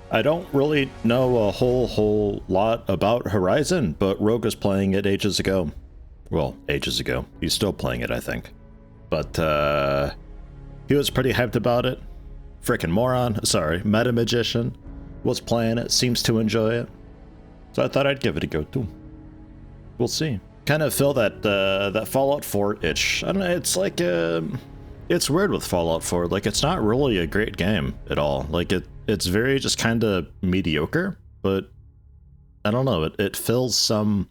I don't really know a whole lot about Horizon, but Rogue was playing it ages ago. Well, ages ago. He's still playing it, I think. But, he was pretty hyped about it. Frickin' moron, sorry, Meta Magician was playing it, seems to enjoy it. So I thought I'd give it a go too. We'll see. Kind of feel that, that Fallout 4 itch. I don't know, it's like, it's weird with Fallout 4. Like, it's not really a great game at all. Like, it's very just kind of mediocre, but I don't know, it fills some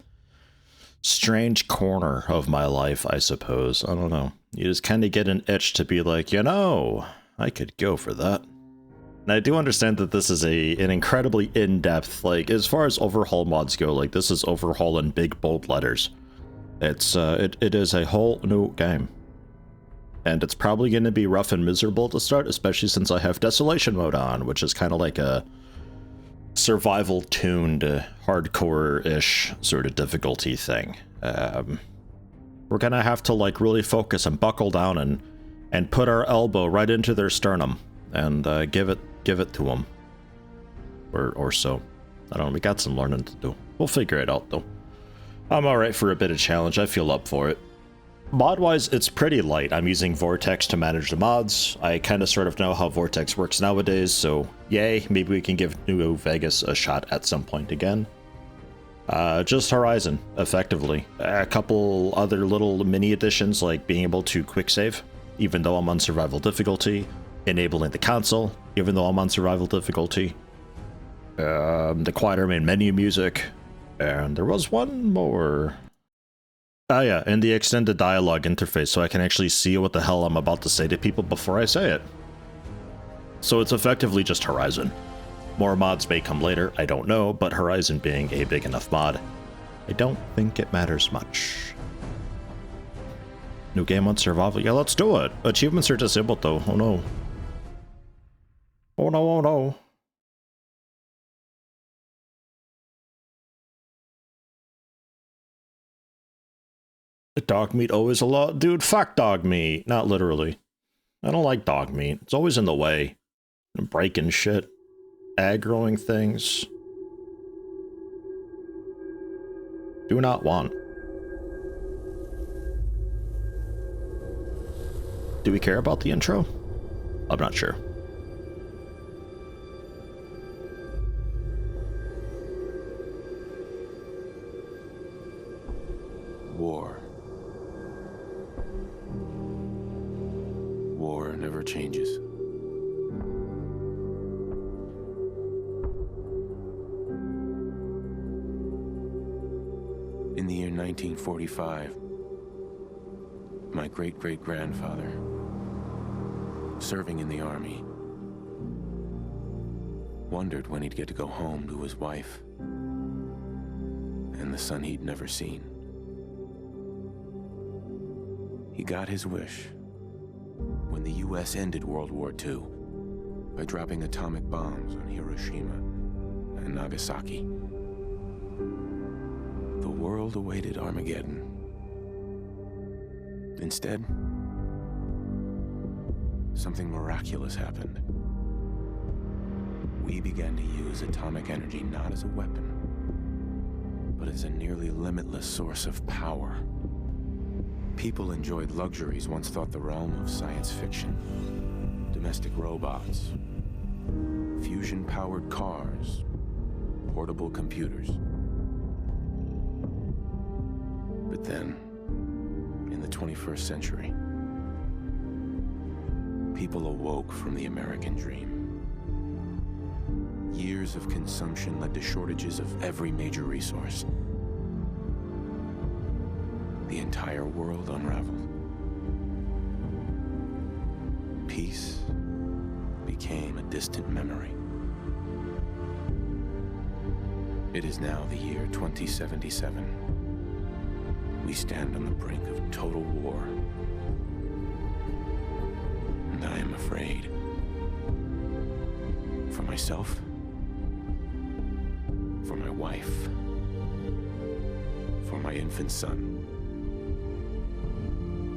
strange corner of my life, I suppose. I don't know. You just kind of get an itch to be like, you know, I could go for that. And I do understand that this is an incredibly in-depth, like, as far as Overhaul mods go, like, this is Overhaul in big, bold letters. It is a whole new game. And it's probably going to be rough and miserable to start, especially since I have Desolation mode on, which is kind of like a survival-tuned, hardcore-ish sort of difficulty thing. We're going to have to, like, really focus and buckle down and put our elbow right into their sternum and give it to them. Or so. I don't know, we got some learning to do. We'll figure it out, though. I'm alright for a bit of challenge, I feel up for it. Mod-wise, it's pretty light. I'm using Vortex to manage the mods. I kind of sort of know how Vortex works nowadays, so yay, maybe we can give New Vegas a shot at some point again. Just Horizon, effectively. A couple other little mini additions, like being able to quick save, even though I'm on survival difficulty, enabling the console, even though I'm on survival difficulty, the quieter main menu music, and there was one more. Oh yeah, and the extended dialogue interface, so I can actually see what the hell I'm about to say to people before I say it. So it's effectively just Horizon. More mods may come later, I don't know, but Horizon being a big enough mod, I don't think it matters much. New game on survival? Yeah, let's do it! Achievements are disabled though, oh no. Oh no, oh no. Dog meat always a lot? Dude, fuck dog meat. Not literally. I don't like dog meat. It's always in the way. And breaking shit. Aggroing things. Do not want. Do we care about the intro? I'm not sure. War. War never changes. In the year 1945, my great-great-grandfather, serving in the army, wondered when he'd get to go home to his wife and the son he'd never seen. He got his wish when the US ended World War II by dropping atomic bombs on Hiroshima and Nagasaki. The world awaited Armageddon. Instead, something miraculous happened. We began to use atomic energy not as a weapon, but as a nearly limitless source of power. People enjoyed luxuries once thought the realm of science fiction. Domestic robots, fusion-powered cars, portable computers. But then, in the 21st century, people awoke from the American dream. Years of consumption led to shortages of every major resource. The entire world unraveled. Peace became a distant memory. It is now the year 2077. We stand on the brink of total war. And I am afraid. For myself, for my wife, for my infant son.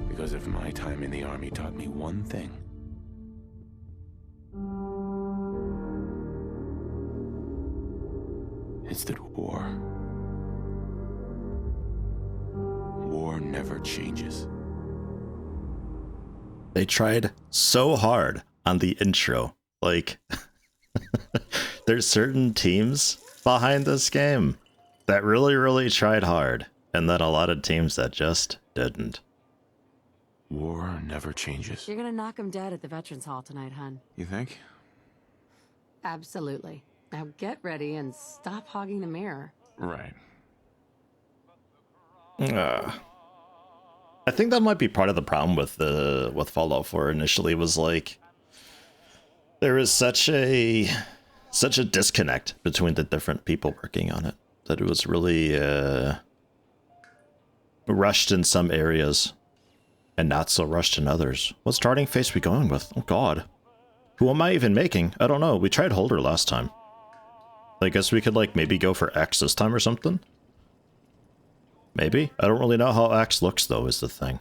Because if my time in the army taught me one thing, It's that war never changes. They tried so hard on the intro. Like, there's certain teams behind this game that really, really tried hard, and then a lot of teams that just didn't. War never changes. You're gonna knock him dead at the Veterans Hall tonight, hun. You think? Absolutely. Now get ready and stop hogging the mirror. Right. I think that might be part of the problem with Fallout 4 initially, was like there is such a disconnect between the different people working on it that it was really rushed in some areas and not so rushed in others. What starting face we going with? Oh god. Who am I even making? I don't know. We tried Holder last time. I guess we could like maybe go for X this time or something. Maybe. I don't really know how Axe looks though, is the thing.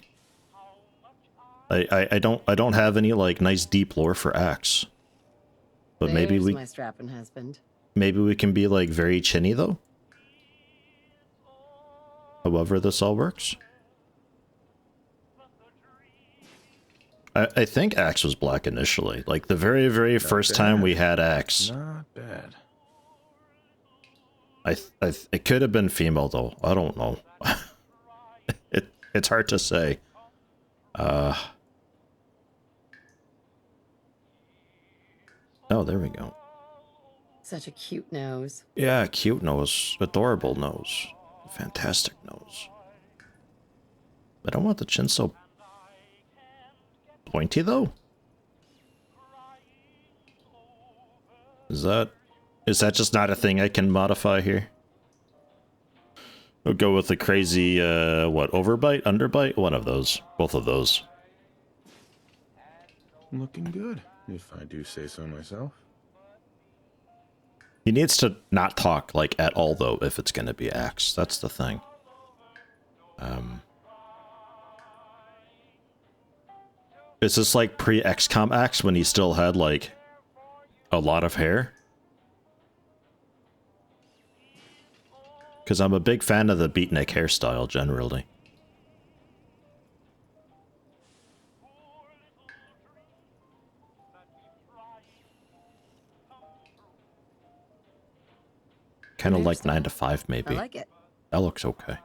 I don't have any like nice deep lore for Axe. But maybe There's my strapping husband. maybe we can be like very chinny though. However this all works. I think Axe was black initially. Like the very, very first time we had Axe. Not bad. It could have been female though. I don't know. It's hard to say. Oh, there we go. Such a cute nose. Yeah, cute nose, adorable nose, fantastic nose. I don't want the chin so pointy though. Is that just not a thing I can modify here? We'll go with the crazy, what, overbite, underbite? One of those. Both of those. Looking good, if I do say so myself. He needs to not talk, like, at all, though, if it's gonna be Axe. That's the thing. Is this like pre-XCOM Axe when he still had, like, a lot of hair? Because I'm a big fan of the beatnik hairstyle, generally. Kind of like 9 to 5, maybe. I like it. That looks okay.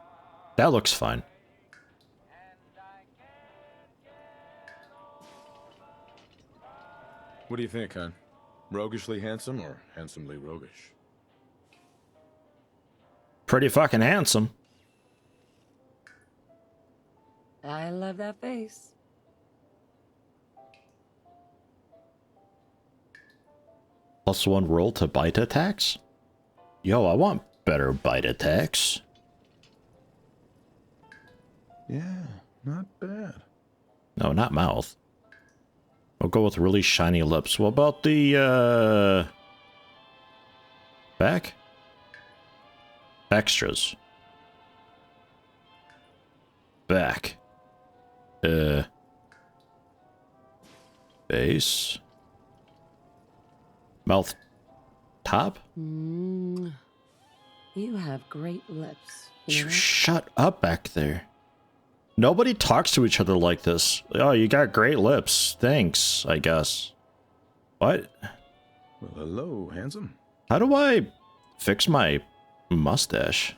That looks fine. What do you think, hon? Roguishly handsome or handsomely roguish? Pretty fucking handsome. I love that face. +1 roll to bite attacks? Yo, I want better bite attacks. Yeah, not bad. No, not mouth. I'll go with really shiny lips. What about the, back? Extras. Back. Base. Mouth. Top? You have great lips. Shut up back there. Nobody talks to each other like this. Oh, you got great lips. Thanks, I guess. What? Well, hello, handsome. How do I fix my mustache?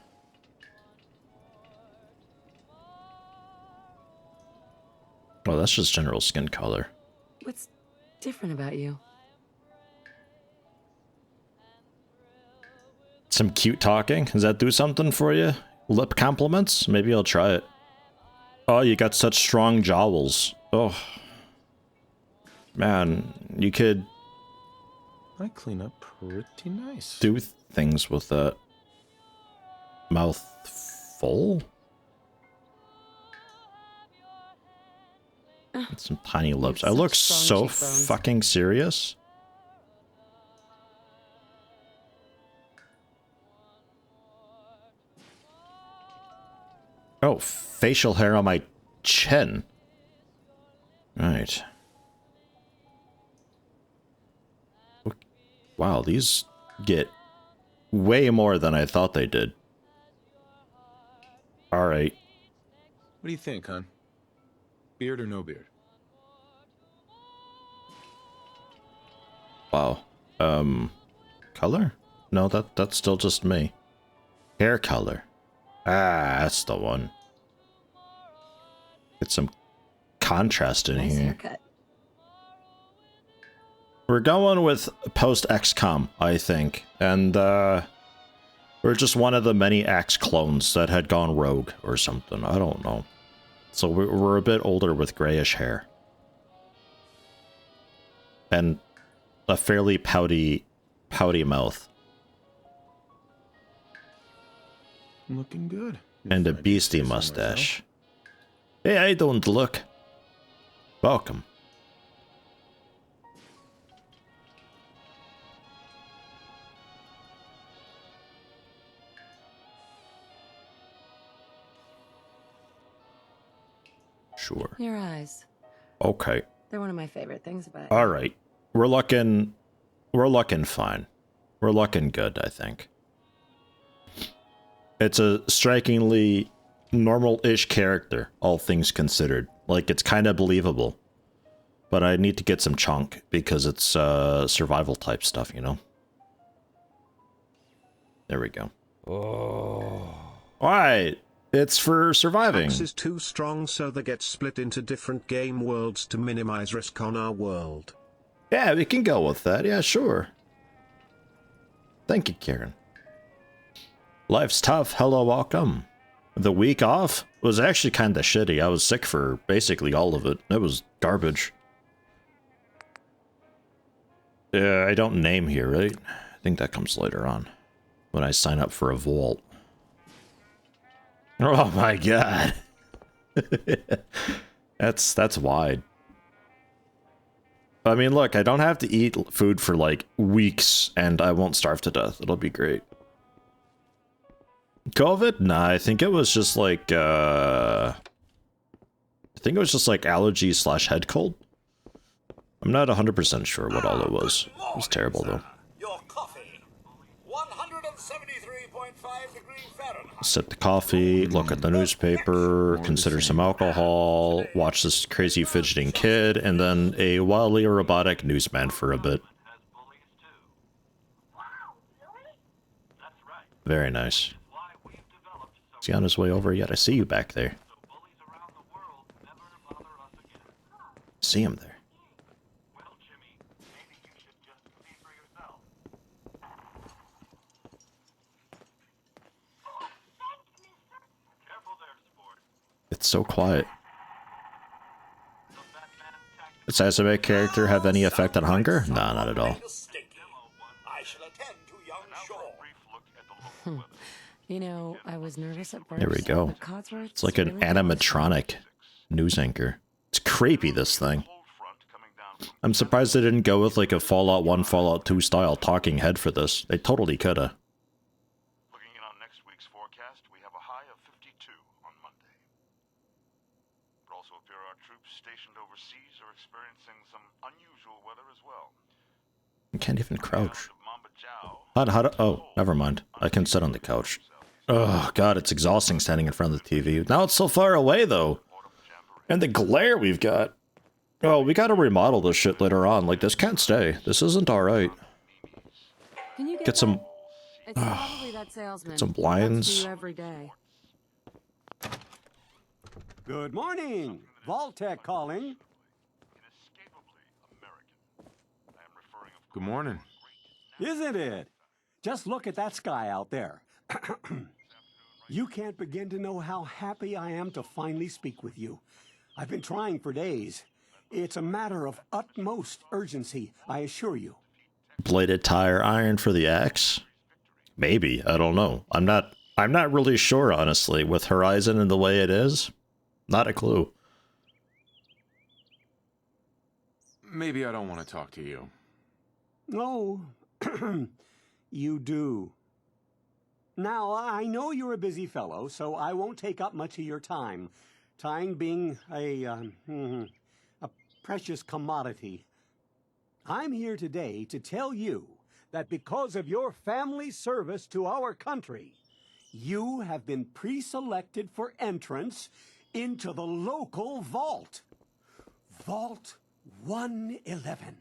Oh, that's just general skin color. What's different about you? Some cute talking? Does that do something for you? Lip compliments? Maybe I'll try it. Oh, you got such strong jowls. Oh. Man, you could I clean up pretty nice. do things with that. Mouth full? And some tiny lips. I such look strong so cheekbones. fucking serious. Oh, facial hair on my chin. Right. Wow, these get way more than I thought they did. Alright. What do you think, hon? Beard or no beard? Wow. Color? No, that's still just me. Hair color. Ah, that's the one. Get some contrast in Nice here. haircut. We're going with post-XCOM, I think. And, we're just one of the many Axe clones that had gone rogue or something. I don't know. So we're a bit older with grayish hair. And a fairly pouty mouth. Looking good. And a beastie mustache. Hey, I don't look. Welcome. Sure. Your eyes. Okay. They're one of my favorite things about you. All right. We're looking fine. We're looking good, I think. It's a strikingly normal-ish character, all things considered. Like, it's kind of believable. But I need to get some chunk because it's survival type stuff, you know? There we go. Oh. Alright. It's for surviving. Axe is too strong, so they get split into different game worlds to minimize risk on our world. Yeah, we can go with that. Yeah, sure. Thank you, Karen. Life's tough. Hello, welcome. The week off was actually kind of shitty. I was sick for basically all of it. It was garbage. I don't name here, right? I think that comes later on when I sign up for a vault. Oh my god. That's wide. I mean, look, I don't have to eat food for like weeks and I won't starve to death. It'll be great. COVID? Nah, I think it was just like allergy / head cold. I'm not 100% sure what all it was. It was terrible though. Your coffee. 173.5 degree Fahrenheit. Sip the coffee, look at the newspaper, consider some alcohol, watch this crazy fidgeting kid, and then a wildly robotic newsman for a bit. Very nice. Is he on his way over yet? I see you back there. See him there. It's so quiet. Does Azabek character have any effect on hunger? Nah, not at all. You know, I was nervous at first. There we go. but Codsworth's It's like an really animatronic news anchor. It's creepy, this thing. I'm surprised they didn't go with like a Fallout 1, Fallout 2 style talking head for this. They totally coulda. Looking in on next week's forecast, we have a high of 52 on Monday. It also appear our troops stationed overseas are experiencing some unusual weather as well. You can't even crouch. Oh, never mind. I can sit on the couch. Oh, God, it's exhausting standing in front of the TV. Now it's so far away, though. And the glare we've got. Oh, we gotta remodel this shit later on. Like, this can't stay. This isn't alright. Can you Get some... It's probably that salesman. Get some That's blinds. you every day. Good morning. Vault-Tec calling. Good morning. Isn't it? Just look at that sky out there. You can't begin to know how happy I am to finally speak with you. I've been trying for days. It's a matter of utmost urgency, I assure you. Bladed tire iron for the axe? Maybe. I don't know. I'm not really sure, honestly. With Horizon and the way it is, not a clue. Maybe I don't want to talk to you. Oh, you do. Now, I know you're a busy fellow, so I won't take up much of your time. Time being a precious commodity. I'm here today to tell you that because of your family service to our country, you have been pre-selected for entrance into the local vault. Vault 111.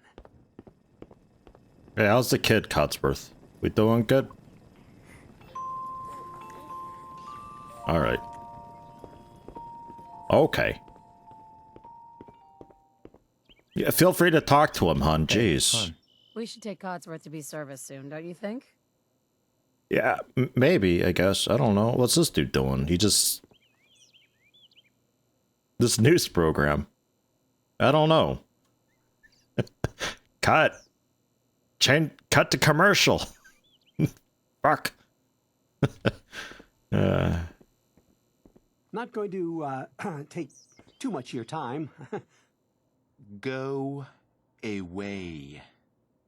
Hey, how's the kid, Cotsworth? We doing good? Alright. Okay. Yeah, feel free to talk to him, hon. Jeez. We should take Codsworth to be serviced soon, don't you think? Yeah, maybe, I guess. I don't know. What's this dude doing? He just... This news program. I don't know. Cut. Cut to commercial. Fuck. Not going to take too much of your time. Go away.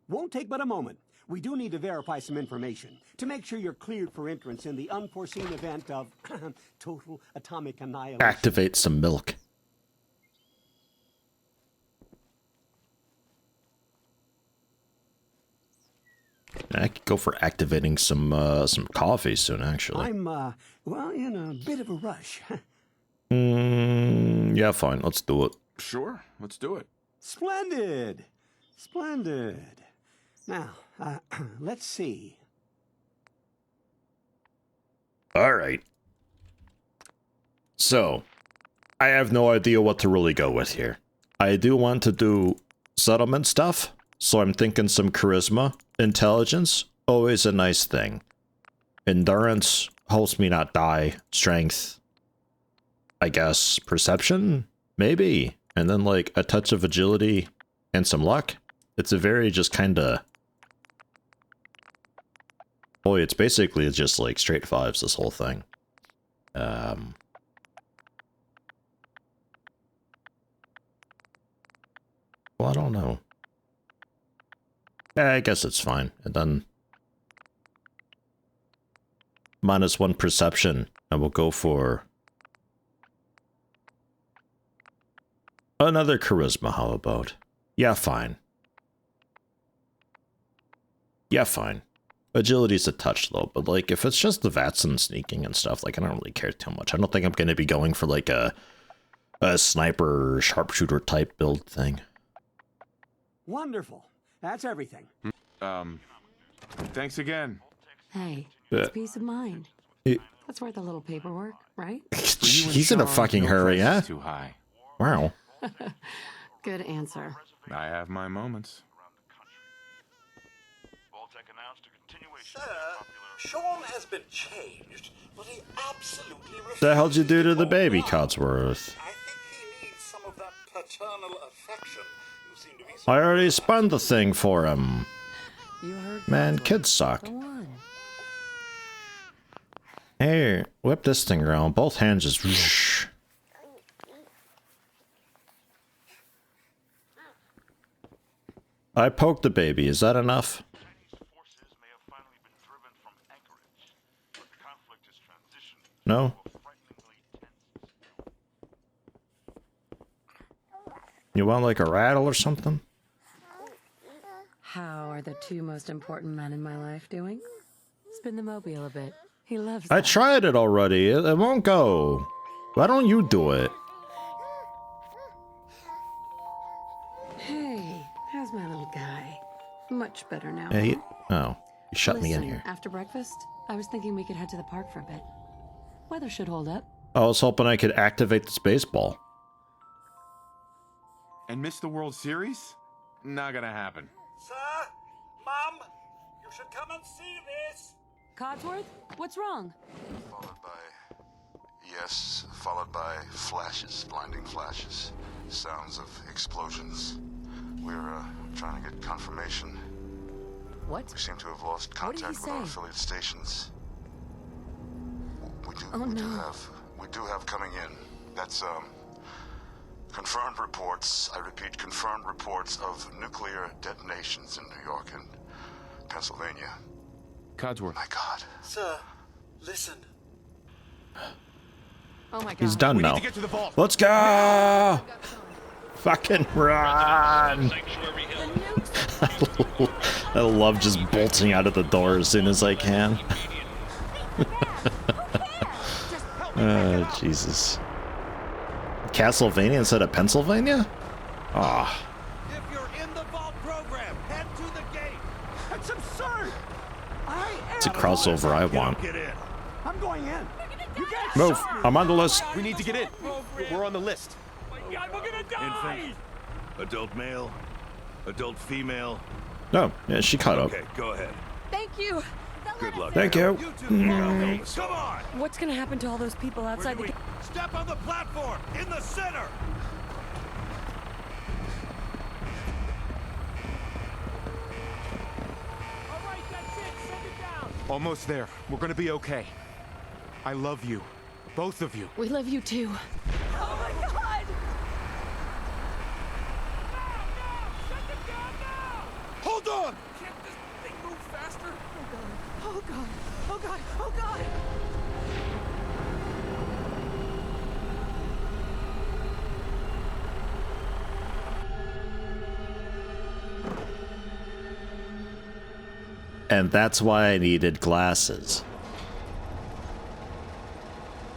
Won't take but a moment. We do need to verify some information to make sure you're cleared for entrance in the unforeseen event of total atomic annihilation. Activate some milk. I could go for activating some coffee soon, actually. I'm, well, in a bit of a rush. Yeah, fine. Let's do it. Sure, let's do it. Splendid! Splendid. Now, let's see. All right. So, I have no idea what to really go with here. I do want to do settlement stuff, so I'm thinking some charisma. Intelligence, always a nice thing. Endurance, helps me not die. Strength, I guess. Perception, maybe. And then like a touch of agility and some luck. It's a very just kind of... Boy, it's basically just like straight fives, this whole thing. Well, I don't know. I guess it's fine. And then -1 perception, and we'll go for another charisma. How about? Yeah, fine. Yeah, fine. Agility's a touch low, but like if it's just the VATS and sneaking and stuff, like I don't really care too much. I don't think I'm going to be going for like a sniper sharpshooter type build thing. Wonderful. That's everything. Thanks again. Hey, it's peace of mind. That's worth a little paperwork, right? He's in a fucking hurry, huh? Too high. Wow. Good answer. I have my moments. Sir, Sean has been changed, but he absolutely refuses. The hell'd you do to the baby, Codsworth? Codsworth? I think he needs some of that paternal affection. You seem to be so I already spun the thing for him. You heard Man, Codsworth. kids suck. Go on. Hey, whip this thing around. Both hands just... whoosh. I poked the baby. Is that enough? No? You want like a rattle or something? How are the two most important men in my life doing? Spin the mobile a bit. He loves I that. tried it already. It won't go. Why don't you do it? Hey, how's my little guy? Much better now. Hey, huh? oh, you shut me in Listen, here. After breakfast, I was thinking we could head to the park for a bit. Weather should hold up. I was hoping I could activate this baseball. And miss the World Series? Not gonna happen. Sir, Mum, you should come and see this. Codsworth, what's wrong? Followed by... Yes, followed by flashes, blinding flashes. Sounds of explosions. We're, trying to get confirmation. What? We seem to have lost What did contact he with our say? affiliate stations. Oh, no. We do have coming in. That's, confirmed reports, I repeat, confirmed reports of nuclear detonations in New York and Pennsylvania. Codsworth. My God. Sir, listen. Oh my god. He's done We now. need to get to the vault. Let's go! Fucking run! I love just bolting out of the door as soon as I can. Jesus. Castlevania instead of Pennsylvania? Ah. If you're in the vault program, head to the gate. That's absurd. It's a crossover I want. Get in. I'm going in. You guys Move. I'm on the list. We need to get in. We're on the list. God, we're gonna die. Infant, adult male, adult female. No, yeah, she caught up. Okay, go ahead. Thank you. Good luck. Thank you. You two, come on. What's gonna happen to all those people outside the gate? Step on the platform in the center. All right, that's it. Send it down. Almost there. We're gonna be okay. I love you. Both of you. We love you too. Oh my god! Hold on. Can't this thing move faster? Oh god. Oh god. Oh god. And that's why I needed glasses.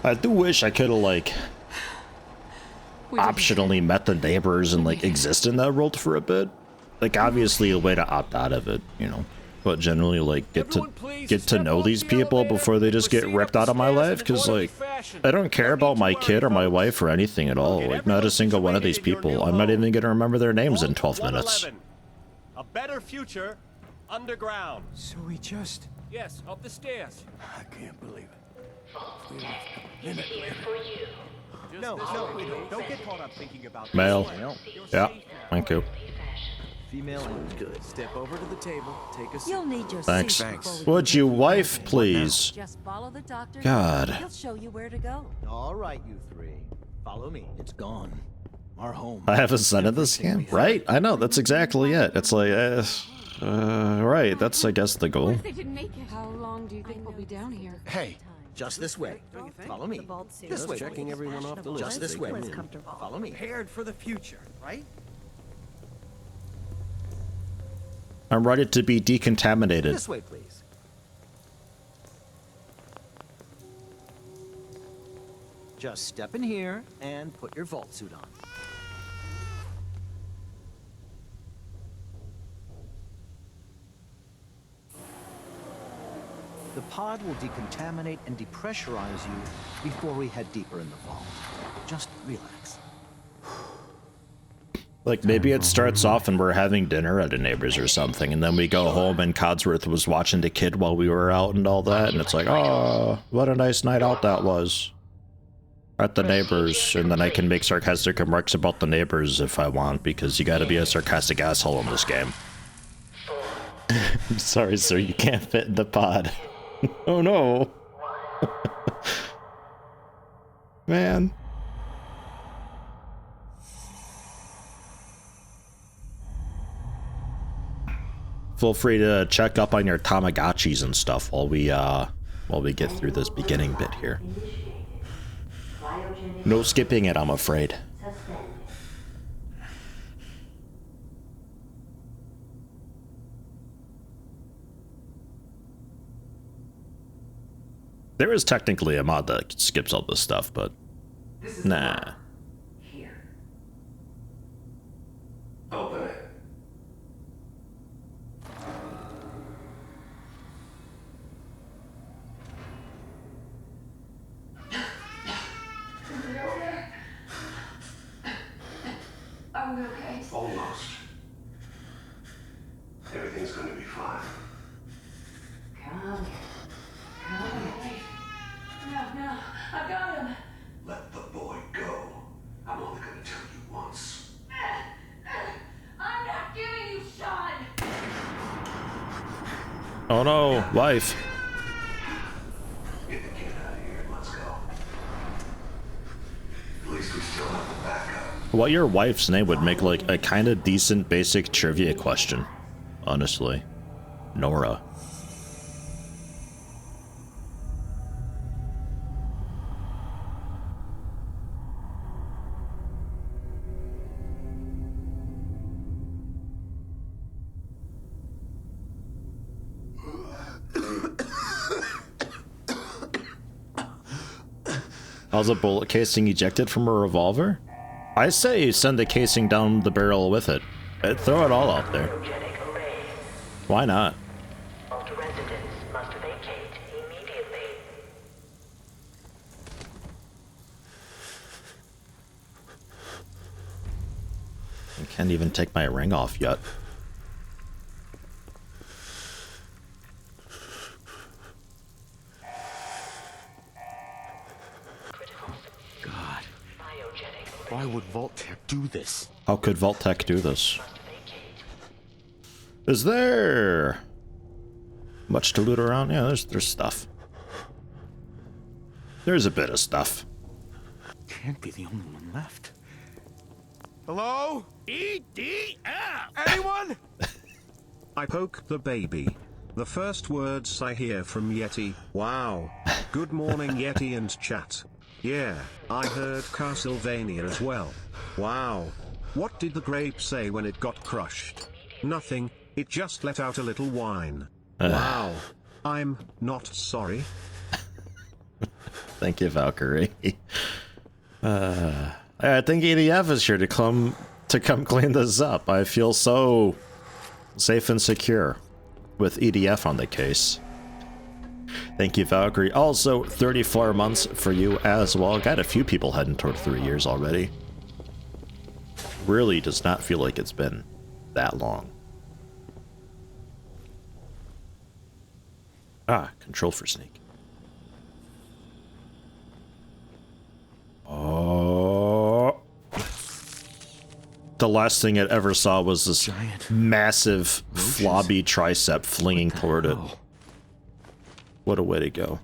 I do wish I could have, like, optionally met the neighbors and, like, exist in that world for a bit. Like, obviously a way to opt out of it, you know. But generally, like, get to know these people before they just get ripped out of my life. Because, like, I don't care about my kid or my wife or anything at all. Like, not a single one of these people. I'm not even going to remember their names in 12 minutes. A better future underground. So we just... Yes, up the stairs. I can't believe it. No, don't get caught up thinking about Male. Yeah, thank you. Female is good. Step over to the table, take a seat. You'll need your Thanks. seat before we Would begin. you wife, please? Just follow the doctor. God. He'll show you where to go. All right, you three. Follow me. It's gone. Our home. I have a son in this game? Right? I know, that's exactly it. It's like, right, that's, I guess, the goal. They didn't make it. How long do you think we'll be down here? Hey, just this way. Follow me. This way. Checking everyone off the list. Just this way. Follow me. Prepared for the future, right? I'm ready to be decontaminated. This way, please. Just step in here and put your vault suit on. The pod will decontaminate and depressurize you before we head deeper in the vault. Just relax. Like, maybe it starts off and we're having dinner at a neighbor's or something, and then we go home and Codsworth was watching the kid while we were out and all that, and it's like, oh, what a nice night out that was. At the neighbor's, and then I can make sarcastic remarks about the neighbors if I want, because you gotta be a sarcastic asshole in this game. I'm sorry, sir, you can't fit in the pod. Oh no. Man. Feel free to check up on your Tamagotchis and stuff while we get through this beginning bit here. No skipping it, I'm afraid. There is technically a mod that skips all this stuff, but nah. Here. Open it. Are we okay? Almost. Everything's gonna be fine. Come. No, I've got him. Let the boy go. I'm only gonna tell you once. I'm not giving you Sean. Oh no, wife. Get the kid out of here and let's go. At least we still have the backup. What your wife's name would make like a kind of decent basic trivia question, honestly. Nora. How's a bullet casing ejected from a revolver? I say send the casing down the barrel with it. Throw it all out there. Why not? I can't even take my ring off yet. God. Why would Vault-Tec do this? How could Vault-Tec do this? Is there much to loot around? Yeah, there's stuff. There's a bit of stuff. Can't be the only one left. Hello? EDF! Anyone? I poke the baby. The first words I hear from Yeti. Wow. Good morning, Yeti and chat. Yeah, I heard Castlevania as well. Wow. What did the grape say when it got crushed? Nothing, it just let out a little whine. Wow. I'm not sorry. Thank you, Valkyrie. I think EDF is here to come clean this up. I feel so safe and secure with EDF on the case. Thank you, Valkyrie. Also, 34 months for you as well. Got a few people heading toward 3 years already. Really does not feel like it's been that long. Ah, control for sneak. Oh. The last thing it ever saw was this giant, massive, flobby tricep flinging toward it. What a way to go.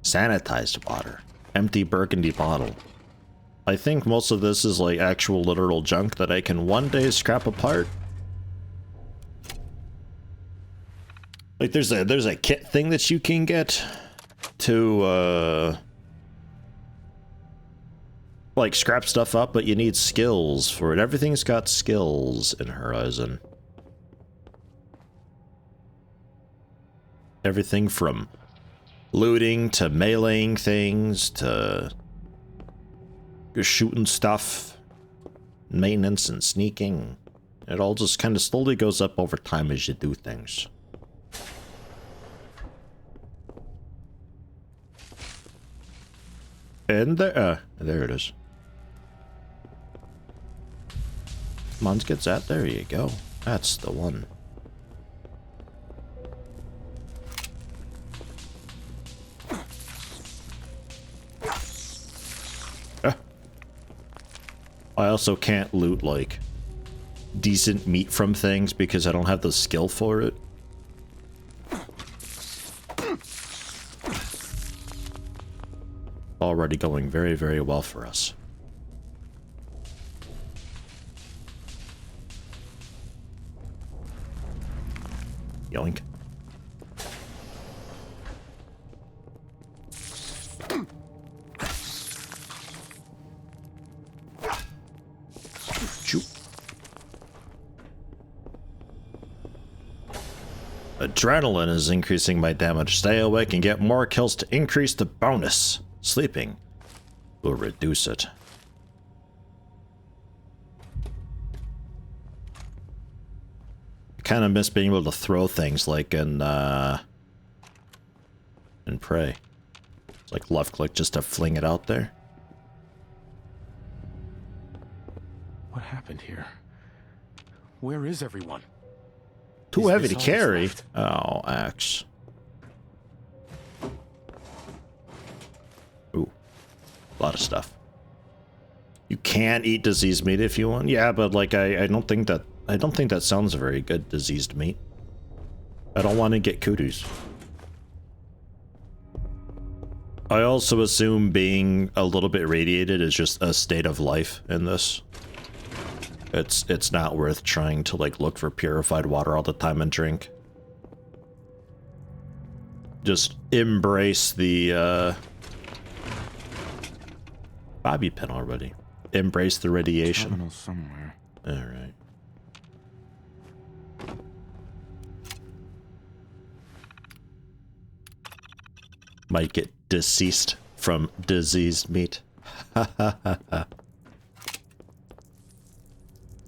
Sanitized water. Empty burgundy bottle. I think most of this is like actual literal junk that I can one day scrap apart. Like there's a kit thing that you can get to like scrap stuff up, but you need skills for it. Everything's got skills in Horizon. Everything from looting to meleeing things to shooting stuff, maintenance and sneaking. It all just kind of slowly goes up over time as you do things. And there it is. Come on, get that. There you go. That's the one. I also can't loot, like, decent meat from things because I don't have the skill for it. Already going very, very well for us. Yoink. Shoot. Adrenaline is increasing my damage. Stay awake and get more kills to increase the bonus. Sleeping will reduce it. I kind of miss being able to throw things like in Prey. It's like left click just to fling it out there. What happened here? Where is everyone? Too heavy to carry. Oh, axe. Ooh, a lot of stuff. You can eat diseased meat if you want. Yeah, but like I don't think that sounds very good, diseased meat. I don't want to get kudos. I also assume being a little bit radiated is just a state of life in this. It's not worth trying to like look for purified water all the time and drink. Just embrace the bobby pin already. Embrace the radiation. Terminal somewhere. All right. Might get deceased from diseased meat.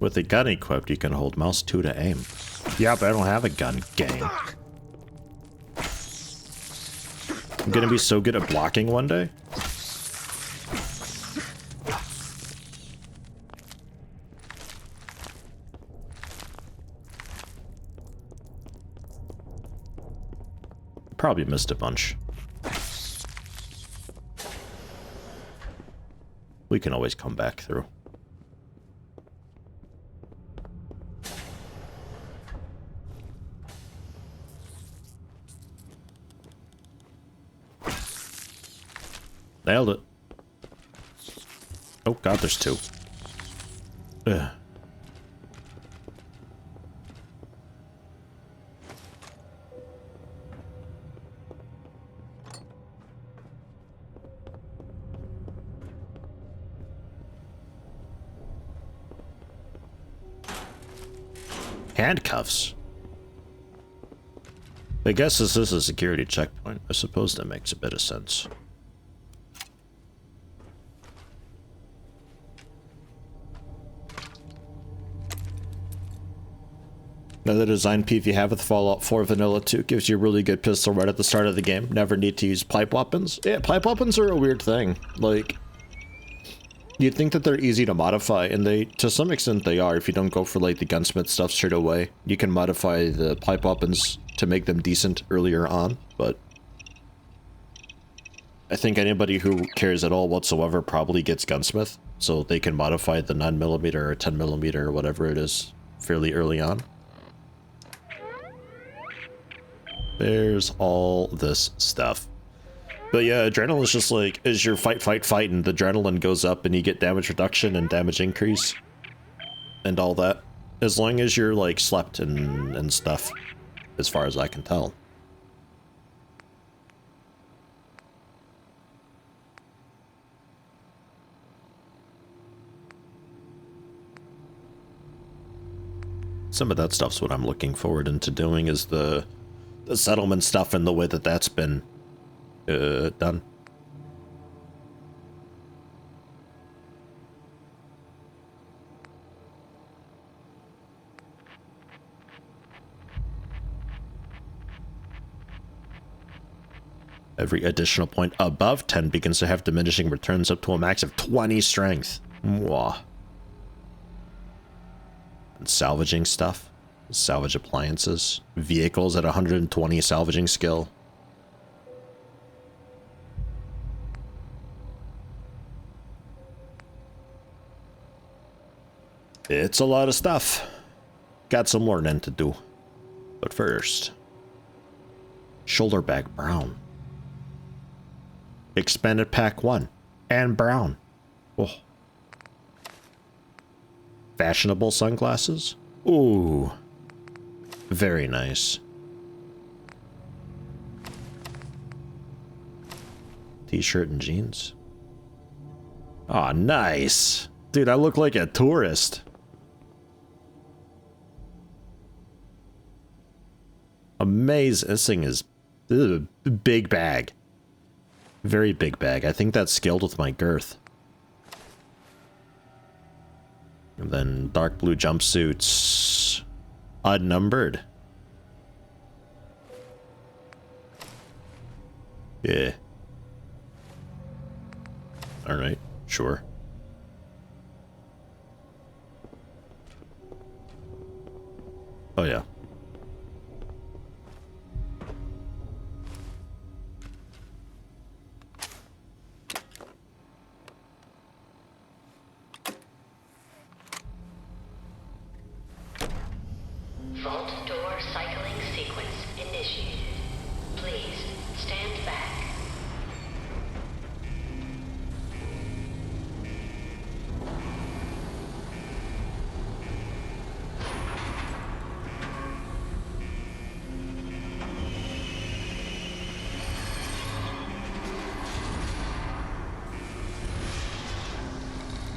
With a gun equipped, you can hold mouse 2 to aim. Yeah, but I don't have a gun, gang. I'm gonna be so good at blocking one day. Probably missed a bunch. We can always come back through. Nailed it. Oh god, there's 2. Ugh. Handcuffs. I guess this is a security checkpoint. I suppose that makes a bit of sense. Another design peeve you have with Fallout 4 Vanilla 2 gives you a really good pistol right at the start of the game. Never need to use pipe weapons. Yeah, pipe weapons are a weird thing. Like, you'd think that they're easy to modify, and they, to some extent they are, if you don't go for like the gunsmith stuff straight away. You can modify the pipe weapons to make them decent earlier on, but I think anybody who cares at all whatsoever probably gets gunsmith, so they can modify the 9mm or 10mm or whatever it is fairly early on. There's all this stuff. But yeah, adrenaline is just like, as you're fight, and the adrenaline goes up and you get damage reduction and damage increase and all that. As long as you're like slept and stuff, as far as I can tell. Some of that stuff's what I'm looking forward into doing, is the settlement stuff and the way that that's been done. Every additional point above 10 begins to have diminishing returns up to a max of 20 strength. Mwah. And salvaging stuff. Salvage appliances. Vehicles at 120 salvaging skill. It's a lot of stuff. Got some learning to do. But first, shoulder bag brown. Expanded pack 1 and brown. Oh. Fashionable sunglasses. Ooh. Very nice. T-shirt and jeans. Aw, nice. Dude, I look like a tourist. Amazing. This thing is big bag. Very big bag. I think that's scaled with my girth. And then dark blue jumpsuits. Unnumbered. Yeah. Alright, sure. Oh yeah. Vault door cycling sequence initiated. Please stand back.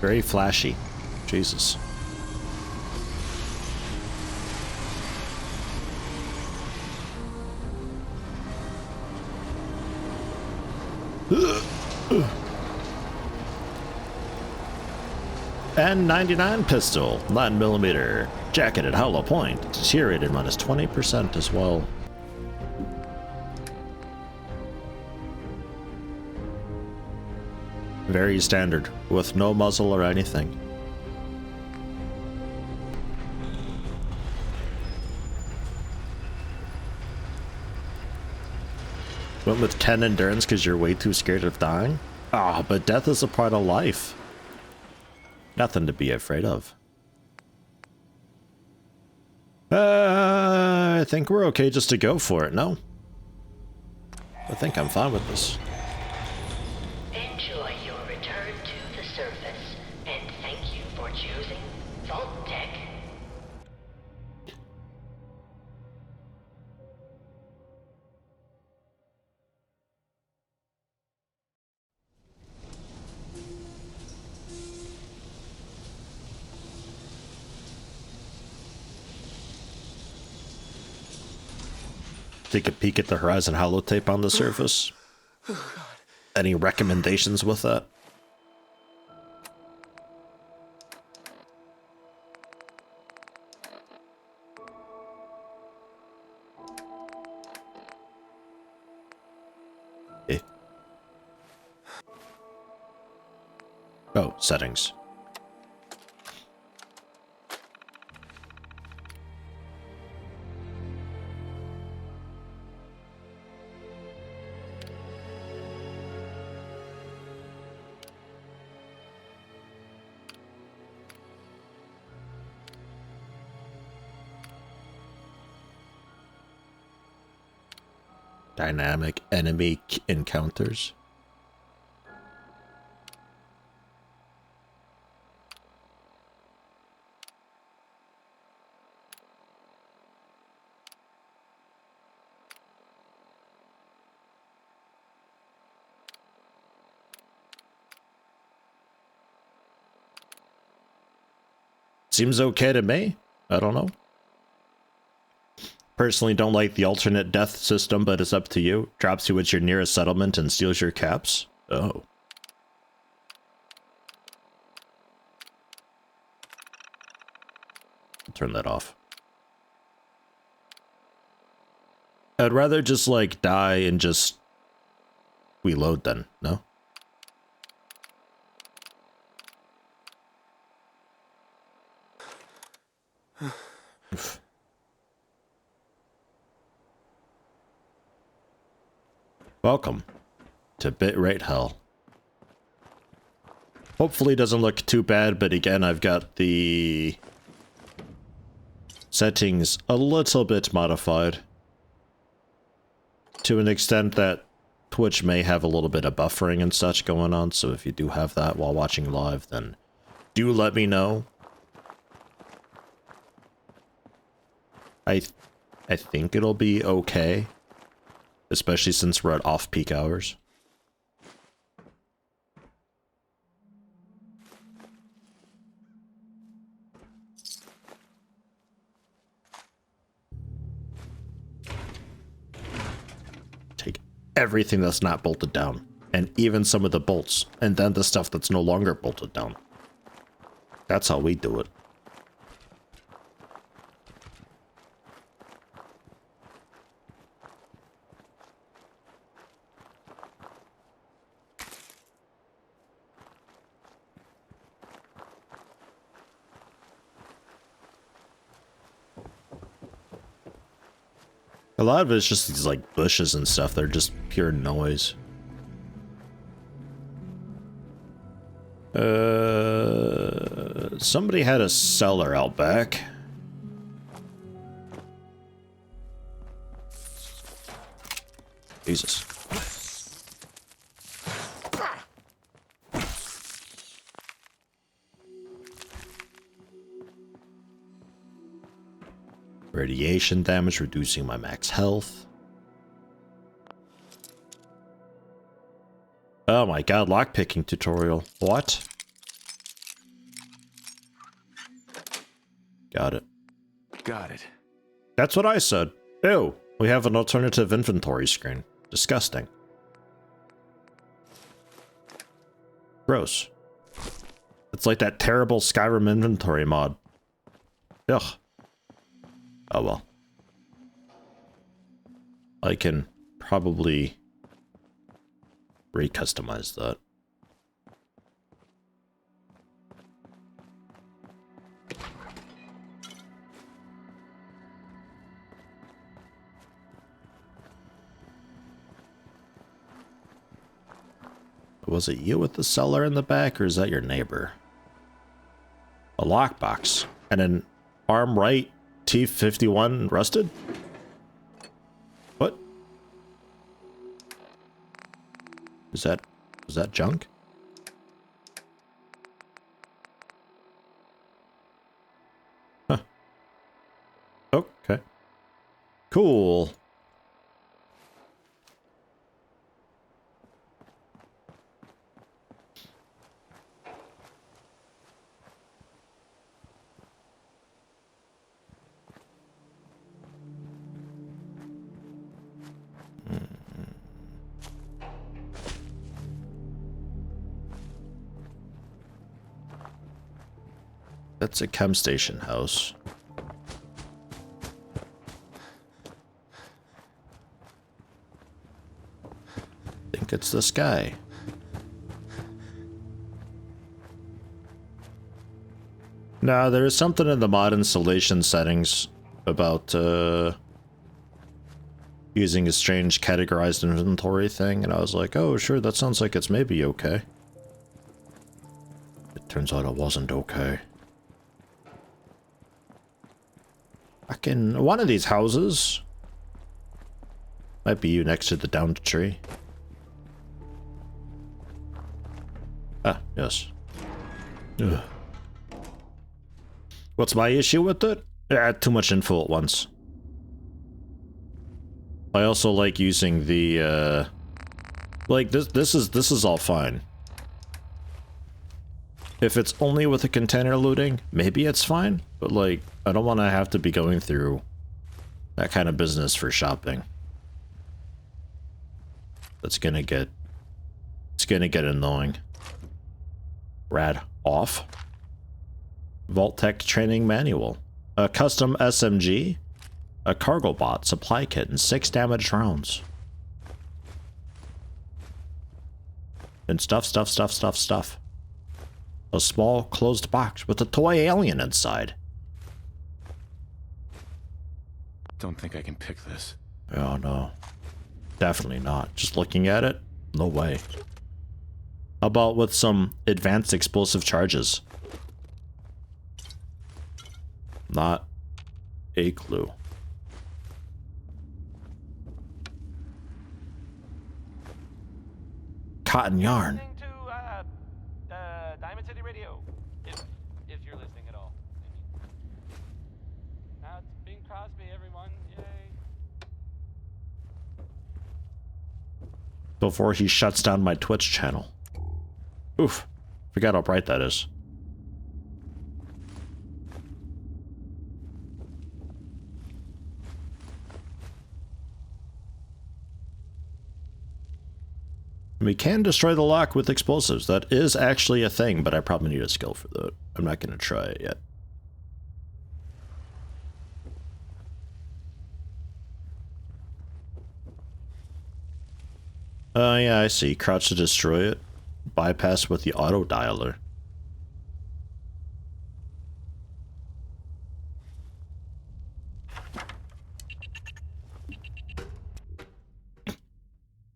Very flashy. Jesus. 1099 pistol, 9mm, jacketed hollow point, deteriorated minus 20% as well. Very standard, with no muzzle or anything. Went with 10 endurance because you're way too scared of dying? Ah, but death is a part of life. Nothing to be afraid of. I think we're okay just to go for it, no? I think I'm fine with this. Enjoy your return to the surface, and thank you for choosing Vault Tech. Take a peek at the Horizon holotape on the surface. Any recommendations with that? Eh. Oh, settings. Dynamic enemy encounters. Seems okay to me. I don't know. Personally don't like the alternate death system, but it's up to you. Drops you at your nearest settlement and steals your caps. Oh. Turn that off. I'd rather just like die and just reload then, no? Welcome to bitrate hell. Hopefully it doesn't look too bad, but again, I've got the settings a little bit modified to an extent that Twitch may have a little bit of buffering and such going on, so if you do have that while watching live, then do let me know. I think it'll be okay. Especially since we're at off-peak hours. Take everything that's not bolted down. And even some of the bolts. And then the stuff that's no longer bolted down. That's how we do it. A lot of it's just these like bushes and stuff. They're just pure noise. Somebody had a cellar out back. Jesus. Radiation damage, reducing my max health. Oh my god, lockpicking tutorial. What? Got it. Got it. That's what I said. Ew, we have an alternative inventory screen. Disgusting. Gross. It's like that terrible Skyrim inventory mod. Ugh. Oh well. I can probably recustomize that. Was it you with the cellar in the back, or is that your neighbor? A lockbox. And an arm right T51 rusted? What? Is that junk? Huh. Okay. Cool. That's a chem station house. I think it's this guy. Now, there is something in the mod installation settings about using a strange categorized inventory thing, and I was like, oh, sure, that sounds like it's maybe okay. It turns out it wasn't okay. Fucking one of these houses. Might be you next to the downed tree. Ah, yes. Ugh. What's my issue with it? Too much info at once. I also like using the like this is all fine. If it's only with a container looting, maybe it's fine, but like I don't want to have to be going through that kind of business for shopping. It's gonna get annoying. Rad off. Vault Tech training manual. A custom SMG. A cargo bot, supply kit, and 6 damaged rounds. And stuff. A small closed box with a toy alien inside. Don't think I can pick this. Oh no. Definitely not. Just looking at it? No way. How about with some advanced explosive charges? Not a clue. Cotton yarn. To Diamond City Radio, if you're listening at all. It's Bing Crosby, everyone. Yay. Before he shuts down my Twitch channel. Oof. Forgot how bright that is. We can destroy the lock with explosives. That is actually a thing, but I probably need a skill for that. I'm not going to try it yet. Oh yeah, I see. Crouch to destroy it. Bypass with the auto dialer.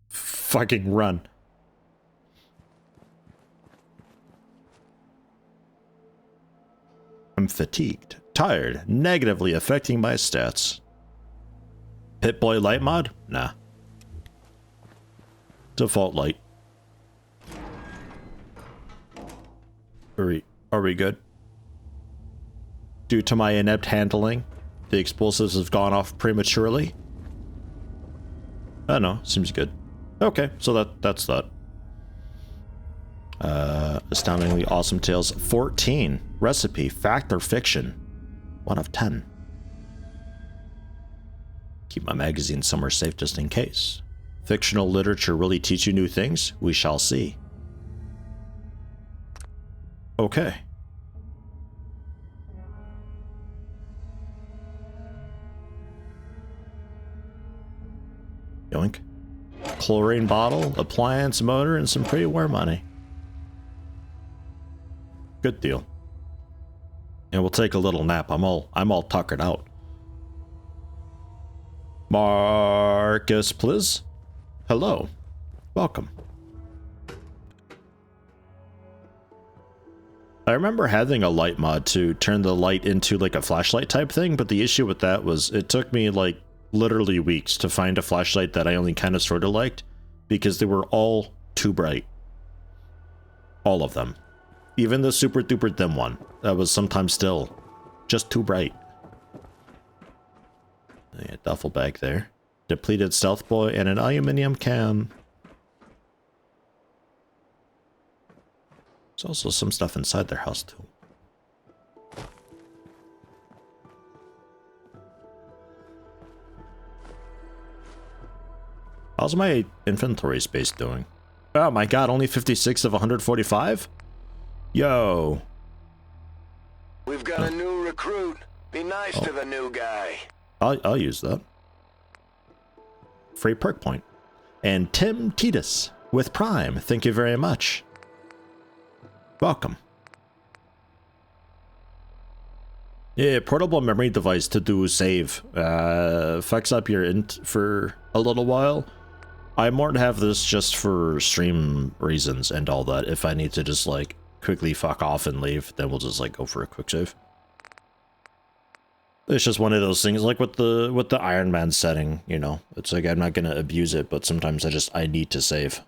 Fucking run. I'm fatigued, tired, negatively affecting my stats. Pit-Boy light mod? Nah. Default light. Are we good? Due to my inept handling, the explosives have gone off prematurely? I don't know, seems good. Okay, so that's that. Astoundingly awesome tales. 14. Recipe, fact or fiction? 1 of 10. Keep my magazine somewhere safe just in case. Fictional literature really teach you new things? We shall see. Okay. Yoink. Chlorine bottle, appliance motor, and some pre-war money. Good deal. And we'll take a little nap. I'm all tuckered out. Marcus, please. Hello. Welcome. I remember having a light mod to turn the light into like a flashlight type thing, but the issue with that was it took me like literally weeks to find a flashlight that I only kind of sort of liked because they were all too bright. All of them. Even the super duper dim one that was sometimes still just too bright. Yeah, duffel bag there. Depleted stealth boy and an aluminum can. There's also some stuff inside their house too. How's my inventory space doing? Oh my god, only 56 of 145? Yo. We've got a new recruit. Be nice to the new guy. I'll use that. Free perk point. And Tim Titus with Prime. Thank you very much. Welcome. Yeah, portable memory device to do save. Fucks up your int for a little while. I more have this just for stream reasons and all that. If I need to just like quickly fuck off and leave, then we'll just like go for a quick save. It's just one of those things like with the Iron Man setting, you know. It's like I'm not gonna abuse it, but sometimes I need to save.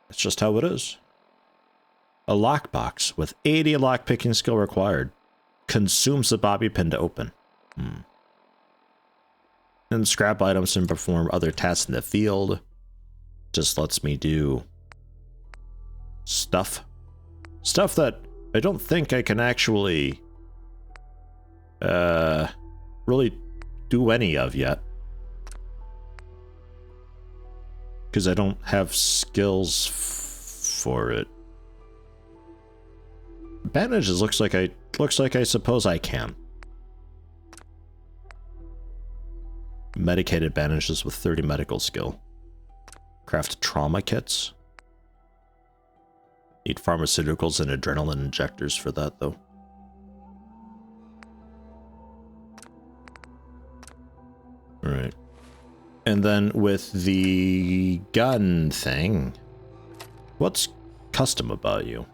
It's just how it is. A lockbox with 80 lockpicking skill required. Consumes the bobby pin to open. And scrap items and perform other tasks in the field. Just lets me do stuff. Stuff that I don't think I can actually really do any of yet. Because I don't have skills for it. Bandages looks like I suppose I can. Medicated bandages with 30 medical skill. Craft trauma kits. Need pharmaceuticals and adrenaline injectors for that though. Alright. And then with the gun thing, what's custom about you?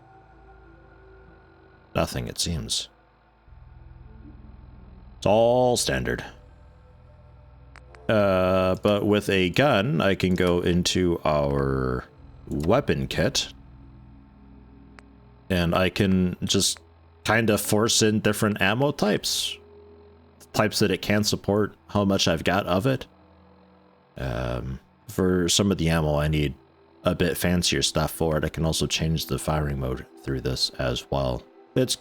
Nothing, it seems. It's all standard. But with a gun, I can go into our weapon kit. And I can just kind of force in different ammo types. Types that it can support, how much I've got of it. For some of the ammo, I need a bit fancier stuff for it. I can also change the firing mode through this as well. It's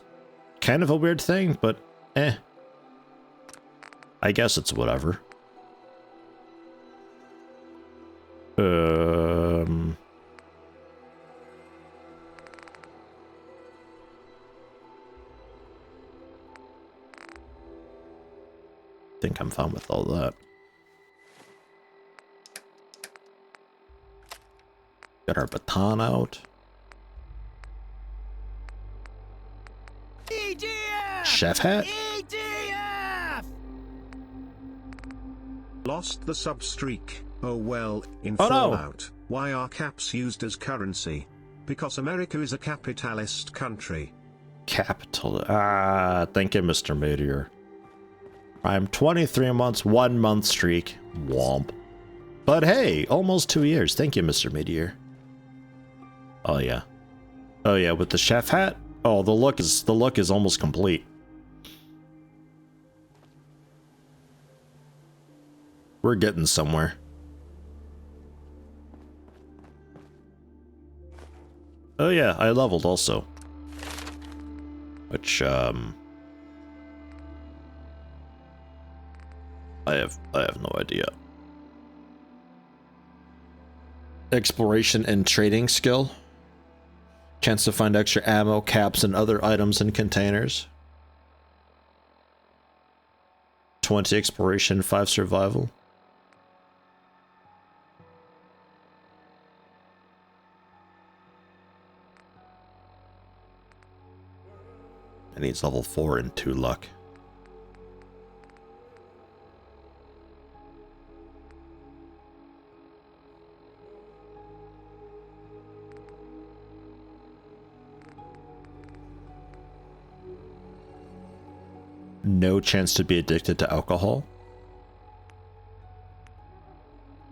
kind of a weird thing, but I guess it's whatever. Think I'm fine with all that. Got our baton out. EDF! Chef hat? EDF! Lost the sub streak. Oh well, in Oh, no. Fallout, why are caps used as currency? Because America is a capitalist country. Capital. Thank you, Mr. Meteor. I'm 23 months, 1 month streak. Womp. But hey, almost 2 years. Thank you, Mr. Meteor. Oh yeah. Oh yeah, with the chef hat? Oh, the look is almost complete. We're getting somewhere. Oh yeah, I leveled also. Which I have no idea. Exploration and trading skill. Chance to find extra ammo, caps, and other items in containers. 20 exploration, 5 survival. It needs level 4 and 2 luck. No chance to be addicted to alcohol.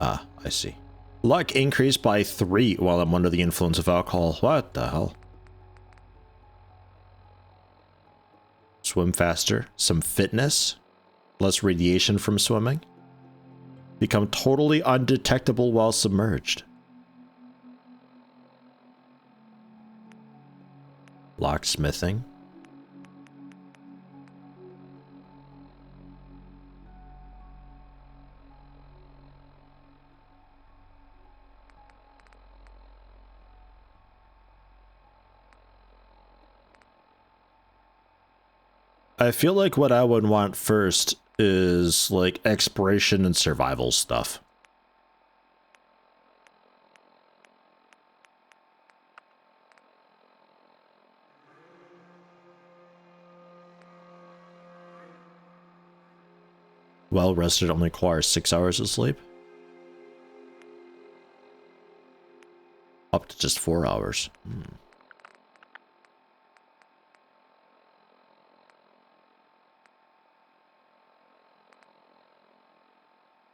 Ah, I see. Luck increased by 3 while I'm under the influence of alcohol. What the hell? Swim faster. Some fitness. Less radiation from swimming. Become totally undetectable while submerged. Locksmithing. I feel like what I would want first is like exploration and survival stuff. Well rested only requires 6 hours of sleep. Up to just 4 hours.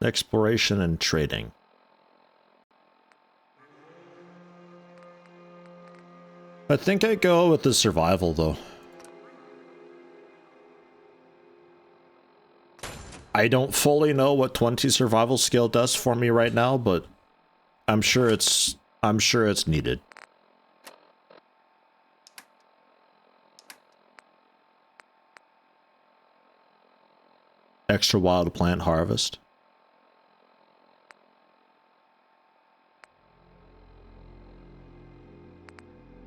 Exploration and trading. I think I go with the survival though. I don't fully know what 20 survival skill does for me right now, but I'm sure it's needed. Extra wild plant harvest.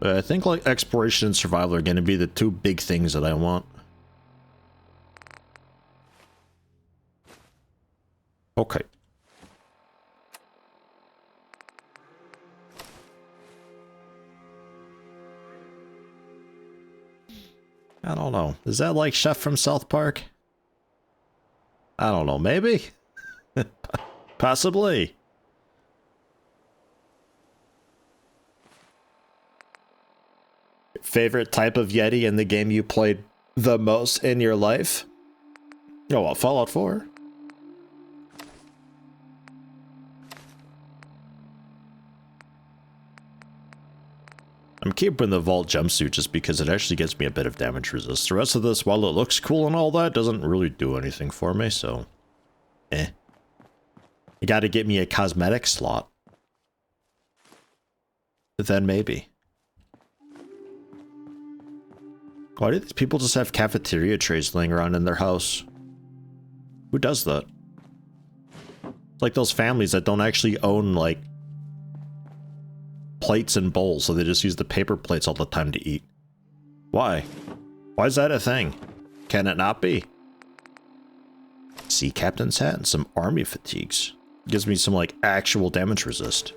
I think like exploration and survival are going to be the 2 big things that I want. Okay. I don't know. Is that like Chef from South Park? I don't know. Maybe? Possibly. Favorite type of Yeti in the game you played the most in your life? Oh, well, Fallout 4. I'm keeping the Vault jumpsuit just because it actually gets me a bit of damage resist. The rest of this, while it looks cool and all that, doesn't really do anything for me, so... You gotta get me a cosmetic slot. Then maybe. Why do these people just have cafeteria trays laying around in their house? Who does that? It's like those families that don't actually own, like, plates and bowls, so they just use the paper plates all the time to eat. Why? Why is that a thing? Can it not be? Sea captain's hat and some army fatigues. Gives me some, like, actual damage resist.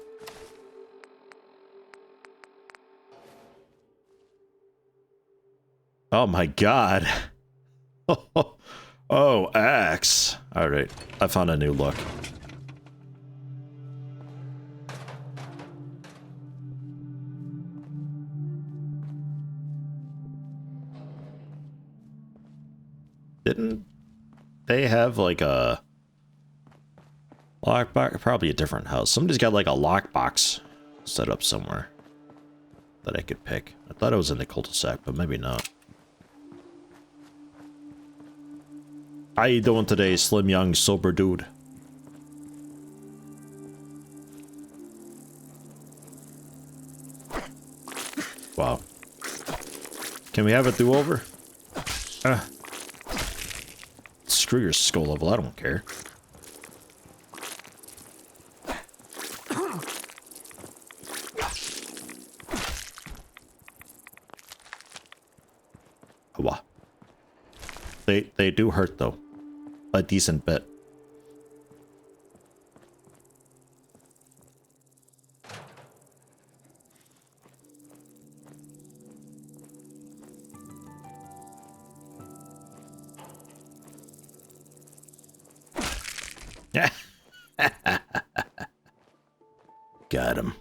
Oh my god. Oh, axe. Alright, I found a new look. Didn't they have like a lockbox? Probably a different house. Somebody's got like a lockbox set up somewhere that I could pick. I thought it was in the cul-de-sac, but maybe not. How you doing today, slim young sober dude? Wow. Can we have a do-over? Screw your skull level, I don't care. They do hurt though. A decent bit. Got him.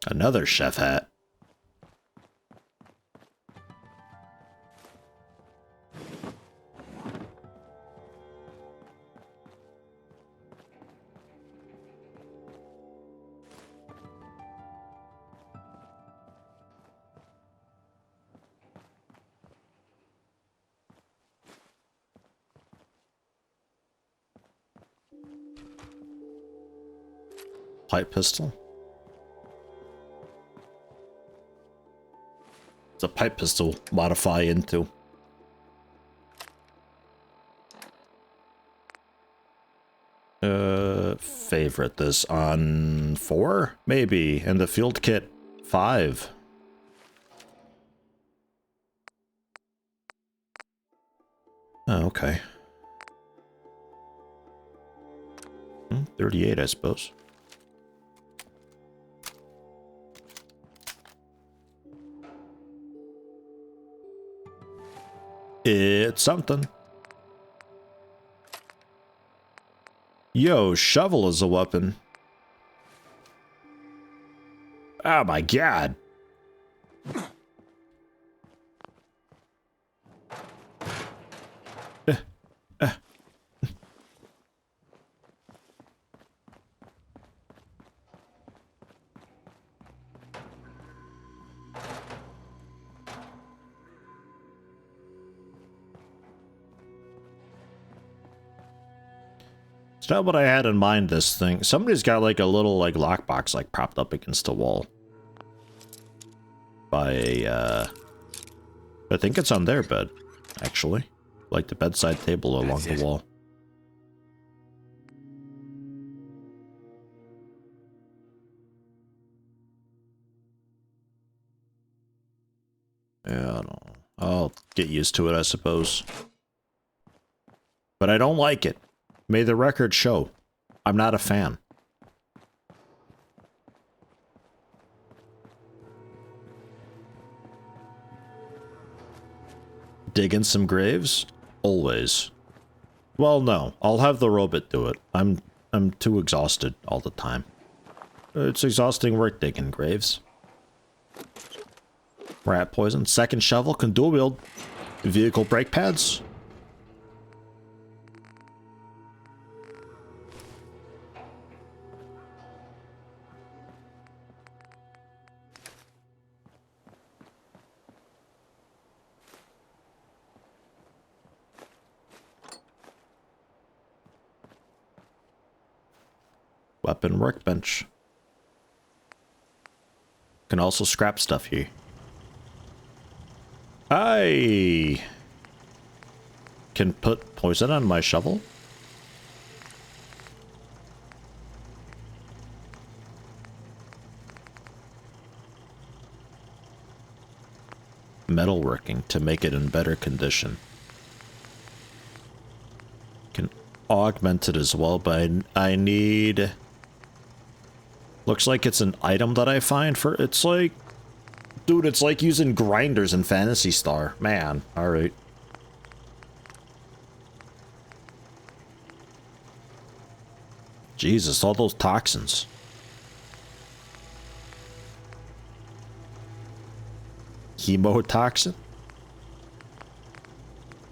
Another chef hat. Pipe pistol. It's a pipe pistol modify into. Favorite this on 4? Maybe. And the field kit 5. Oh, okay. 38, I suppose. It's something. Yo, shovel is a weapon. Oh my god. It's not what I had in mind, this thing. Somebody's got like a little like lockbox like propped up against a wall. By a, I think it's on their bed, actually. Like the bedside table along the wall. Yeah, I don't know. I'll get used to it, I suppose. But I don't like it. May the record show. I'm not a fan. Digging some graves? Always. Well, no. I'll have the robot do it. I'm too exhausted all the time. It's exhausting work digging graves. Rat poison. Second shovel can dual wield. Vehicle brake pads. Weapon workbench. Can also scrap stuff here. I can put poison on my shovel. Metalworking to make it in better condition. Can augment it as well, but I need... Looks like it's an item that I find for... It's like... Dude, it's like using grinders in Phantasy Star. Man, alright. Jesus, all those toxins. Hemotoxin?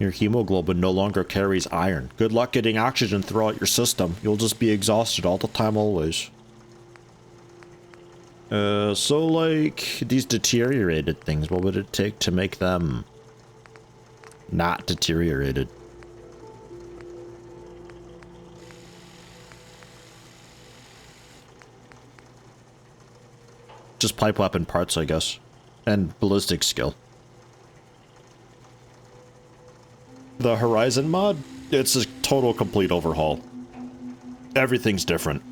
Your hemoglobin no longer carries iron. Good luck getting oxygen throughout your system. You'll just be exhausted all the time, always. So like, these deteriorated things, what would it take to make them not deteriorated? Just pipe weapon parts, I guess. And ballistic skill. The Horizon mod? It's a total complete overhaul. Everything's different.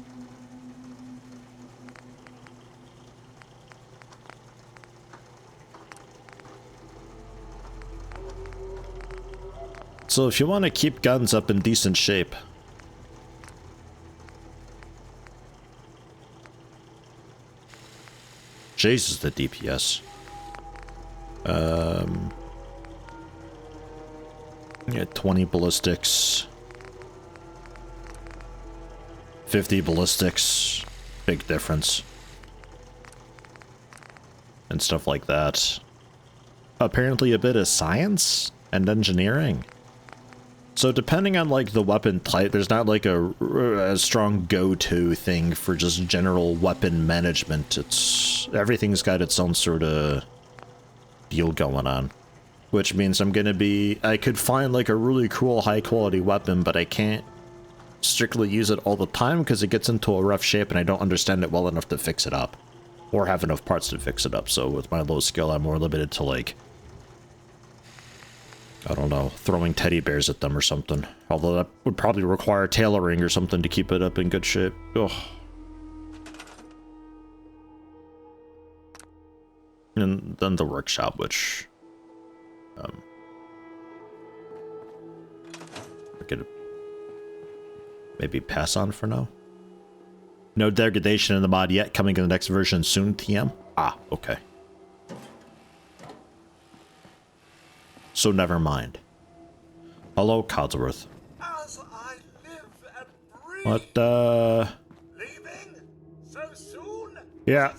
So if you want to keep guns up in decent shape, Jesus, the DPS. Yeah, 20 ballistics, 50 ballistics, big difference, and stuff like that. Apparently a bit of science and engineering. So depending on like the weapon type, there's not like a strong go-to thing for just general weapon management. It's everything's got its own sort of deal going on. Which means I could find like a really cool high quality weapon, but I can't strictly use it all the time because it gets into a rough shape and I don't understand it well enough to fix it up. Or have enough parts to fix it up. So with my low skill, I'm more limited to like, I don't know, throwing teddy bears at them or something. Although that would probably require tailoring or something to keep it up in good shape. Ugh. And then the workshop, which... I could maybe pass on for now. No degradation in the mod yet, coming in the next version soon, TM? Ah, okay. So never mind. Hello, Codsworth. As I live and breathe. What, Leaving? So soon? Yeah.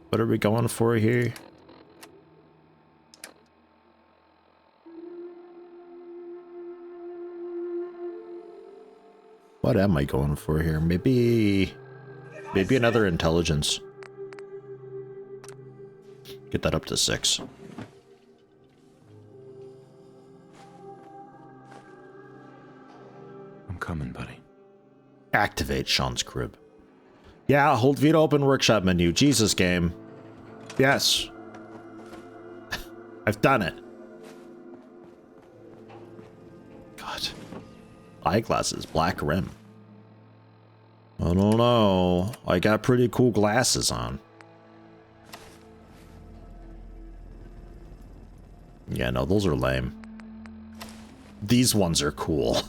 What are we going for here? What am I going for here? Maybe another intelligence. Get that up to 6. I'm coming, buddy. Activate Sean's crib. Yeah, hold V to open workshop menu. Jesus, game. Yes. I've done it. God. Eyeglasses, black rim. I don't know. I got pretty cool glasses on. Yeah, no, those are lame. These ones are cool.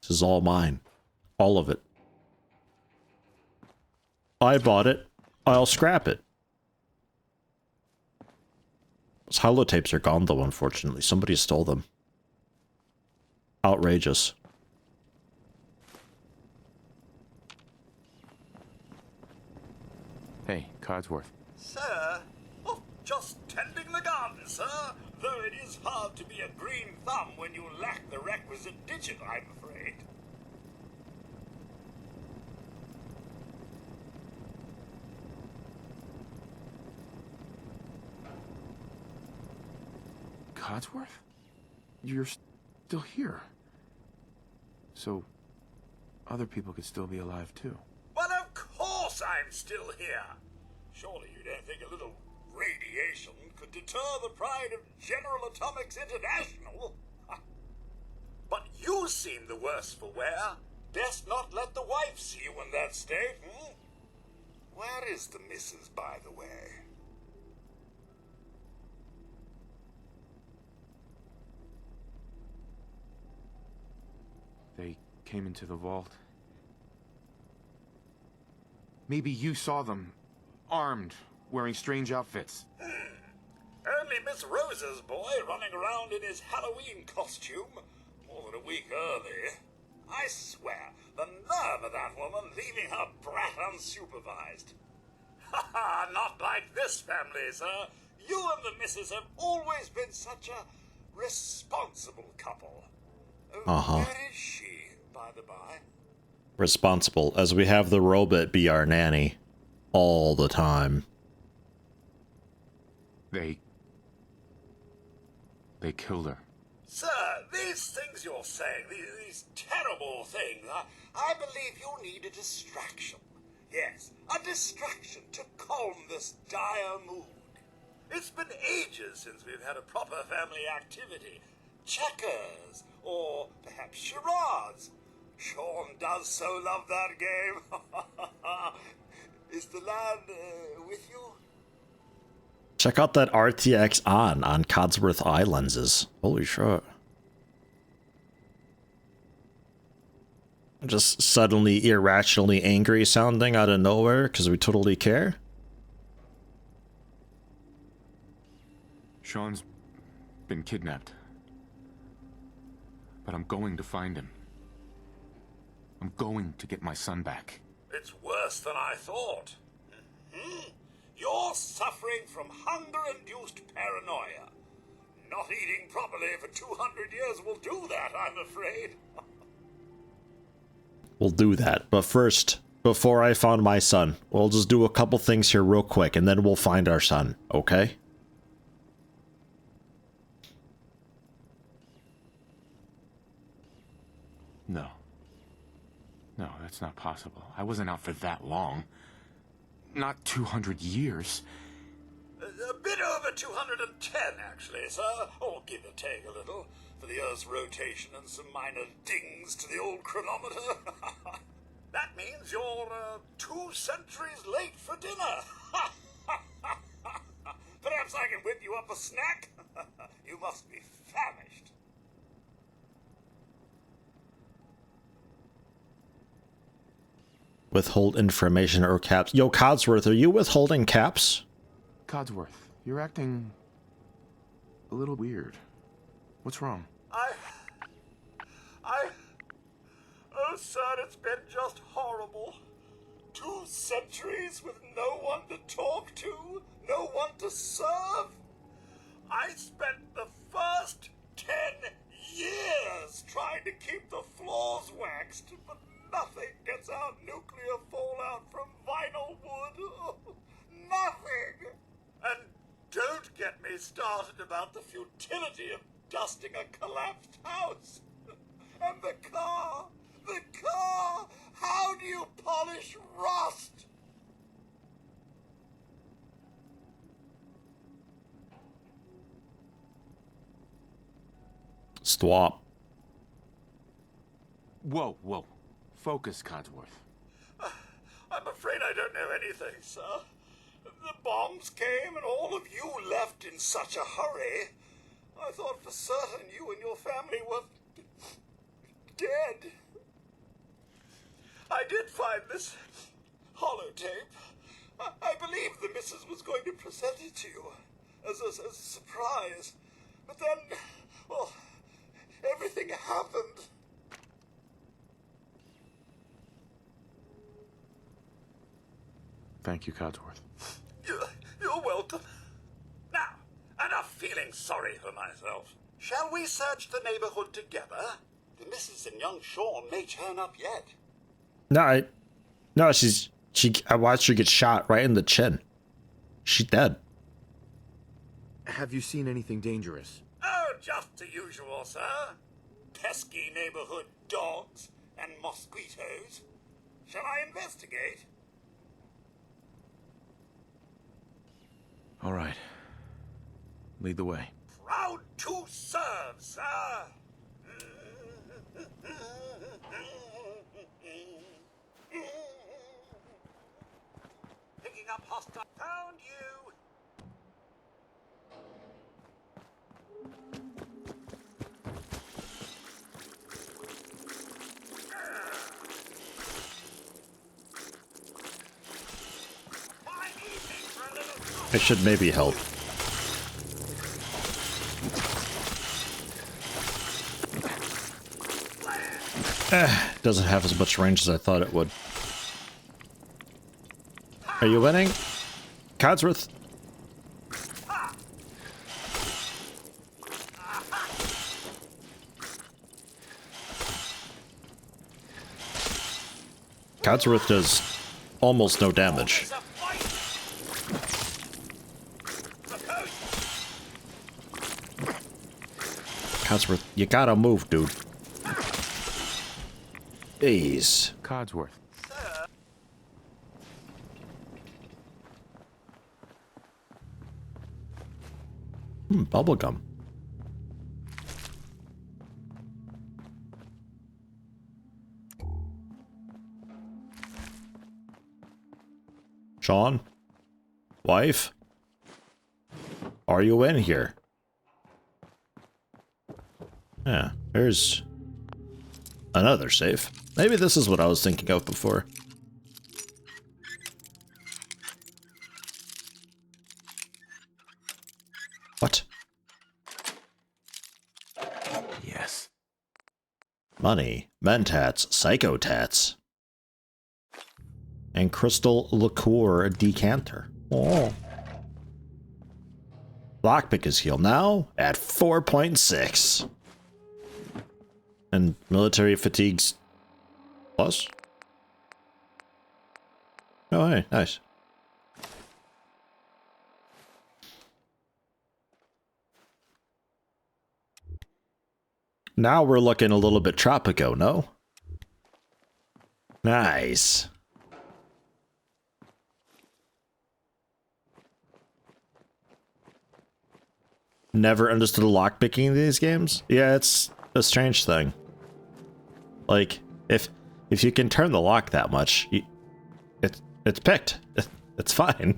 This is all mine. All of it. I bought it. I'll scrap it. Those holotapes are gone though, unfortunately. Somebody stole them. Outrageous. Hey, Codsworth. Sir? Oh, just tending the garden, sir. Though it is hard to be a green thumb when you lack the requisite digit, I'm afraid. Codsworth? You're still here. So, other people could still be alive too. Well, of course I'm still here. Surely you don't think a little radiation could deter the pride of General Atomics International? But you seem the worse for wear. Best not let the wife see you in that state, hmm? Where is the missus, by the way? They came into the vault. Maybe you saw them, armed, wearing strange outfits. Only Miss Rosa's boy running around in his Halloween costume more than a week early. I swear, the nerve of that woman leaving her brat unsupervised. Ha ha, not like this family, sir. You and the missus have always been such a responsible couple. Where is she, by the by? Responsible, as we have the robot be our nanny. All the time. They killed her. Sir, these things you're saying, these terrible things, I believe you need a distraction. Yes, a distraction to calm this dire mood. It's been ages since we've had a proper family activity. Checkers, or perhaps charades. Sean does so love that game. Is the lad with you? Check out that RTX on Codsworth eye lenses. Holy shit. Just suddenly irrationally angry sounding out of nowhere because we totally care. Sean's been kidnapped. But I'm going to find him. I'm going to get my son back. It's worse than I thought. You're suffering from hunger-induced paranoia. Not eating properly for 200 years will do that, I'm afraid. We'll do that. But first, before I found my son, we'll just do a couple things here real quick, and then we'll find our son, okay? No. No, that's not possible. I wasn't out for that long. Not 200 years. A bit over 210, actually, sir. Or give or take a little, for the Earth's rotation and some minor dings to the old chronometer. That means you're 2 centuries late for dinner. Perhaps I can whip you up a snack? You must be famished. Withhold information or caps. Yo, Codsworth, are you withholding caps? Codsworth, you're acting a little weird. What's wrong? Oh, sir, it's been just horrible. 2 centuries with no one to talk to, no one to serve. I spent the first 10 years trying to keep the floors waxed, but nothing gets out nuclear fallout from vinyl wood. Nothing. And don't get me started about the futility of dusting a collapsed house. And the car. How do you polish rust? Stop. Whoa, whoa. Focus, Codsworth. I'm afraid I don't know anything, sir. The bombs came and all of you left in such a hurry. I thought for certain you and your family were dead. I did find this holotape. I believe the missus was going to present it to you as a surprise. But then, well, everything happened. Thank you, Codsworth. You're welcome. Now, enough feeling sorry for myself. Shall we search the neighborhood together? The missus and young Sean may turn up yet. No, I watched her get shot right in the chin. She's dead. Have you seen anything dangerous? Oh, just the usual, sir. Pesky neighborhood dogs and mosquitoes. Shall I investigate? All right. Lead the way. Proud to serve, sir. Picking up hostile. Found you. I should maybe help. Doesn't have as much range as I thought it would. Are you winning? Codsworth? Codsworth does almost no damage. Codsworth, you gotta move, dude. Jeez. Codsworth. Bubblegum. Sean? Wife? Are you in here? Yeah, there's another safe. Maybe this is what I was thinking of before. What? Yes. Money, mentats, psychotats, and crystal liqueur decanter. Oh. Lockpick is healed now at 4.6. And military fatigues plus? Oh, hey, nice. Now we're looking a little bit tropico, no? Nice. Never understood lockpicking in these games? Yeah, it's a strange thing. Like, if you can turn the lock that much, it's picked. It's fine.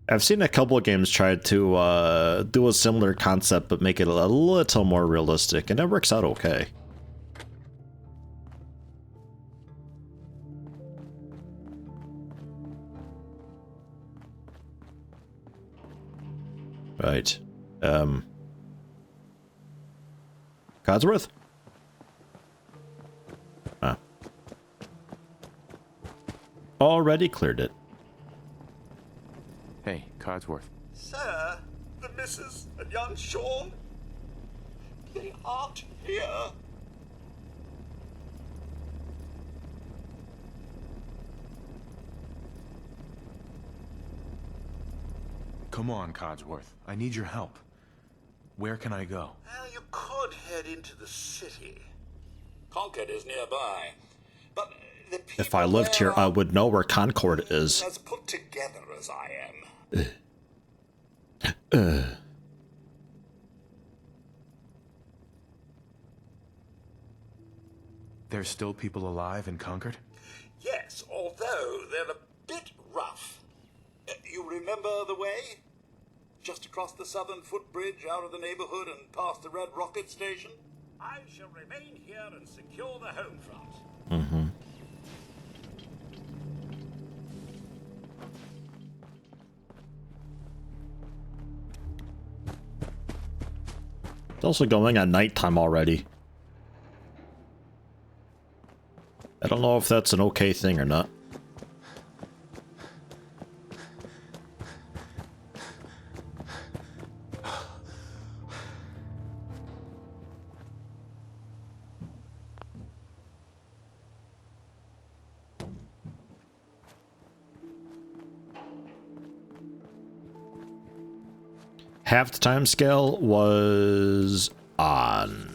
I've seen a couple of games try to do a similar concept but make it a little more realistic, and it works out okay. Right. Codsworth? Ah. Already cleared it. Hey, Codsworth. Sir, the missus and young Sean, they aren't here. Come on, Codsworth. I need your help. Where can I go? Well, you could head into the city. Concord is nearby, but the people If I lived here, I would know where Concord is. as put together as I am. There's still people alive in Concord? Yes, although they're a bit rough. You remember the way? Just across the southern footbridge, out of the neighborhood and past the Red Rocket Station? I shall remain here and secure the home front. Mm-hmm. It's also going at nighttime already. I don't know if that's an okay thing or not. Half the time scale was on.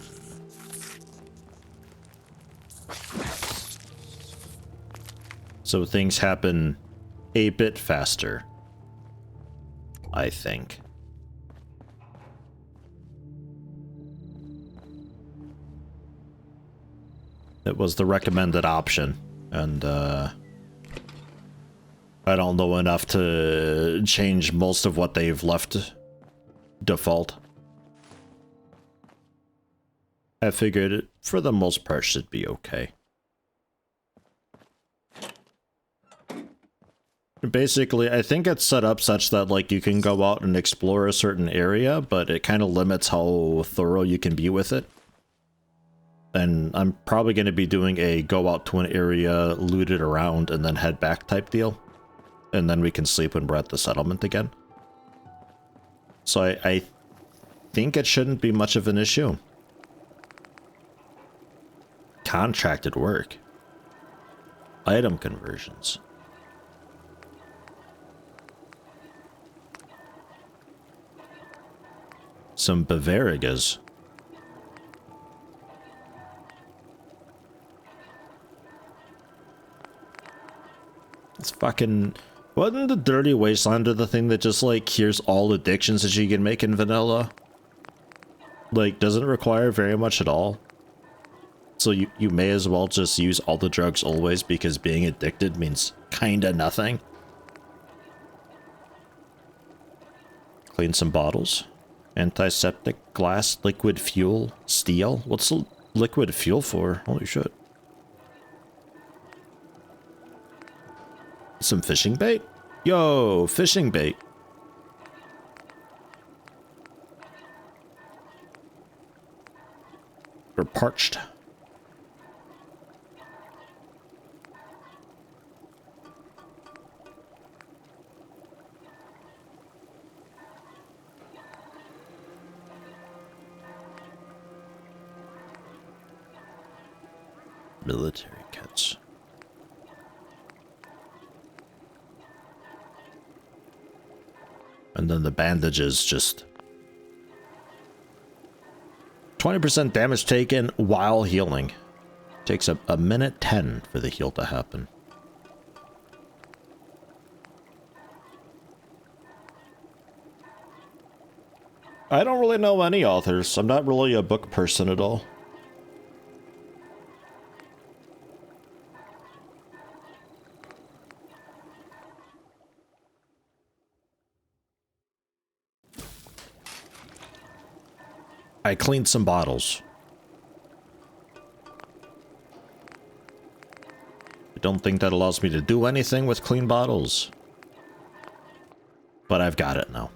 So things happen a bit faster, I think. It was the recommended option, and I don't know enough to change most of what they've left default. I figured it, for the most part, should be okay. Basically, I think it's set up such that, like, you can go out and explore a certain area, but it kind of limits how thorough you can be with it. And I'm probably going to be doing a go out to an area, loot it around, and then head back type deal. And then we can sleep when we're at the settlement again. So I think it shouldn't be much of an issue. Contracted work. Item conversions. some Bavarigas. It's fucking... Wasn't the Dirty Wasteland the thing that just, like, cures all addictions that you can make in vanilla? Like, doesn't require very much at all. So you may as well just use all the drugs always, because being addicted means kinda nothing. Clean some bottles. Antiseptic, glass, liquid fuel, steel. What's the liquid fuel for? Holy shit. Some fishing bait? Yo, fishing bait. We're parched. Military kits. And then the bandages just... 20% damage taken while healing. Takes a minute 10 for the heal to happen. I don't really know any authors. I'm not really a book person at all. I cleaned some bottles. I don't think that allows me to do anything with clean bottles. But I've got it now.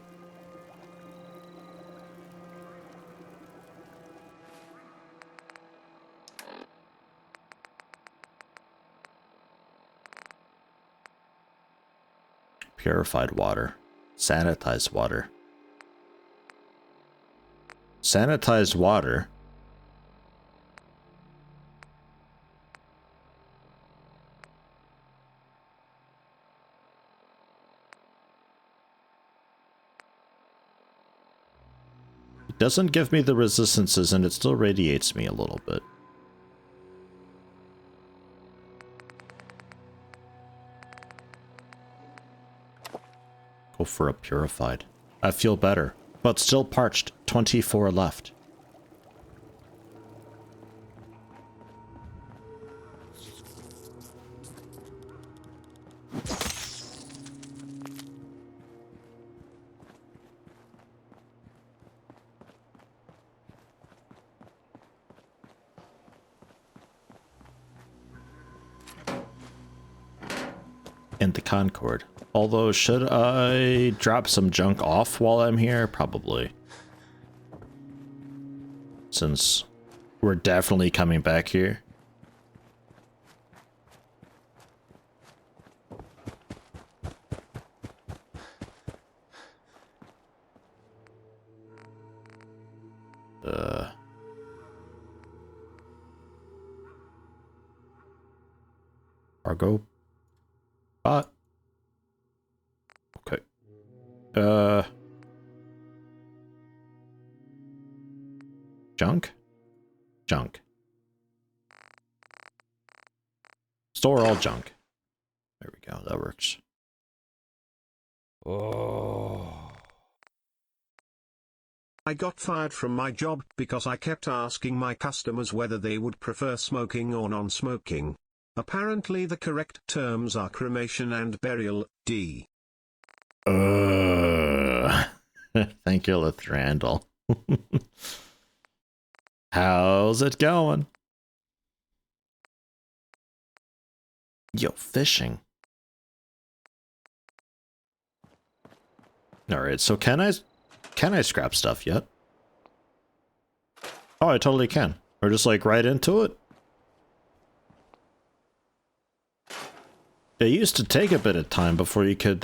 Purified water. Sanitized water. Sanitized water. It doesn't give me the resistances and it still radiates me a little bit. Go for a purified. I feel better. But still parched. 24 left. And the Concord. Although, should I drop some junk off while I'm here? Probably. Since we're definitely coming back here. Cargo. Bot. Okay. Junk? Junk. Store all junk. There we go, that works. Oh. I got fired from my job because I kept asking my customers whether they would prefer smoking or non-smoking. Apparently the correct terms are cremation and burial, D. Thank you, Lithrandal. How's it going? Yo, fishing. Alright, so can I scrap stuff yet? Oh, I totally can. Or just like right into it? It used to take a bit of time before you could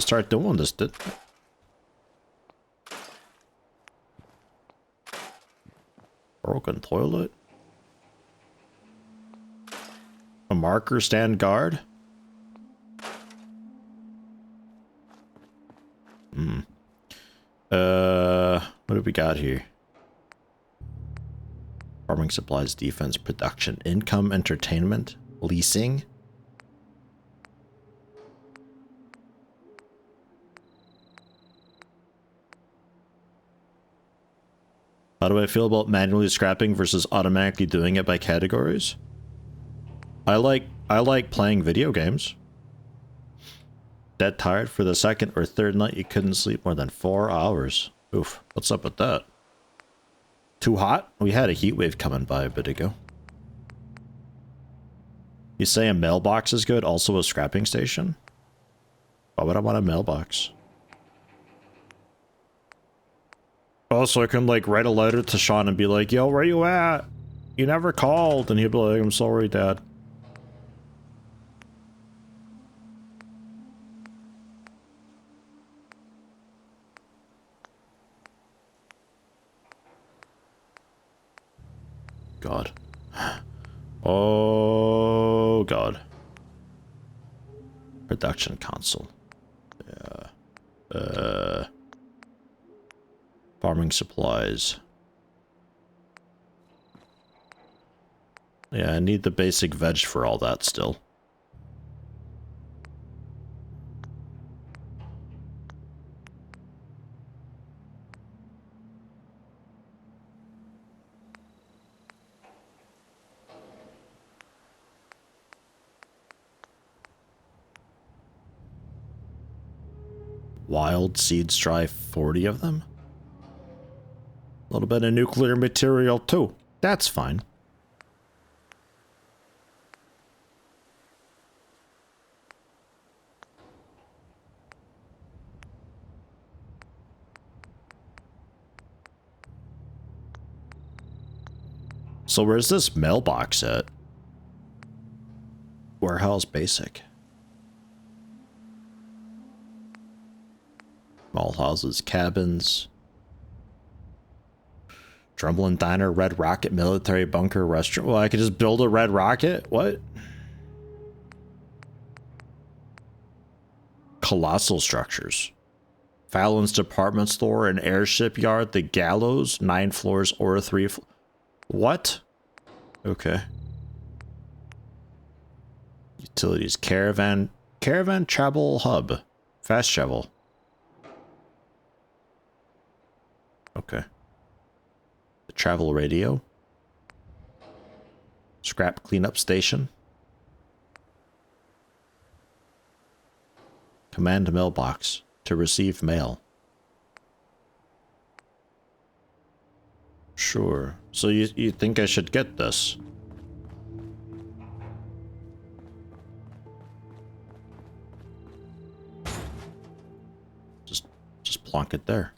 start doing this. Broken toilet? A marker stand guard? What do we got here? Farming supplies, defense, production, income, entertainment, leasing. How do I feel about manually scrapping versus automatically doing it by categories? I like playing video games. Dead tired for the second or third night you couldn't sleep more than 4 hours. Oof, what's up with that? Too hot? We had a heat wave coming by a bit ago. You say a mailbox is good, also a scrapping station? Why would I want a mailbox? Also, I can like write a letter to Sean and be like, yo, where you at? You never called. And he'll be like, I'm sorry, Dad. God. Oh, God. Production console. Yeah. Farming supplies. Yeah, I need the basic veg for all that still. Wild seeds, try 40 of them. A little bit of nuclear material too. That's fine. So where's this mailbox at? Warehouse basic. Small houses, cabins. Drumlin Diner, Red Rocket, Military Bunker, Restaurant. Well, I could just build a Red Rocket? What? Colossal structures. Fallon's Department Store, an airship yard, the Gallows, 9 floors or 3 What? Okay. Utilities, Caravan Travel Hub. Fast travel. Okay. The travel radio. Scrap cleanup station. Command mailbox to receive mail. Sure. So you think I should get this? Just plonk it there.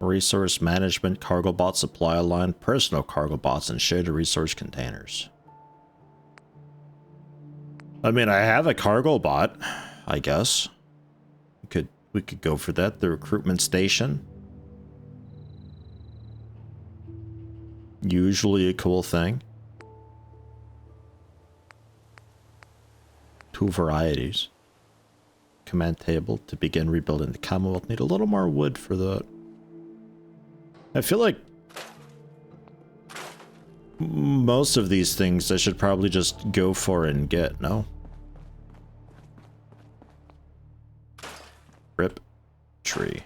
Resource management, cargo bot supply line, personal cargo bots, and shared resource containers. I mean, I have a cargo bot, I guess. We could go for that. The recruitment station. Usually a cool thing. 2 varieties. Command table to begin rebuilding the Commonwealth. Need a little more wood for that. I feel like most of these things I should probably just go for and get, no? Rip tree.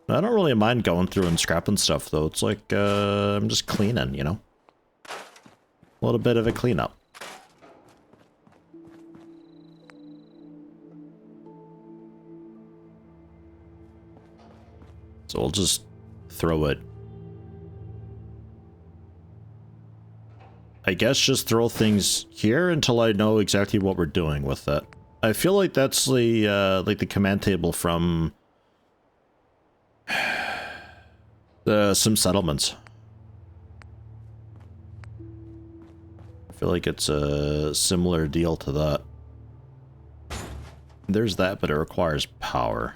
I don't really mind going through and scrapping stuff though. It's like I'm just cleaning, you know? A little bit of a cleanup. So we'll just throw it. I guess just throw things here until I know exactly what we're doing with it. I feel like that's the like the command table from some settlements. I feel like it's a similar deal to that. There's that, but it requires power.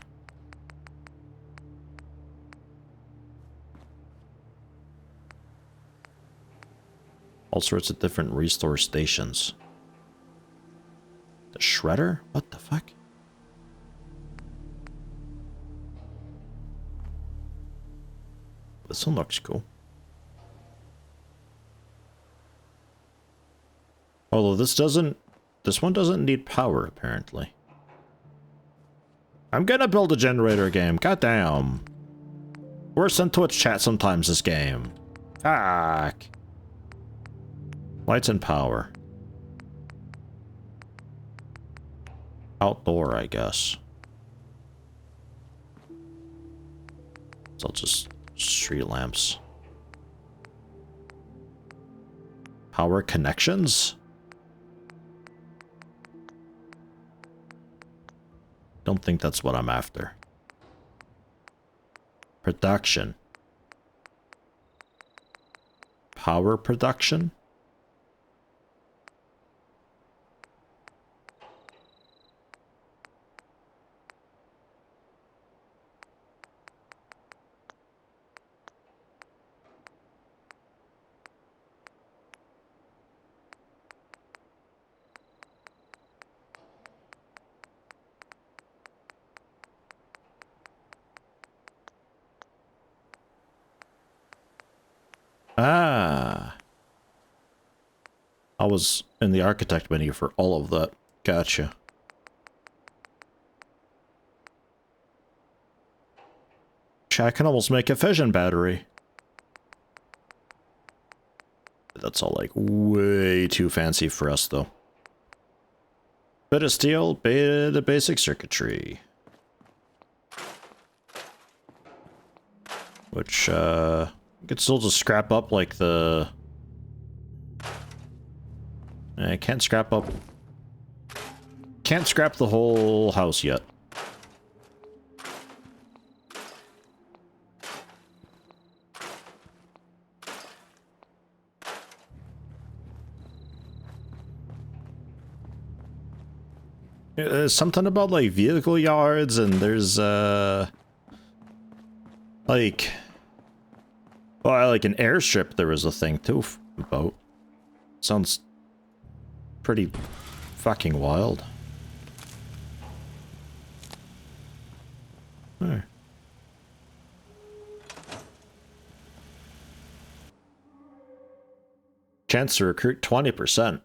All sorts of different resource stations. The shredder? What the fuck? This one looks cool. Although this one doesn't need power, apparently. I'm gonna build a generator game, goddamn. Worse than Twitch chat sometimes, this game. Fuck. Lights and power. Outdoor, I guess. So I'll just street lamps. Power connections? Don't think that's what I'm after. Production. Power production? Ah. I was in the architect menu for all of that. Gotcha. I can almost make a fission battery. That's all like way too fancy for us though. Bit of steel, bit of basic circuitry. Which, I could still just scrap up like the... I can't scrap up... Can't scrap the whole house yet. There's something about like vehicle yards and there's like... Well, like an airstrip there was a thing too about. Sounds pretty fucking wild. There. Chance to recruit 20%.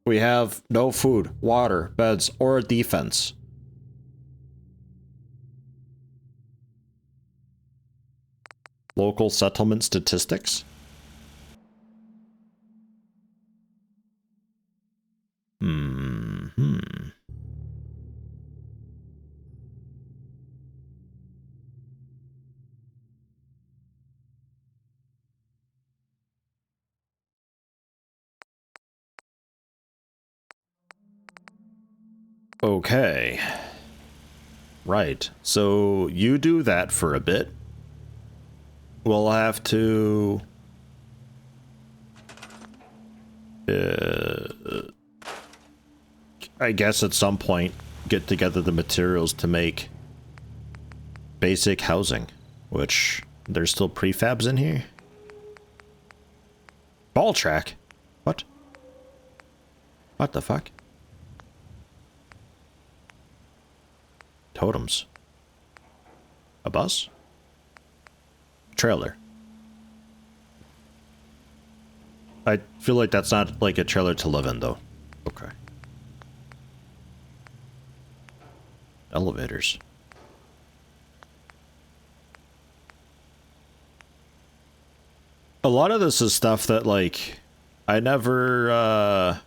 We have no food, water, beds, or defense. Local settlement statistics? Okay. Right. So you do that for a bit. We'll have to... I guess at some point get together the materials to make basic housing, which there's still prefabs in here. Ball track? What? What the fuck? Totems. A bus? Trailer. I feel like that's not like a trailer to live in though. Okay. Elevators. A lot of this is stuff that like I never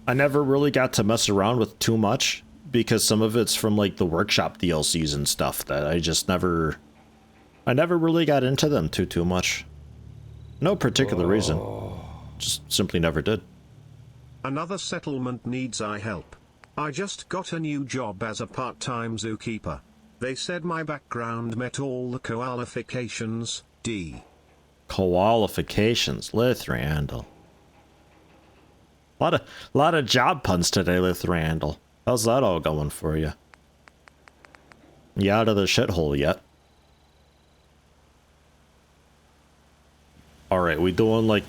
really got to mess around with too much because some of it's from like the workshop DLCs and stuff that I just never really got into them too much. No particular reason. Just simply never did. Another settlement needs I help. I just got a new job as a part-time zookeeper. They said my background met all the qualifications. Qualifications, Lithrandal. Lot of job puns today, Lithrandal. How's that all going for you? You out of the shithole yet? Alright, we doing like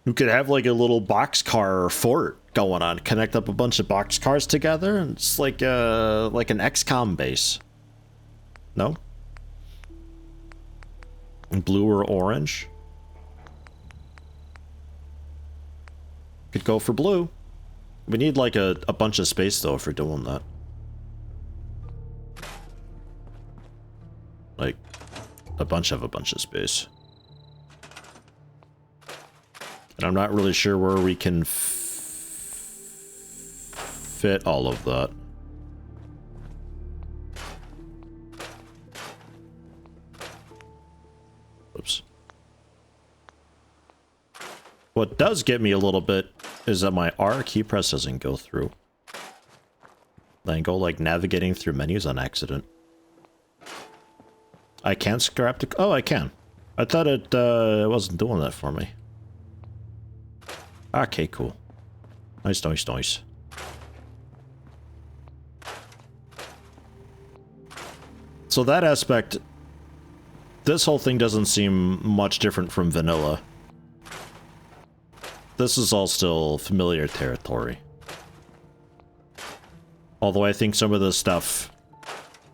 We could have like a little boxcar fort going on, connect up a bunch of boxcars together, and it's like an XCOM base. No? Blue or orange? Could go for blue. We need like a bunch of space though if we're doing that. Like a bunch of space. And I'm not really sure where we can fit all of that. Oops. What does get me a little bit is that my R key press doesn't go through. Then go like navigating through menus on accident. I can't scrap the... Oh, I can. I thought it wasn't doing that for me. Okay, cool. Nice, nice, nice. So that aspect, this whole thing doesn't seem much different from vanilla. This is all still familiar territory. Although I think some of this stuff,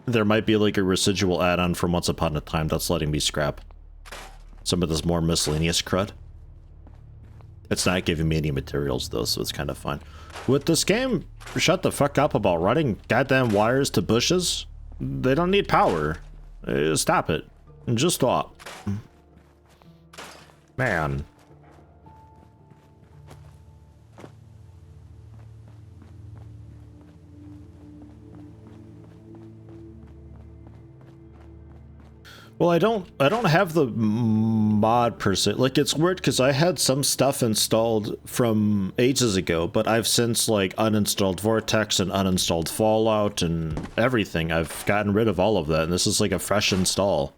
there might be like a residual add-on from Once Upon a Time that's letting me scrap some of this more miscellaneous crud. It's not giving me any materials though, so it's kind of fun. With this game, shut the fuck up about running goddamn wires to bushes. They don't need power. Stop it. Just stop. Man. Well, I don't have the mod per se. Like, it's weird because I had some stuff installed from ages ago, but I've since like uninstalled Vortex and uninstalled Fallout and everything. I've gotten rid of all of that, and this is like a fresh install.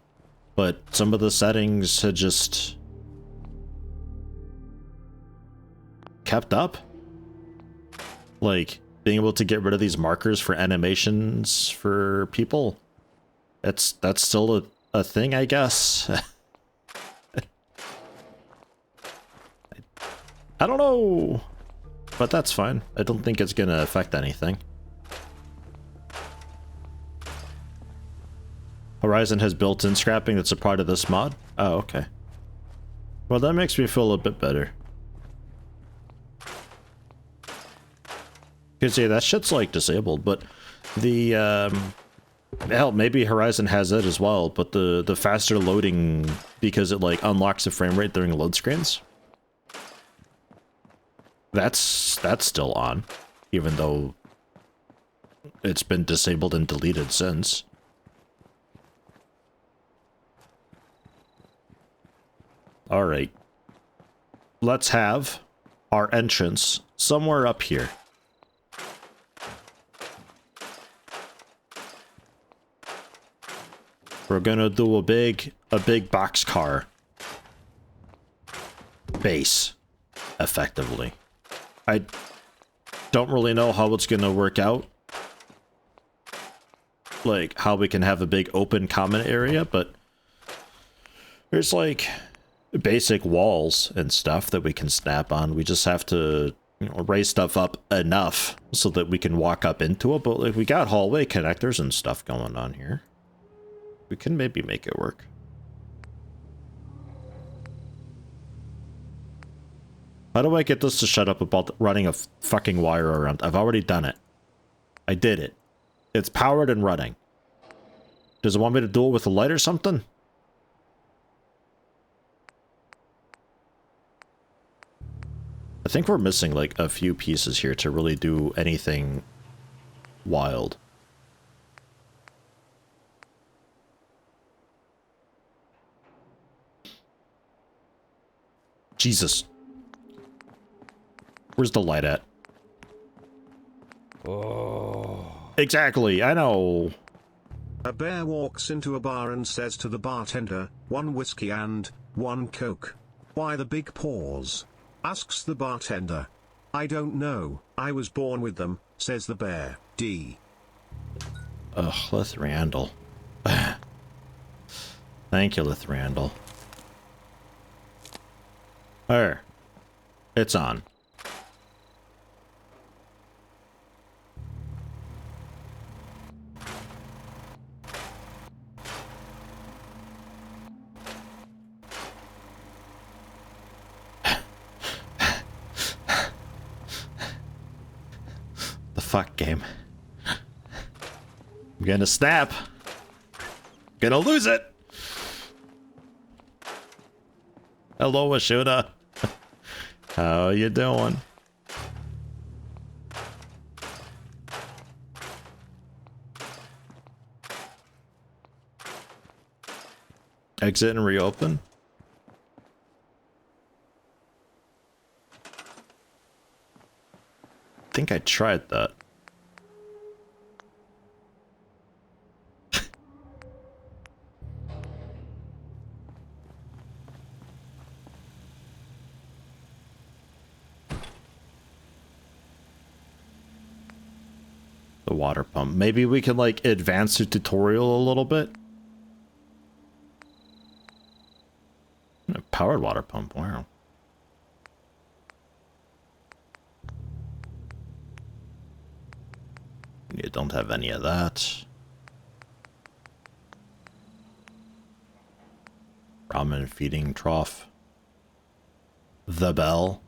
But some of the settings had just kept up. Like being able to get rid of these markers for animations for people. That's still a thing, I guess. I don't know, but that's fine. I don't think it's gonna affect anything. Horizon has built-in scrapping that's a part of this mod. Oh, okay. Well, that makes me feel a bit better. Because yeah, that shit's like disabled, but the hell, maybe Horizon has it as well, but the faster loading because it like unlocks the frame rate during load screens. That's still on, even though it's been disabled and deleted since. All right. Let's have our entrance somewhere up here. We're gonna do a big boxcar base, effectively. I don't really know how it's gonna work out, like how we can have a big open common area, but there's like basic walls and stuff that we can snap on. We just have to, you know, raise stuff up enough so that we can walk up into it. But like, we got hallway connectors and stuff going on here. We can maybe make it work. How do I get this to shut up about running a fucking wire around? I've already done it. I did it. It's powered and running. Does it want me to do it with a light or something? I think we're missing like a few pieces here to really do anything wild. Jesus. Where's the light at? Oh. Exactly, I know. A bear walks into a bar and says to the bartender, "1 whiskey and 1 Coke." "Why the big pause?" asks the bartender. "I don't know, I was born with them," says the bear. D. Ugh, Lithrandal. Thank you, Lithrandal. There. It's on. The fuck game. I'm gonna snap. Gonna lose it. Hello, Ashuda. How you doing? Exit and reopen. I think I tried that. The water pump. Maybe we can like advance the tutorial a little bit. A powered water pump. Wow. You don't have any of that. Ramen feeding trough. The bell.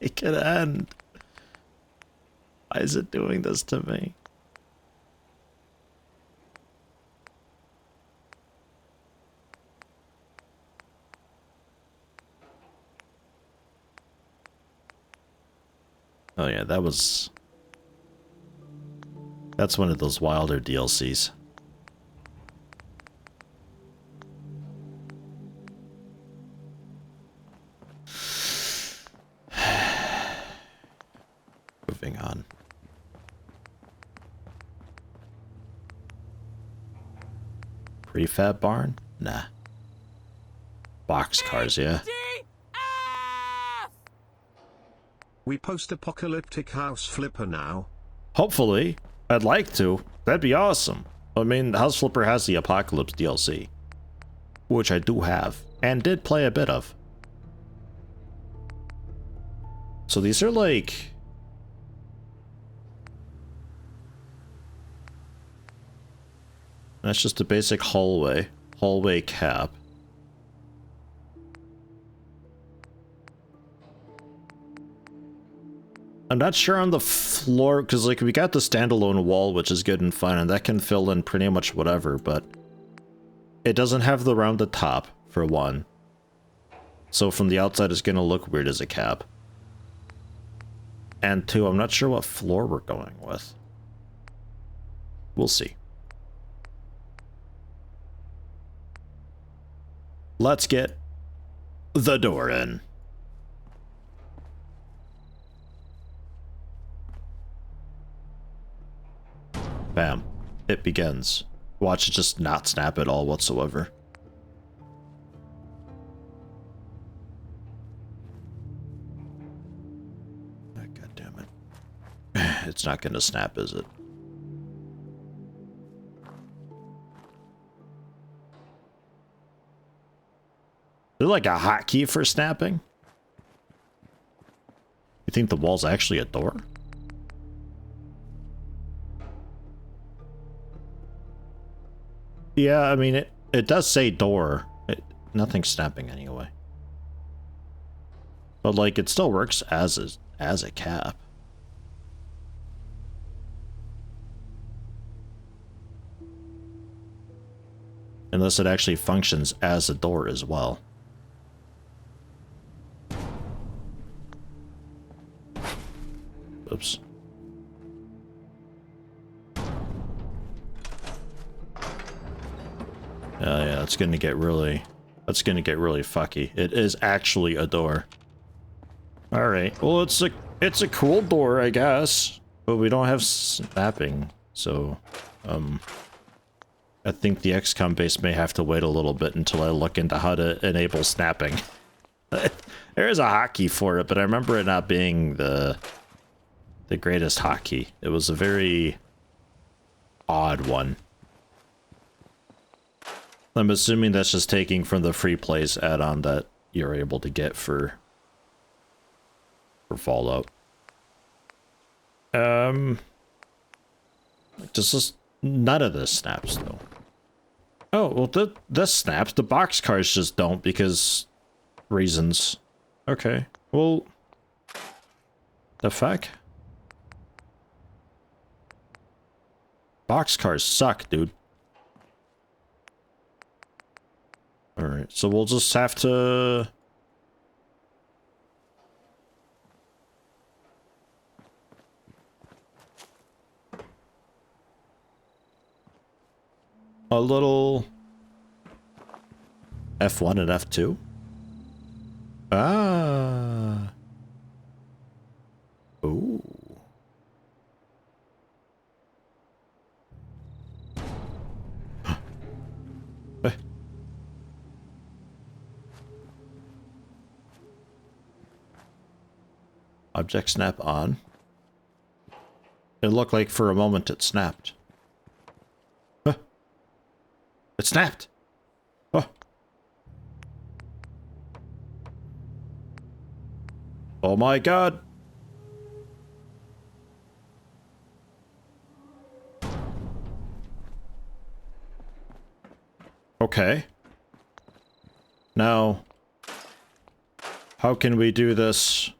It could end. Why is it doing this to me? Oh yeah, that's one of those wilder DLCs. Moving on. Prefab barn? Nah. Box cars, yeah. We post-apocalyptic house flipper now. Hopefully. I'd like to. That'd be awesome. I mean, House Flipper has the Apocalypse DLC. Which I do have. And did play a bit of. So these are like... That's just a basic hallway. Hallway cap. I'm not sure on the floor, because like we got the standalone wall, which is good and fine, and that can fill in pretty much whatever, but it doesn't have the rounded top, for one. So from the outside it's gonna look weird as a cap. And two, I'm not sure what floor we're going with. We'll see. Let's get the door in. Bam. It begins. Watch it just not snap at all whatsoever. Oh, God damn it. It's not gonna snap, is it? Is there like a hotkey for snapping? You think the wall's actually a door? Yeah, I mean, it does say door. Nothing's snapping anyway. But like, it still works as a cap. Unless it actually functions as a door as well. Oops. Yeah, that's gonna get really fucky. It is actually a door. Alright, well it's a cool door, I guess. But we don't have snapping, so I think the XCOM base may have to wait a little bit until I look into how to enable snapping. There is a hotkey for it, but I remember it not being the greatest hotkey. It was a very odd one. I'm assuming that's just taking from the free plays add-on that you're able to get for Fallout. Just none of this snaps though. Oh well, this snaps. The boxcars just don't because reasons. Okay, well, the fuck? Boxcars suck, dude. Alright, so we'll just have to... a little... F1 and F2? Ah. Ooh. Object snap on. It looked like for a moment it snapped. Huh. It snapped. Oh. Oh my god. Okay. Now, how can we do this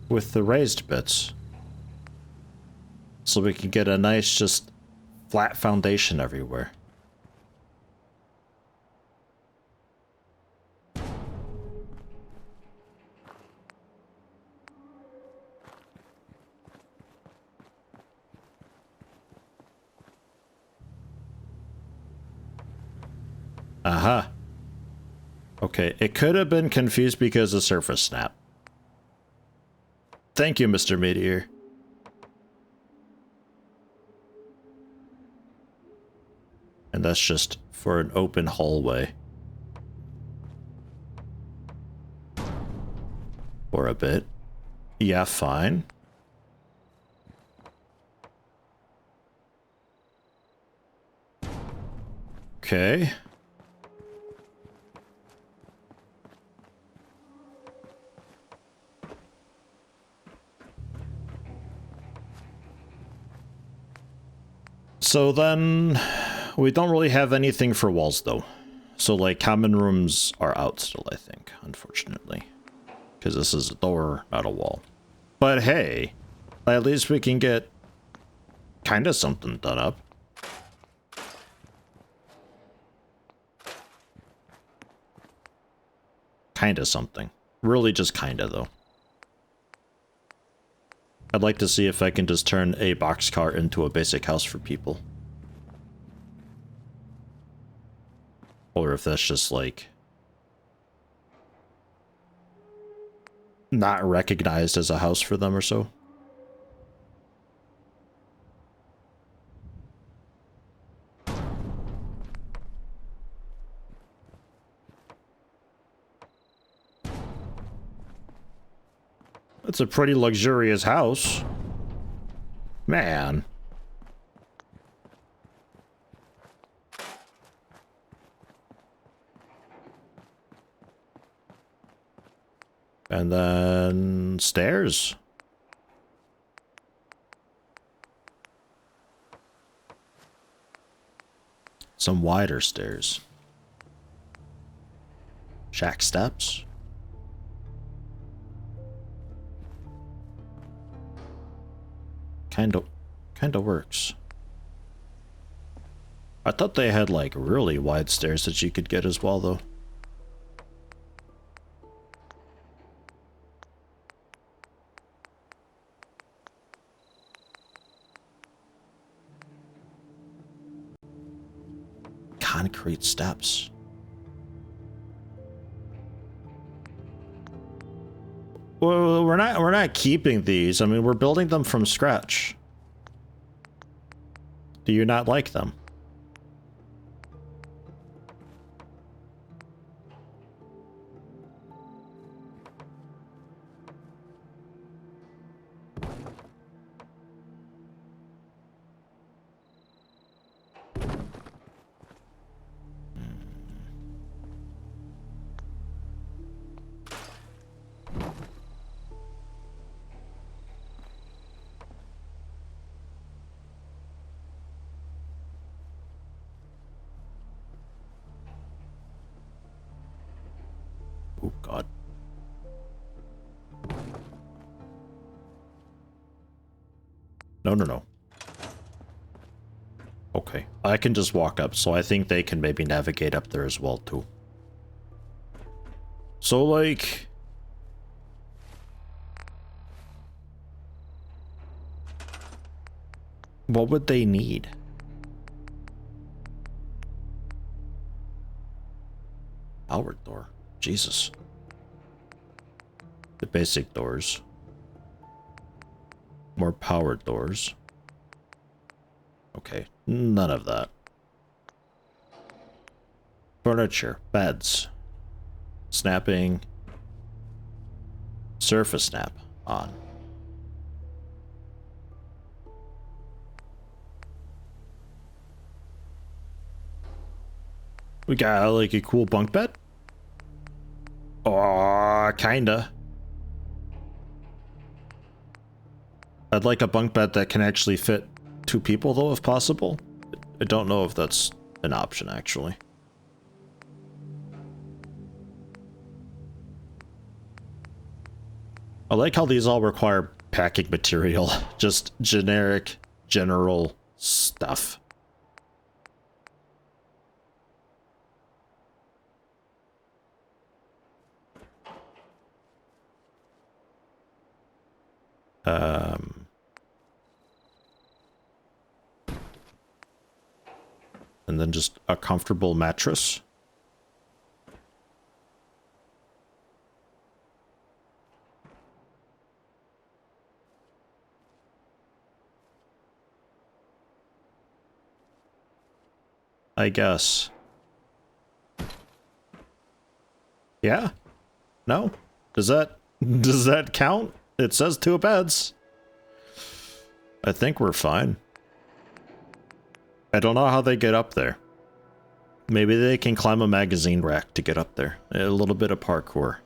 with the raised bits? So we can get a nice, just flat foundation everywhere. Aha. Okay, it could have been confused because of surface snap. Thank you, Mr. Meteor. And that's just for an open hallway. For a bit. Yeah, fine. Okay. So then, we don't really have anything for walls though. So like common rooms are out still, I think, unfortunately. Because this is a door, not a wall. But hey, at least we can get kind of something done up. Kind of something. Really just kind of though. I'd like to see if I can just turn a boxcar into a basic house for people. Or if that's just like not recognized as a house for them or so. It's a pretty luxurious house. Man. And then stairs. Some wider stairs. Shack steps. Kinda works. I thought they had like really wide stairs that you could get as well though. Concrete steps. Well, we're not keeping these. I mean, we're building them from scratch. Do you not like them? Oh, God. No, no, no. Okay, I can just walk up, so I think they can maybe navigate up there as well, too. So, like... what would they need? Powered door. Jesus. The basic doors. More powered doors. Okay, none of that. Furniture, beds. Snapping. Surface snap on. We got like a cool bunk bed? Oh, kinda. I'd like a bunk bed that can actually fit 2 people though, if possible. I don't know if that's an option actually. I like how these all require packing material. Just generic, general stuff. And then just a comfortable mattress. I guess. Yeah? No? Does that count? It says 2 beds. I think we're fine. I don't know how they get up there. Maybe they can climb a magazine rack to get up there. A little bit of parkour.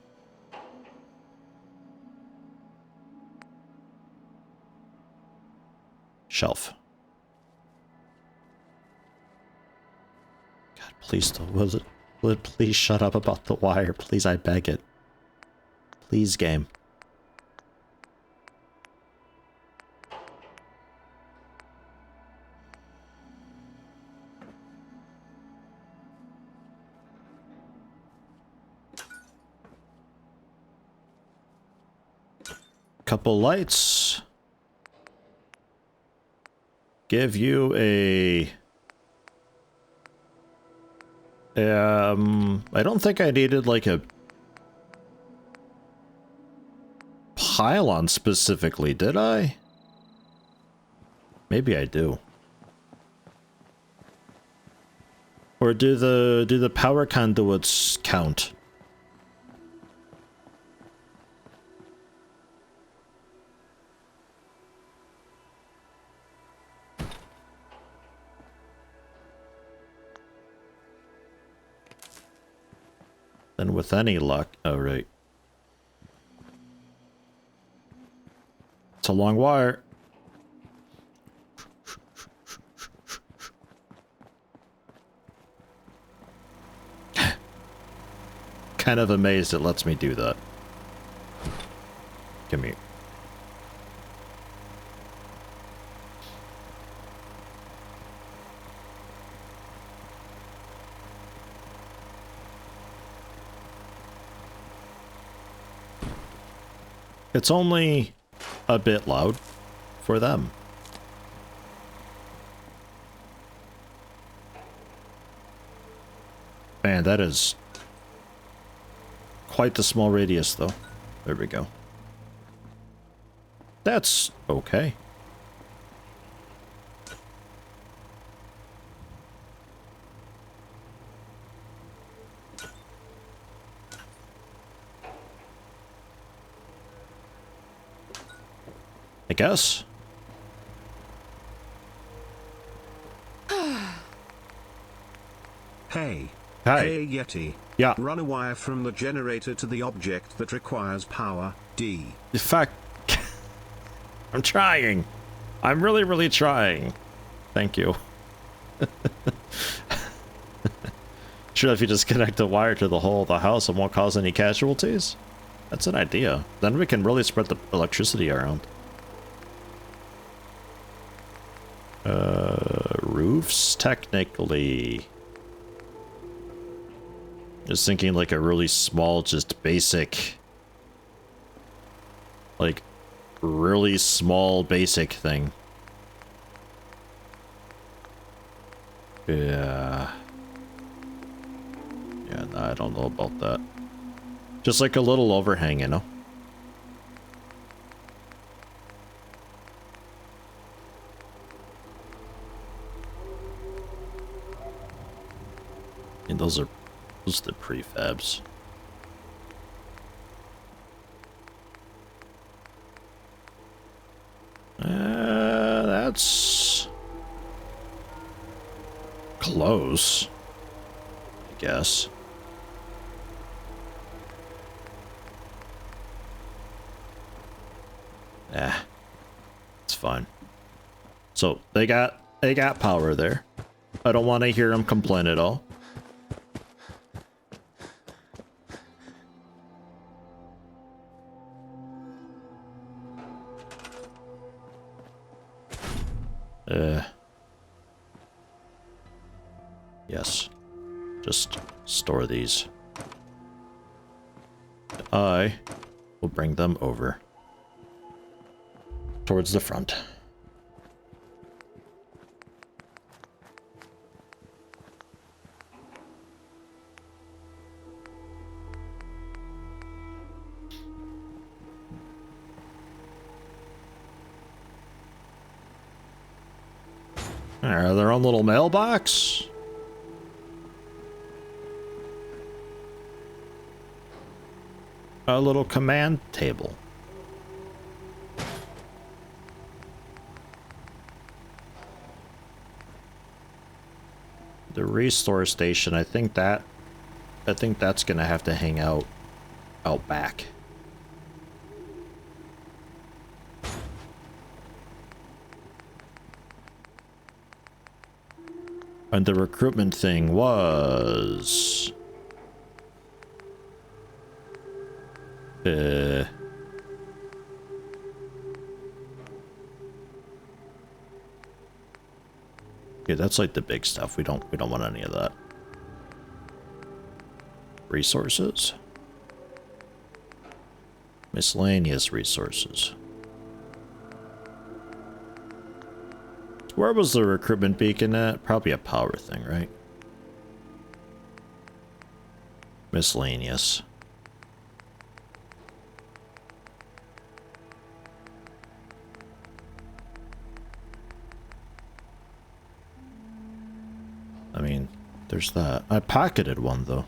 Shelf. God, please don't. Will it please shut up about the wire? Please, I beg it. Please, game. Couple lights. Give you a... I don't think I needed like a pylon specifically, did I? Maybe I do. Or do the power conduits count? Then with any luck... oh, right. It's a long wire. Kind of amazed it lets me do that. Come here. It's only a bit loud for them. Man, that is quite the small radius, though. There we go. That's okay. I guess. Hey. Hi. Hey, Yeti. Yeah. Run a wire from the generator to the object that requires power, D. In fact, I'm trying. I'm really, really trying. Thank you. Sure, if you just connect the wire to the whole of the house, it won't cause any casualties? That's an idea. Then we can really spread the electricity around. Roofs, technically. Just thinking like a really small, just basic... Like, really small, basic thing. Yeah. Yeah, no, I don't know about that. Just like a little overhang, you know? And those are the prefabs. That's close, I guess. It's fine. So they got power there. I don't want to hear them complain at all. Yes. Just store these. I will bring them over towards the front. Their own little mailbox. A little command table. The resource station, I think that's gonna have to hang out back. And the recruitment thing was... Yeah, that's like the big stuff. We don't want any of that. Resources? Miscellaneous resources. Where was the recruitment beacon at? Probably a power thing, right? Miscellaneous. I mean, there's that. I pocketed one, though.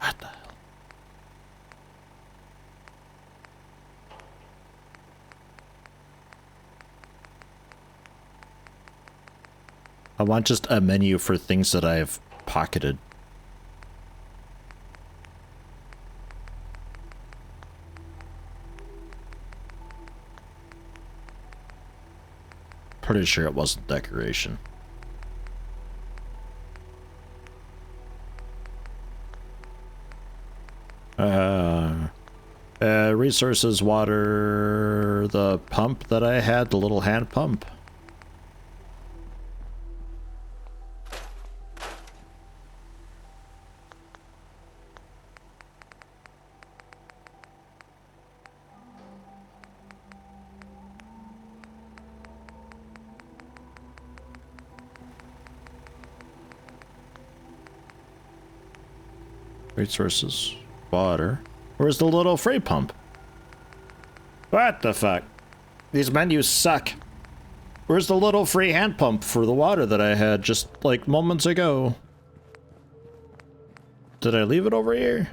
What the hell? I want just a menu for things that I've pocketed. Pretty sure it wasn't decoration. Resources, water, the pump that I had, the little hand pump. Resources, water. Where's the little free pump? What the fuck? These menus suck. Where's the little free hand pump for the water that I had just like moments ago? Did I leave it over here?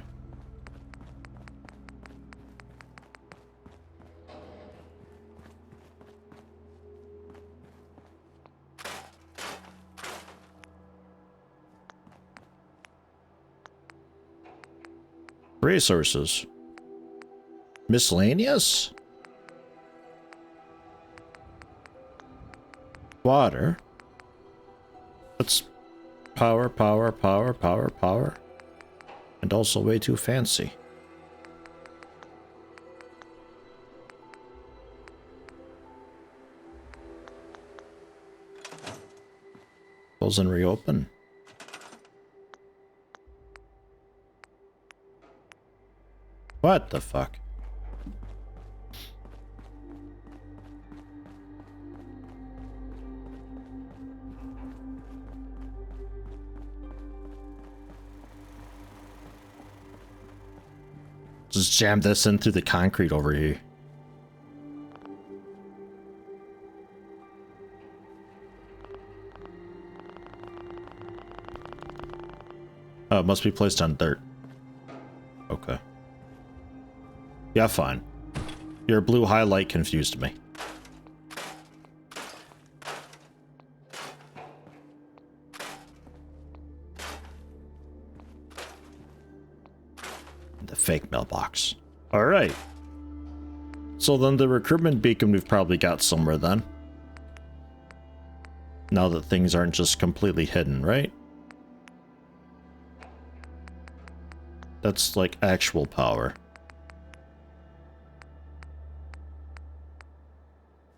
Resources. Miscellaneous? Water. That's power, power, power, power, power. And also way too fancy. Close and reopen. What the fuck? Just jam this in through the concrete over here. Oh, it must be placed on dirt. Okay. Yeah, fine. Your blue highlight confused me. The fake mailbox. Alright. So then the recruitment beacon we've probably got somewhere then. Now that things aren't just completely hidden, right? That's like actual power.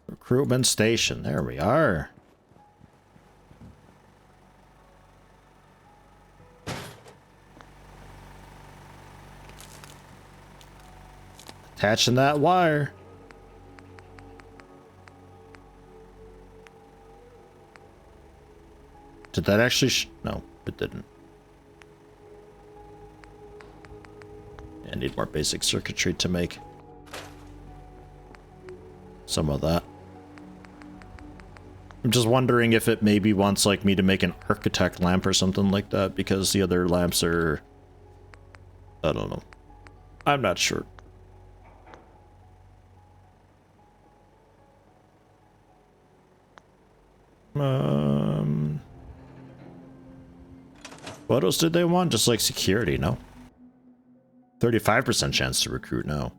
Recruitment station, there we are. Attaching that wire. Did that actually no, it didn't. I need more basic circuitry to make some of that. I'm just wondering if it maybe wants like me to make an architect lamp or something like that, because the other lamps are... I don't know. I'm not sure. What else did they want? Just like security, no? 35% chance to recruit now.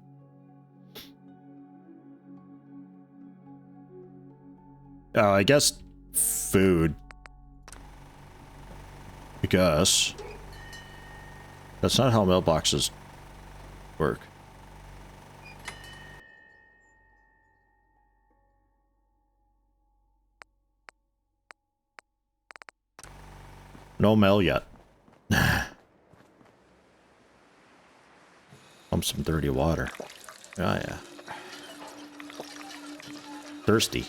Oh, I guess food. Because that's not how mailboxes work. No mail yet. Some dirty water. Oh yeah. Thirsty.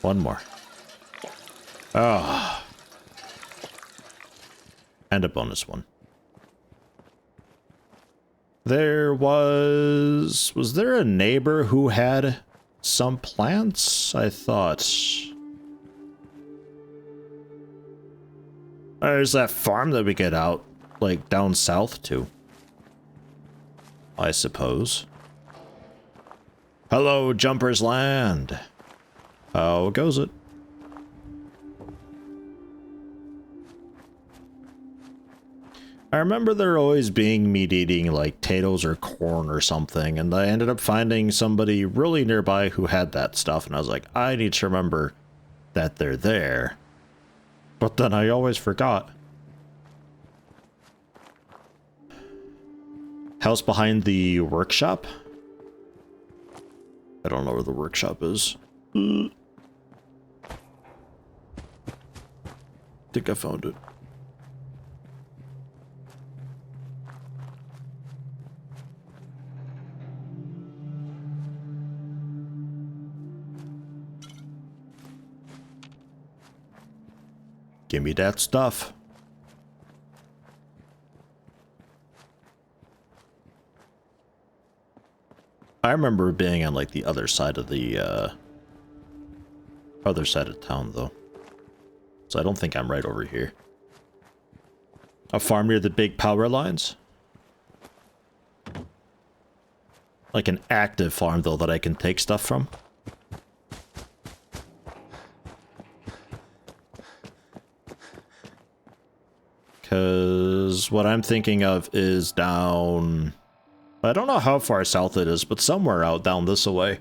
One more. Oh. And a bonus one. There was there a neighbor who had some plants? I thought. There's that farm that we get out, like, down south to. I suppose. Hello, Jumper's Land. How goes it? I remember there always being meat eating, like, potatoes or corn or something, and I ended up finding somebody really nearby who had that stuff, and I was like, I need to remember that they're there. But then I always forgot. House behind the workshop? I don't know where the workshop is. Think I found it. Give me that stuff. I remember being on like the other side of the other side of town though. So I don't think I'm right over here. A farm near the big power lines? Like an active farm though that I can take stuff from? Because what I'm thinking of is down... I don't know how far south it is, but somewhere out down this way.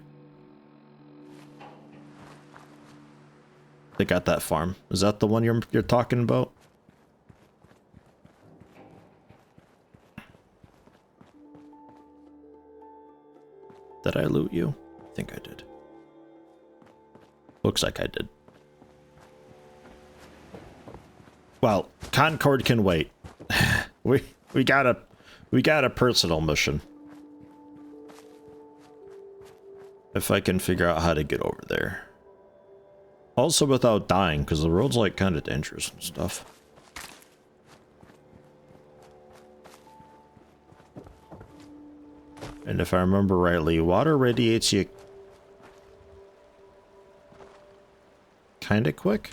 They got that farm. Is that the one you're talking about? Did I loot you? I think I did. Looks like I did. Well, Concord can wait. we got a personal mission. If I can figure out how to get over there. Also without dying, because the road's like kind of dangerous and stuff. And if I remember rightly, water radiates you kind of quick.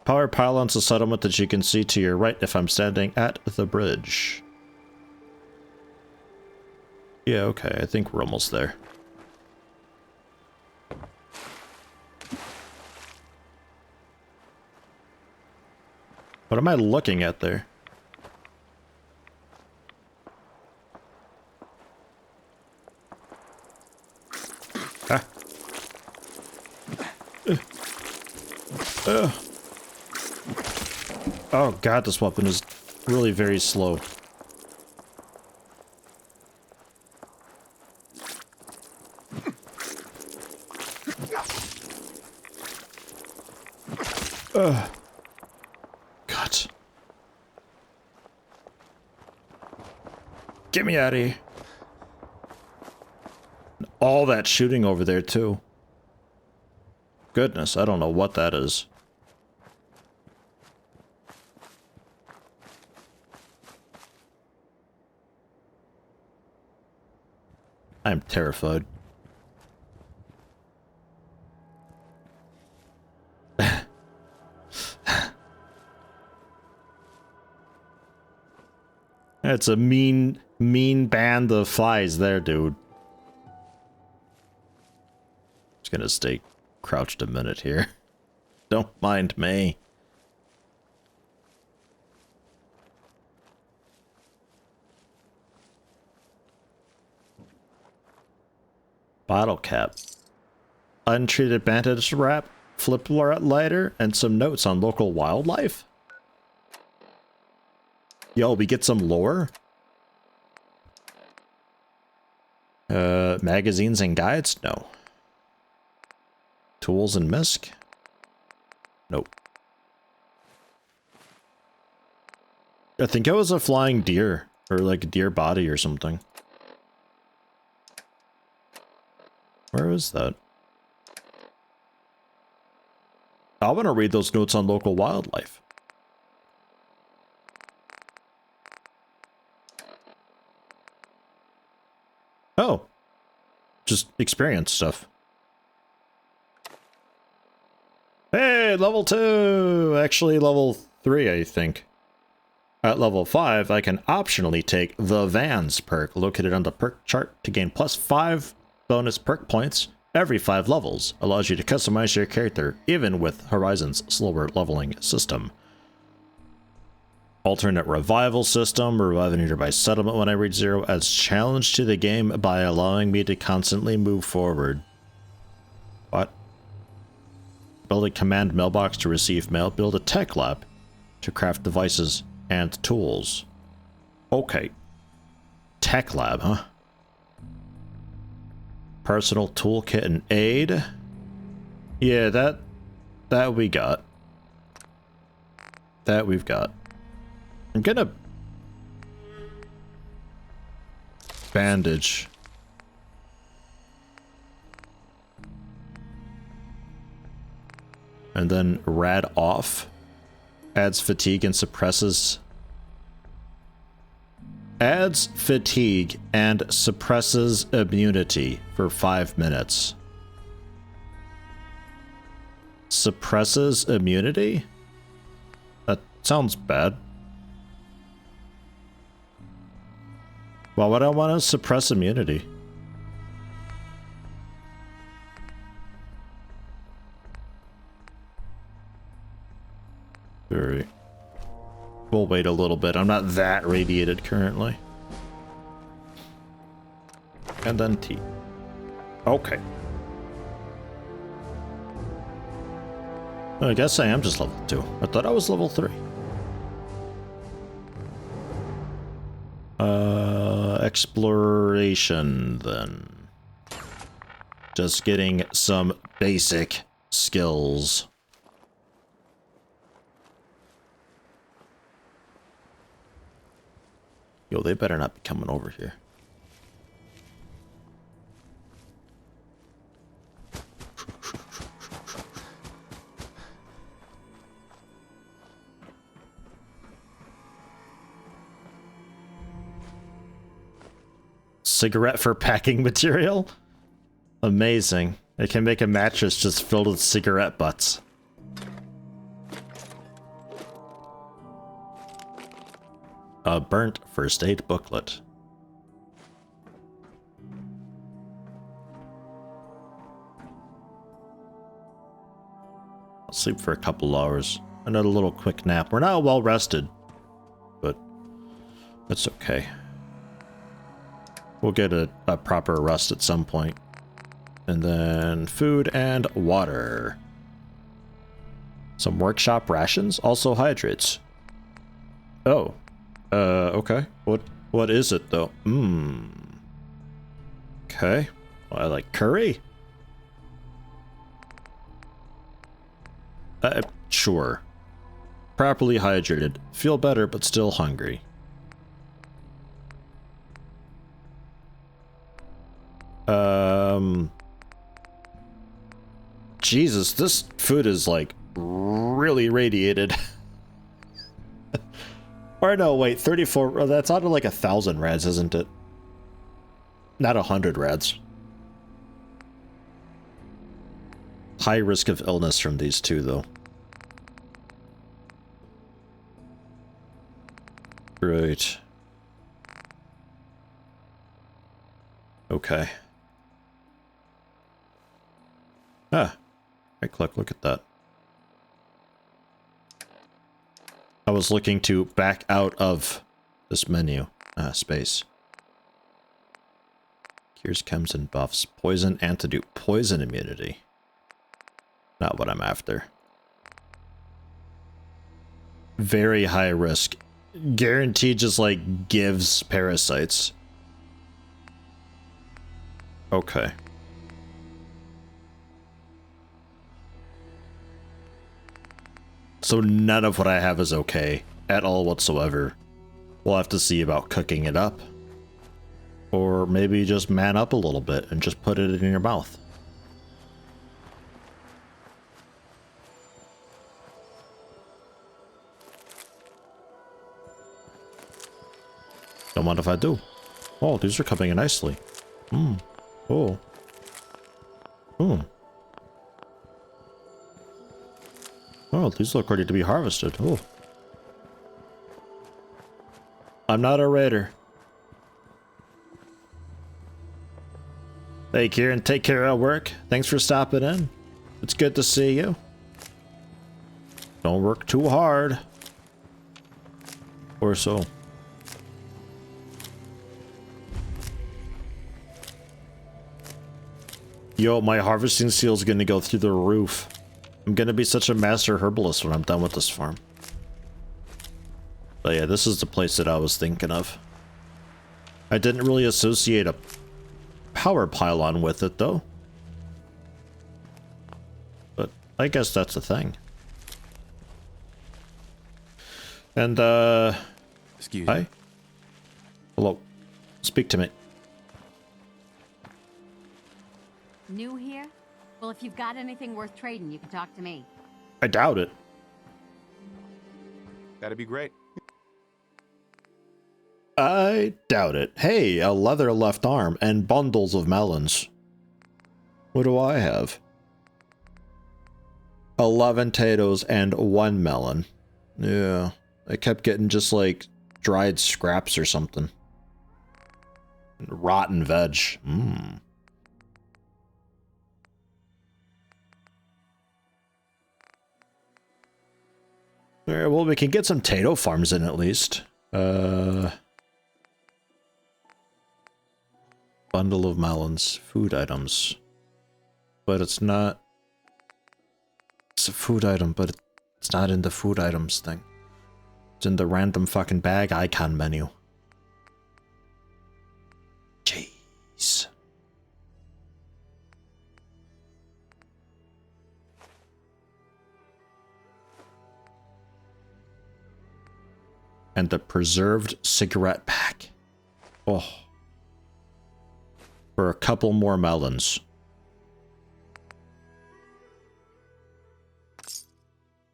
Power pylons a settlement that you can see to your right if I'm standing at the bridge. Yeah, okay, I think we're almost there. What am I looking at there? Ah. Oh god, this weapon is really very slow. God. Get me out of here. All that shooting over there, too. Goodness, I don't know what that is. I'm terrified. It's a mean band of flies there, dude. Just gonna stay crouched a minute here. Don't mind me. Bottle cap. Untreated bandage wrap, flip lighter, and some notes on local wildlife. Yo, we get some lore? Magazines and guides? No. Tools and misc? Nope. I think it was a flying deer, or like a deer body or something. Where is that? I want to read those notes on local wildlife. Oh. Just experience stuff. Hey, level 2! Actually, level 3, I think. At level 5, I can optionally take the Vans perk, located on the perk chart, to gain plus 5 bonus perk points every 5 levels. Allows you to customize your character, even with Horizon's slower leveling system. Alternate revival system, revive a nearby settlement when I reach 0, adds challenge to the game by allowing me to constantly move forward. What? Build a command mailbox to receive mail. Build a tech lab to craft devices and tools. Okay. Tech lab, huh? Personal toolkit and aid. Yeah, that we got. That we've got. I'm gonna bandage. And then rad off. Adds fatigue and suppresses. Adds fatigue and suppresses immunity for 5 minutes. Suppresses immunity? That sounds bad. Why would I want to suppress immunity? Very. We'll wait a little bit. I'm not that radiated currently. And then tea. Okay. I guess I am just level 2. I thought I was level 3. Exploration then. Just getting some basic skills. Yo, they better not be coming over here. Cigarette for packing material? Amazing. It can make a mattress just filled with cigarette butts. A burnt first aid booklet. I'll sleep for a couple hours. Another little quick nap. We're not well rested, but that's okay. We'll get a proper rest at some point. And then food and water. Some workshop rations, also hydrates. Oh. Okay. What is it though? Okay. Well, I like curry. Sure. Properly hydrated. Feel better, but still hungry. Jesus, this food is like really radiated. Or no, wait, 34. Oh, that's out of like 1,000 rads, isn't it? Not 100 rads. High risk of illness from these two, though. Right. Okay. Ah. Right click, look at that. I was looking to back out of this menu. Space. Cures, chems, and buffs. Poison, antidote, poison immunity. Not what I'm after. Very high risk. Guaranteed just like gives parasites. Okay. So none of what I have is okay at all whatsoever. We'll have to see about cooking it up. Or maybe just man up a little bit and just put it in your mouth. Don't mind if I do. Oh, these are coming in nicely. Oh. Oh, these look ready to be harvested. Oh. I'm not a raider. Hey, Kieran, take care of work. Thanks for stopping in. It's good to see you. Don't work too hard. Or so. Yo, my harvesting skill is gonna go through the roof. I'm gonna be such a master herbalist when I'm done with this farm. But yeah, this is the place that I was thinking of. I didn't really associate a power pylon with it, though. But I guess that's a thing. And, Excuse hi? me. Hello. Speak to me. New here? Well, if you've got anything worth trading, you can talk to me. I doubt it. That'd be great. I doubt it. Hey, a leather left arm and bundles of melons. What do I have? 11 potatoes and 1 melon. Yeah, I kept getting just like dried scraps or something. Rotten veg. Alright, well, we can get some potato farms in at least. Bundle of melons. Food items. But it's not... It's a food item, but it's not in the food items thing. It's in the random fucking bag icon menu. Jeez. And the preserved cigarette pack. Oh. For a couple more melons.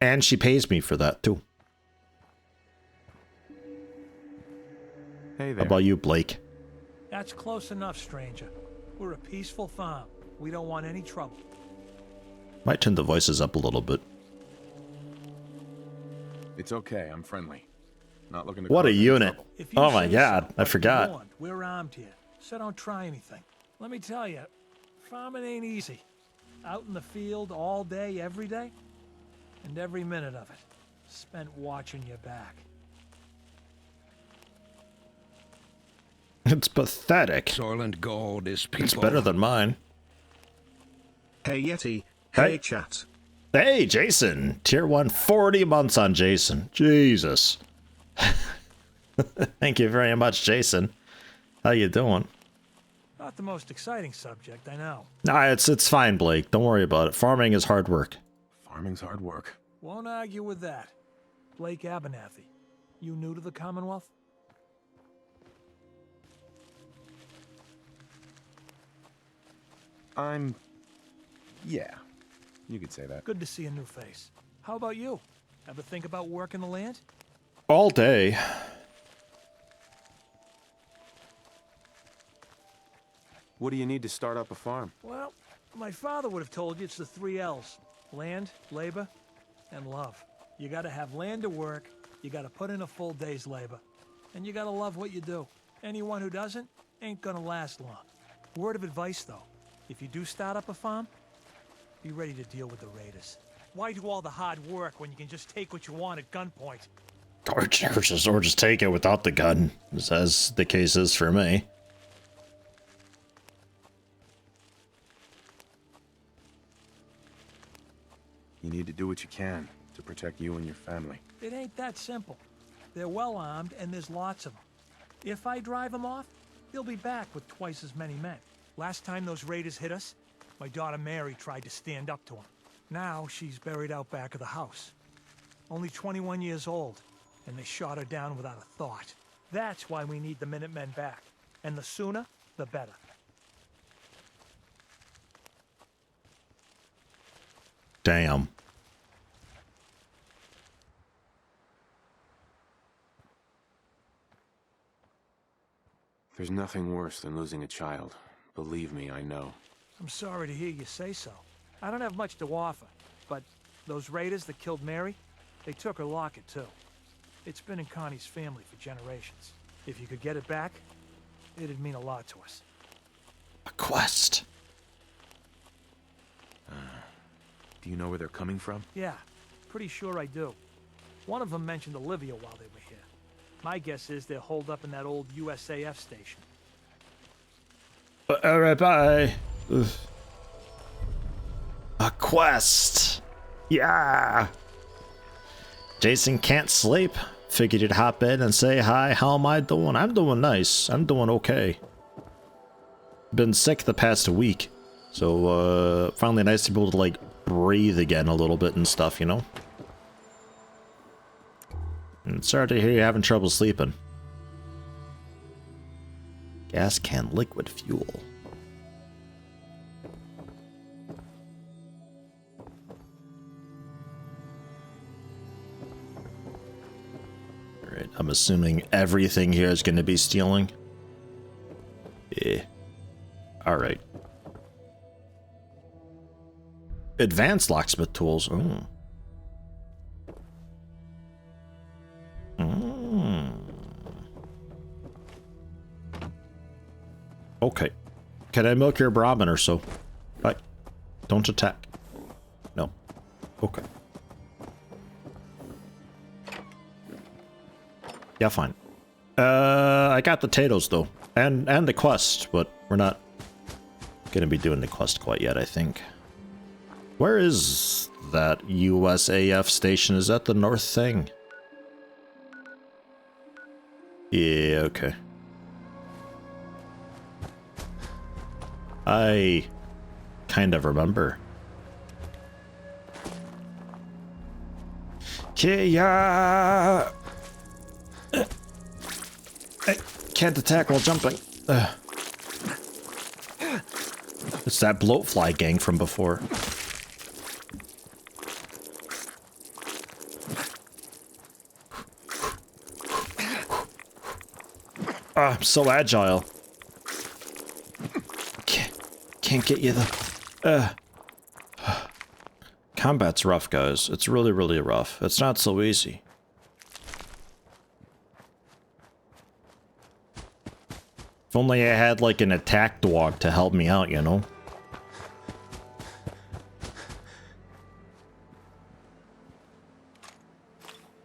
And she pays me for that, too. Hey there. How about you, Blake? That's close enough, stranger. We're a peaceful farm. We don't want any trouble. Might turn the voices up a little bit. It's okay, I'm friendly. Not looking to What a cause any unit. trouble. Oh my god, I forgot. Warned, we're armed here, so don't try anything. Let me tell you, farming ain't easy. Out in the field all day, every day. And every minute of it spent watching your back. It's pathetic. Soylent Gold is people. It's better than mine. Hey Yeti. Hey chat. Hey Jason. Tier 1, 40 months on Jason. Jesus. Thank you very much, Jason. How you doing? Not the most exciting subject, I know. Nah, it's fine, Blake. Don't worry about it. Farming is hard work. Farming's hard work. Won't argue with that. Blake Abernathy, you new to the Commonwealth? Yeah, you could say that. Good to see a new face. How about you? Ever think about working the land? All day. What do you need to start up a farm? Well, my father would have told you it's the 3 L's. Land, labor, and love. You gotta have land to work, you gotta put in a full day's labor, and you gotta love what you do. Anyone who doesn't ain't gonna last long. Word of advice, though. If you do start up a farm, be ready to deal with the raiders. Why do all the hard work when you can just take what you want at gunpoint? Or just take it without the gun, as the case is for me. You need to do what you can to protect you and your family. It ain't that simple. They're well armed, and there's lots of them. If I drive them off, they'll be back with twice as many men. Last time those raiders hit us, my daughter Mary tried to stand up to them. Now she's buried out back of the house. Only 21 years old, and they shot her down without a thought. That's why we need the Minutemen back. And the sooner, the better. Damn. There's nothing worse than losing a child. Believe me, I know. I'm sorry to hear you say so. I don't have much to offer, but those raiders that killed Mary, they took her locket too. It's been in Connie's family for generations. If you could get it back, it'd mean a lot to us. A quest. Do you know where they're coming from? Yeah, pretty sure I do. One of them mentioned Olivia while they were here. My guess is they're holed up in that old USAF station. Alright, bye. Ugh. A quest. Yeah. Jason can't sleep. Figured he'd hop in and say hi. How am I doing? I'm doing nice. I'm doing okay. Been sick the past week. So, finally nice to be able to, like, breathe again a little bit and stuff, you know? And sorry to hear you're having trouble sleeping. Gas can liquid fuel. Alright, I'm assuming everything here is going to be stealing. Yeah. Alright. Advanced locksmith tools. Oh. Okay. Can I milk your Brahmin or so? Right. Don't attack. No. Okay. Yeah, fine. I got the potatoes though, and the quest, but we're not gonna be doing the quest quite yet, I think. Where is that USAF station? Is that the north thing? Yeah, okay. I kind of remember. Yeah. I can't attack while jumping. It's that bloatfly gang from before. I'm so agile. Can't get you the... Combat's rough, guys. It's really, really rough. It's not so easy. If only I had, like, an attack dog to help me out, you know?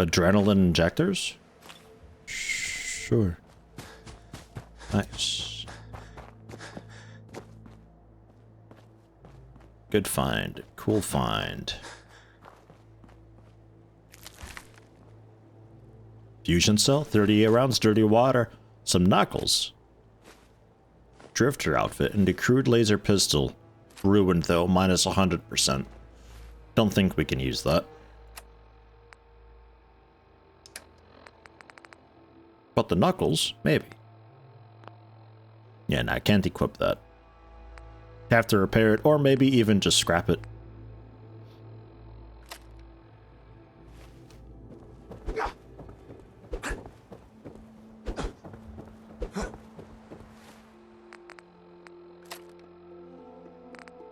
Adrenaline injectors? Sure. Nice. Good find. Cool find. Fusion cell, 38 rounds, dirty water, some knuckles. Drifter outfit and a crude laser pistol. Ruined though, minus 100%. Don't think we can use that. But the knuckles, maybe. Yeah, nah, I can't equip that. Have to repair it, or maybe even just scrap it.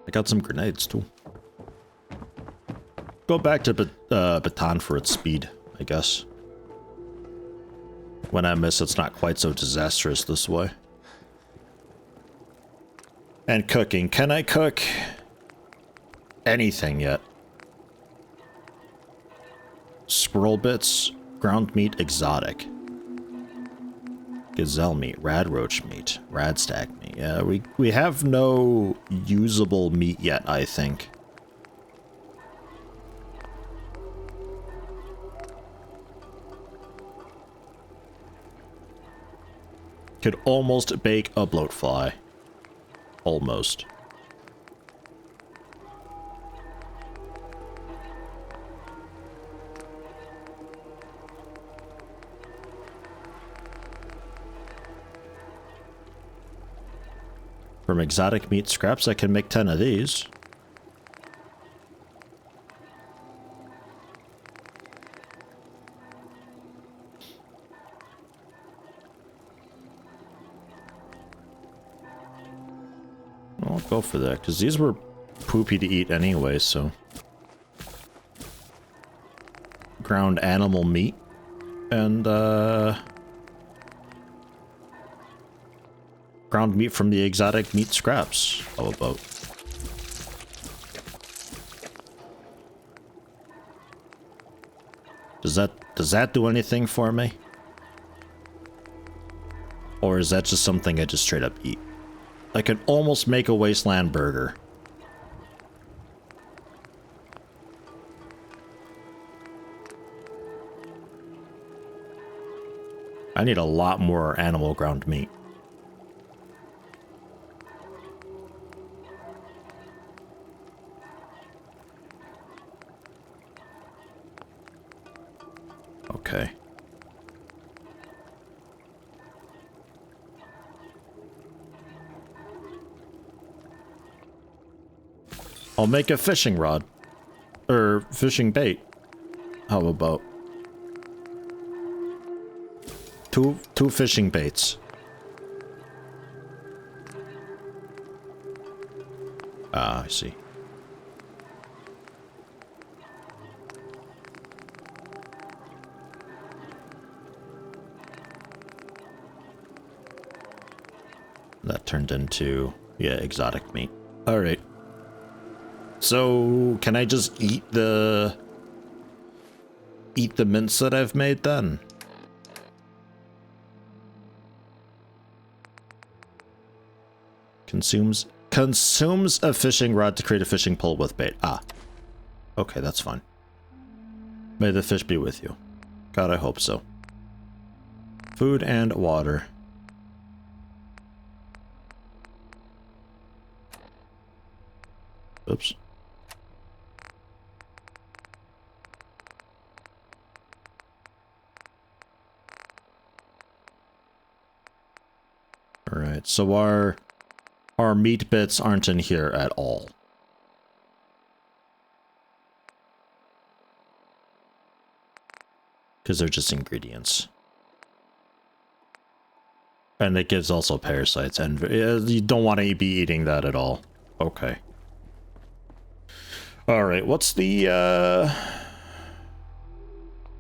I got some grenades too. Go back to Baton for its speed, I guess. When I miss, it's not quite so disastrous this way. And cooking. Can I cook anything yet? Squirrel bits, ground meat, exotic. Gazelle meat, rad roach meat, rad stag meat. Yeah, we have no usable meat yet, I think. Could almost bake a bloatfly. Almost. From exotic meat scraps, I can make 10 of these. I'll go for that, because these were poopy to eat anyway, so... Ground animal meat. And, ground meat from the exotic meat scraps. How about? Does that do anything for me? Or is that just something I just straight up eat? I could almost make a wasteland burger. I need a lot more animal ground meat. Okay. I'll make a fishing rod. Or fishing bait. How about? Two fishing baits. Ah, I see. That turned into, yeah, exotic meat. Alright. So, can I just eat the mince that I've made then? Consumes a fishing rod to create a fishing pole with bait. Ah. Okay, that's fine. May the fish be with you. God, I hope so. Food and water. Oops. Alright, so our meat bits aren't in here at all. Because they're just ingredients. And it gives also parasites, and you don't want to be eating that at all. Okay. Alright, what's the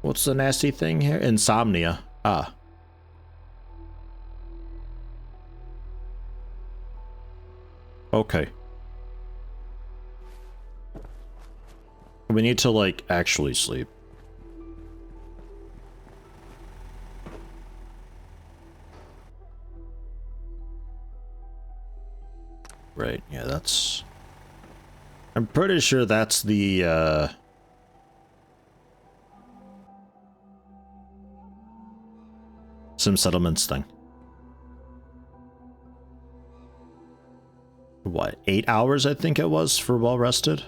nasty thing here? Insomnia. Ah. Okay. We need to, like, actually sleep. Right, yeah, that's... I'm pretty sure that's the, Sim Settlements thing. What, 8 hours I think it was for well rested?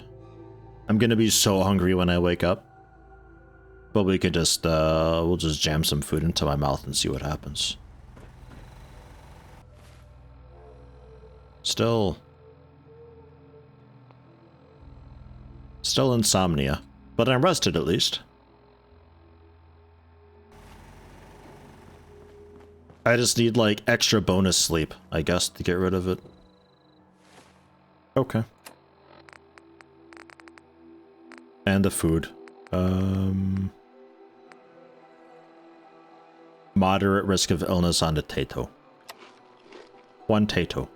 I'm gonna be so hungry when I wake up. But we could just, we'll just jam some food into my mouth and see what happens. Still insomnia, but I'm rested at least. I just need like extra bonus sleep, I guess, to get rid of it. Okay. And the food. Moderate risk of illness on the Tato. 1 Tato.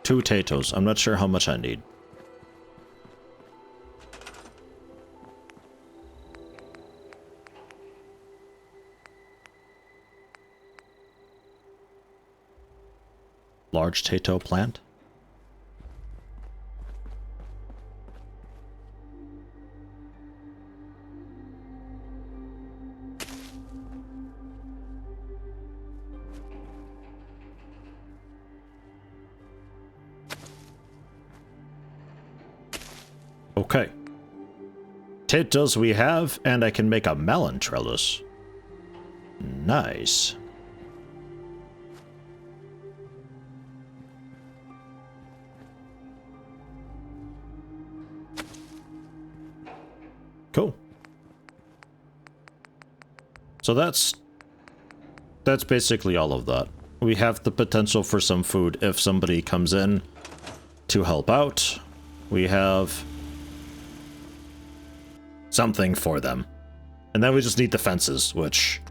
Two Tatos. I'm not sure how much I need. Large Tato plant. Okay. Potatoes we have, and I can make a melon trellis. Nice. Cool. So that's basically all of that. We have the potential for some food if somebody comes in to help out. We have something for them. And then we just need defenses, which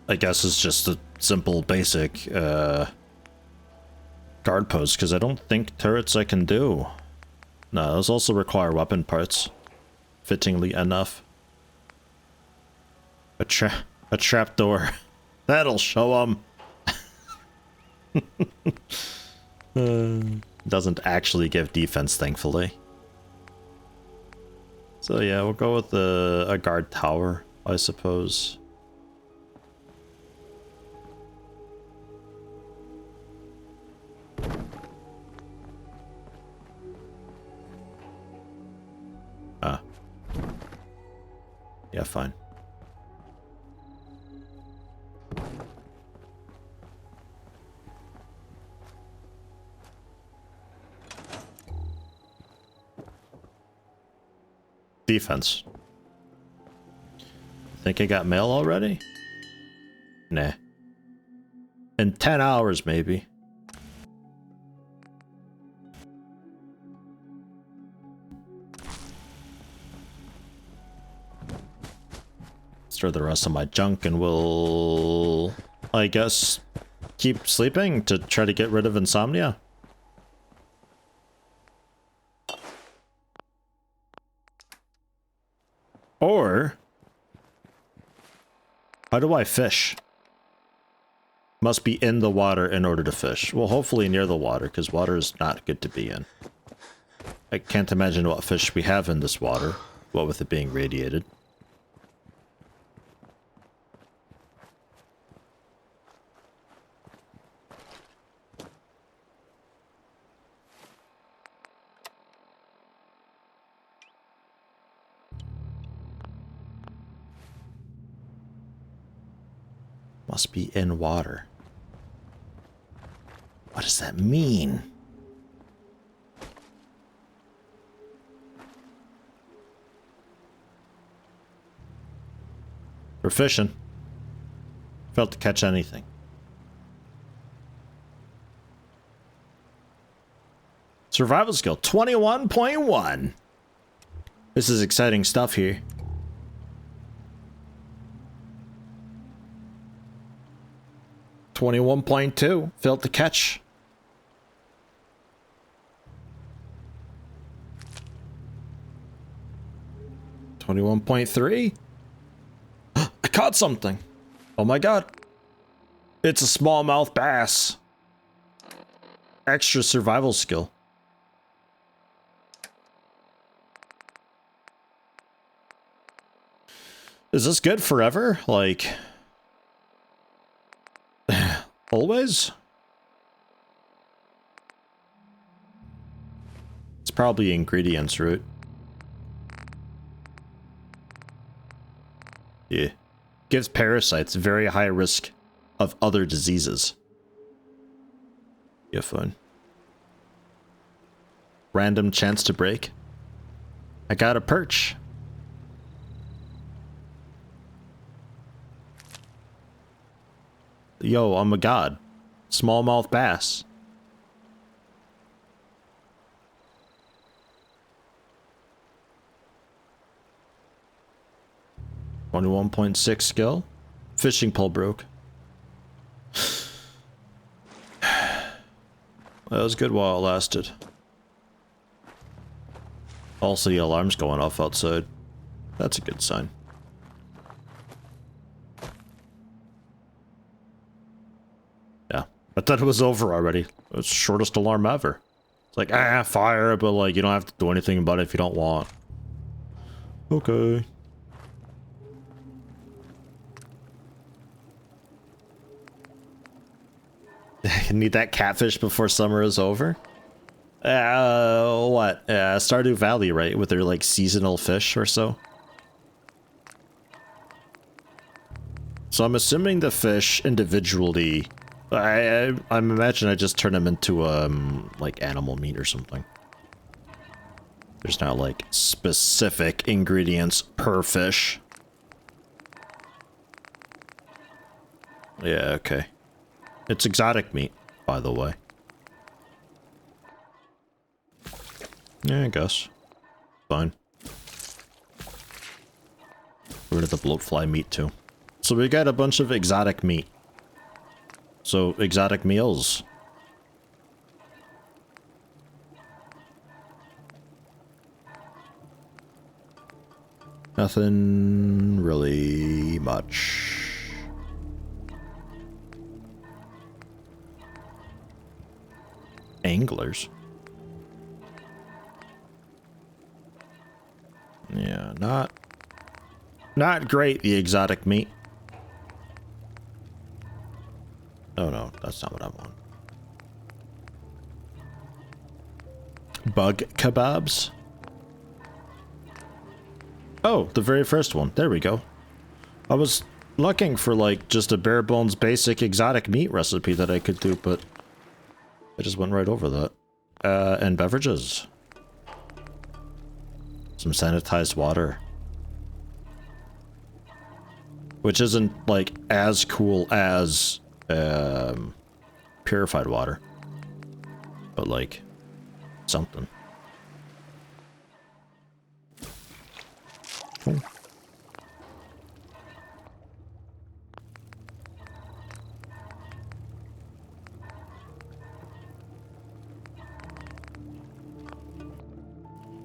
I guess is just a simple basic guard post, because I don't think turrets I can do. No, those also require weapon parts, fittingly enough. A trapdoor. That'll show them. Doesn't actually give defense, thankfully. So yeah, we'll go with a guard tower, I suppose. Ah. Yeah, fine. Defense. Think I got mail already? Nah. In 10 hours, maybe. Let's throw the rest of my junk and we'll, I guess, keep sleeping to try to get rid of insomnia. Or How do I fish? Must be in the water in order to fish. Well, hopefully near the water, because water is not good to be in. I can't imagine what fish we have in this water, what with it being radiated. Must be in water. What does that mean? We're fishing. Failed to catch anything. Survival skill 21.1. This is exciting stuff here. $21.2. Failed to catch. $21.3. I caught something. Oh my god. It's a smallmouth bass. Extra survival skill. Is this good forever? Like... always? It's probably ingredients route. Yeah. Gives parasites very high risk of other diseases. Yeah, fun. Random chance to break. I got a perch. Yo, I'm a god. Smallmouth bass. $21.6 skill. Fishing pole broke. That was good while it lasted. Also, the alarm's going off outside. That's a good sign. Yeah. I thought it was over already. It's the shortest alarm ever. It's like, fire, but like, you don't have to do anything about it if you don't want. Okay. Need that catfish before summer is over? What? Stardew Valley, right? With their, like, seasonal fish or so? So I'm assuming the fish individually... I'm imagining I just turn them into, like, animal meat or something. There's not, like, specific ingredients per fish. Yeah, okay. It's exotic meat, by the way. Yeah, I guess. Fine. Get rid of the bloatfly meat, too. So we got a bunch of exotic meat. So, exotic meals. Nothing really much. Anglers. Yeah, not great, the exotic meat. Oh no, that's not what I want. Bug kebabs? Oh, the very first one. There we go. I was looking for like just a bare bones basic exotic meat recipe that I could do, but I just went right over that. And beverages. Some sanitized water. Which isn't, like, as cool as, purified water. But, like, something. Cool.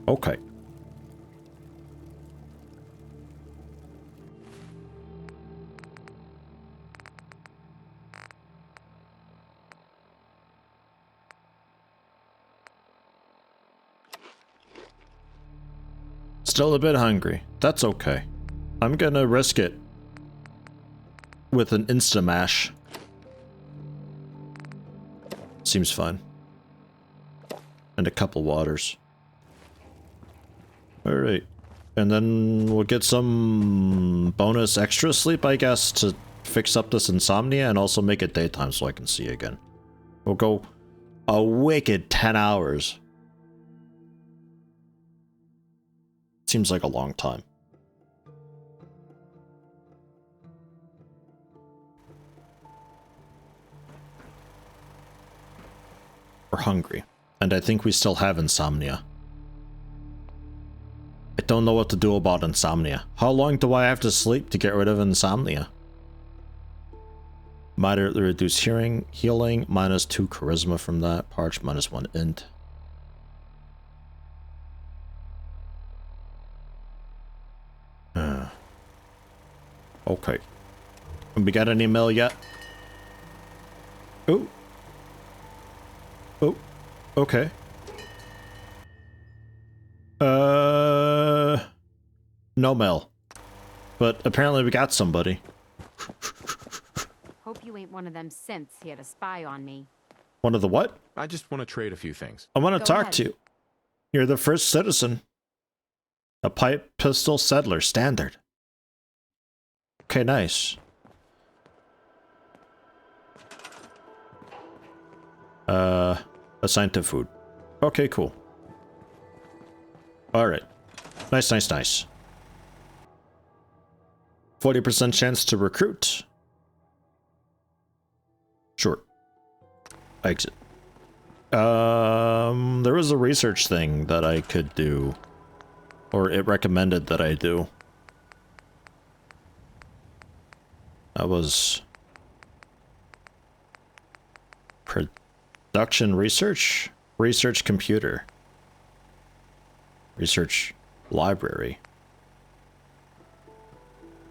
Okay. Still a bit hungry. That's okay. I'm gonna risk it with an Instamash. Seems fun. And a couple waters. Alright. And then we'll get some bonus extra sleep, I guess, to fix up this insomnia and also make it daytime so I can see again. We'll go a wicked 10 hours. Seems like a long time. We're hungry, and I think we still have insomnia. I don't know what to do about insomnia. How long do I have to sleep to get rid of insomnia? Moderately reduce healing, -2 charisma from that, parch -1 int. Okay. We got any mail yet? Oh. Oh. Okay. No mail. But apparently we got somebody. Hope you ain't one of them synths here to spy on me. One of the what? I just want to trade a few things. I want to Go talk ahead. to you. You're the first citizen. A pipe pistol settler standard. Okay, nice. Assigned to food. Okay, cool. Alright. Nice, nice, nice. 40% chance to recruit. Sure. Exit. There was a research thing that I could do. Or it recommended that I do. That was... Production research? Research computer. Research library.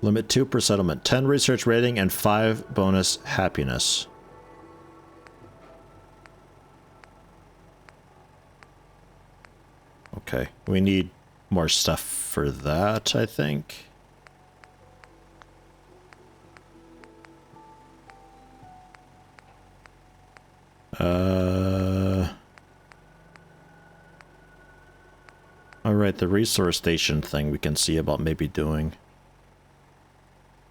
Limit 2 per settlement. 10 research rating and 5 bonus happiness. Okay, we need more stuff for that, I think. Alright, the resource station thing we can see about maybe doing.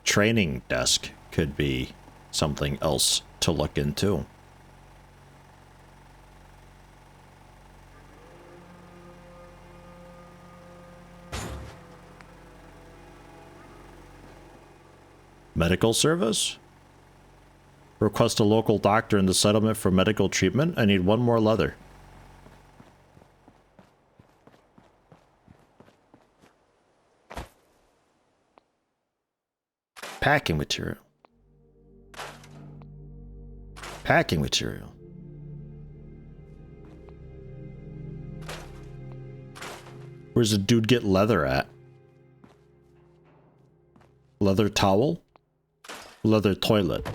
Training desk could be something else to look into. Medical service? Request a local doctor in the settlement for medical treatment. I need 1 more leather. Packing material. Packing material. Where's the dude get leather at? Leather towel? Leather toilet.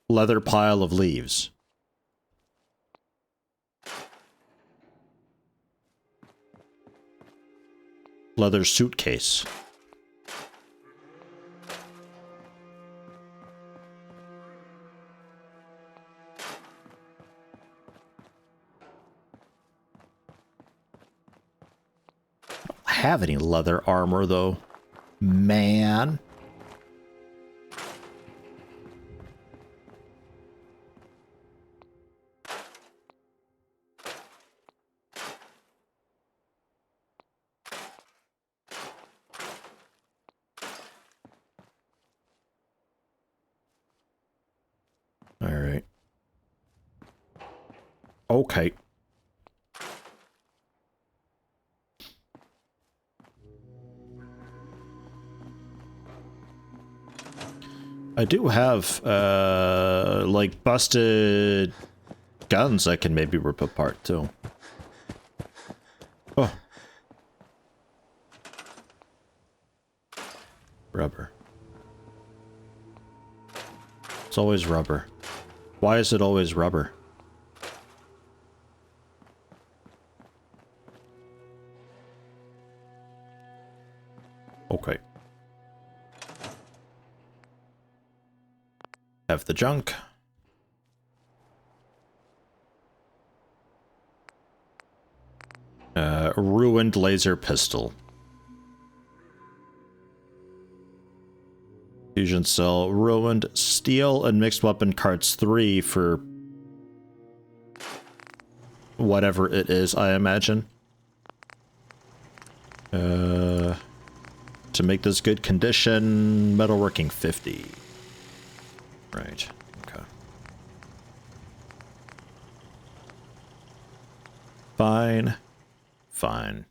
Leather pile of leaves. Leather suitcase. I don't have any leather armor though. Man. All right. Okay. I do have, like, busted guns I can maybe rip apart, too. Oh. Rubber. It's always rubber. Why is it always rubber? Okay. Have the junk. Ruined laser pistol. Fusion cell. Ruined steel and mixed weapon carts 3 for whatever it is, I imagine. To make this good condition, metalworking 50. Right, okay. Fine. Fine.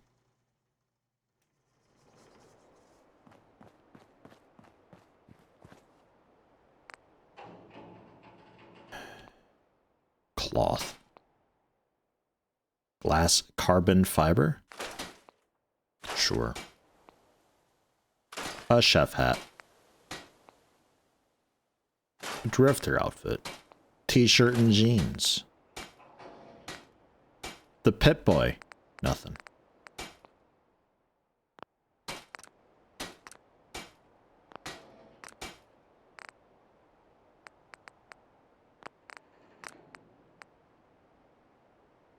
Cloth. Glass carbon fiber? Sure. A chef hat. Drifter outfit. T-shirt and jeans. The Pit Boy. Nothing.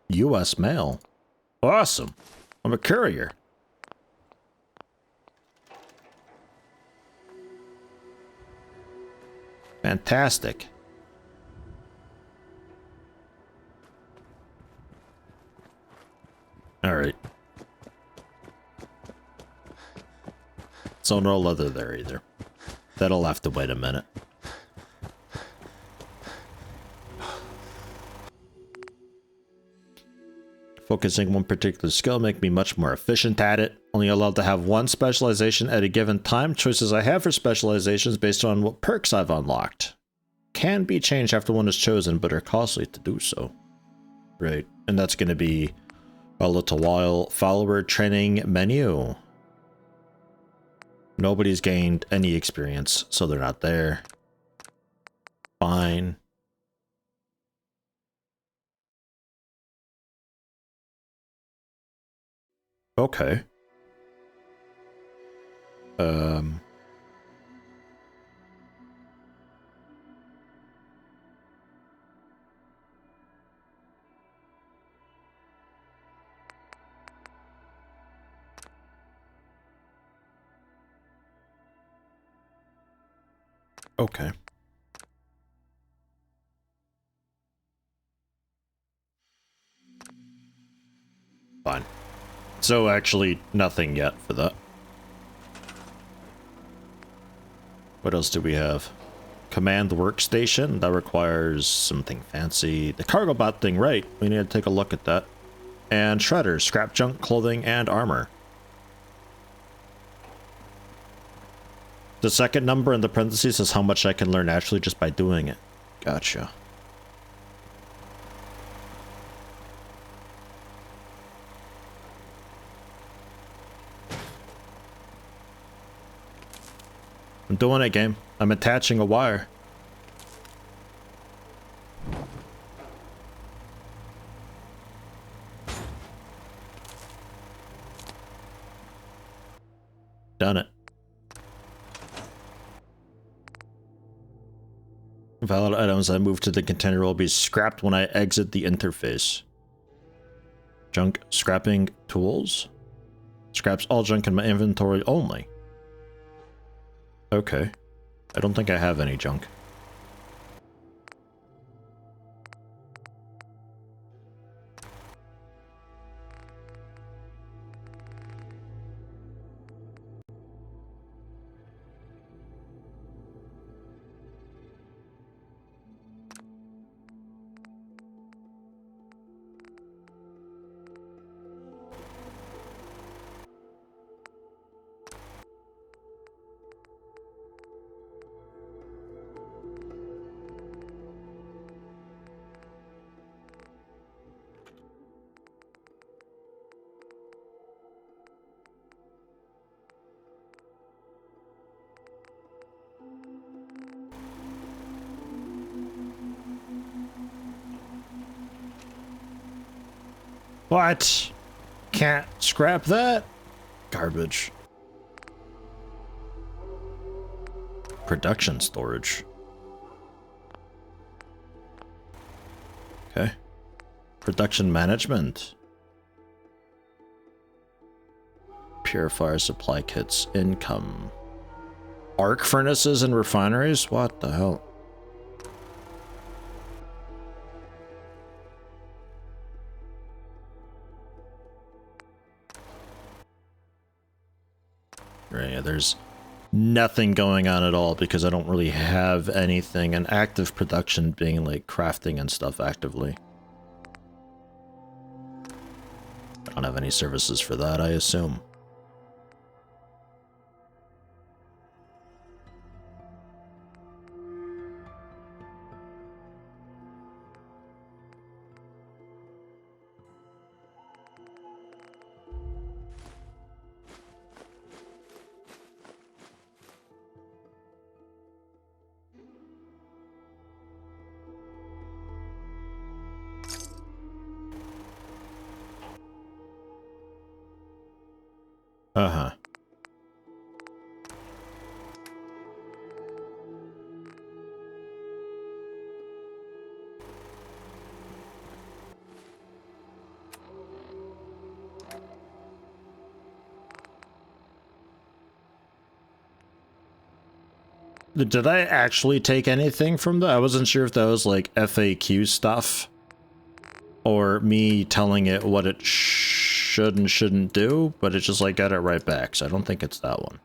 U.S. mail. Awesome. I'm a courier. Fantastic. Alright. So no leather there either. That'll have to wait a minute. Focusing one particular skill make me much more efficient at it. Only allowed to have one specialization at a given time. Choices I have for specializations based on what perks I've unlocked. Can be changed after one is chosen, but are costly to do so. Right, and that's going to be a little while. Follower training menu. Nobody's gained any experience, so they're not there. Fine. Okay. Okay. Fine. So actually nothing yet for that. What else do we have? Command workstation. That requires something fancy. The cargo bot thing, right. We need to take a look at that. And shredder. Scrap junk, clothing, and armor. The second number in the parentheses is how much I can learn naturally just by doing it. Gotcha. I'm doing it, game. I'm attaching a wire. Done it. Valid items I move to the container will be scrapped when I exit the interface. Junk scrapping tools? Scraps all junk in my inventory only. Okay. I don't think I have any junk. What? Can't scrap that? Garbage. production storage. Okay. Production management. Purifier supply kits. Income. Arc furnaces and refineries? What the hell? Right, yeah, there's nothing going on at all because I don't really have anything in active production being like crafting and stuff actively. I don't have any services for that, I assume. Uh-huh. Did I actually take anything from that? I wasn't sure if that was like FAQ stuff or me telling it what it should and shouldn't do, but it just like got it right back, so I don't think it's that one.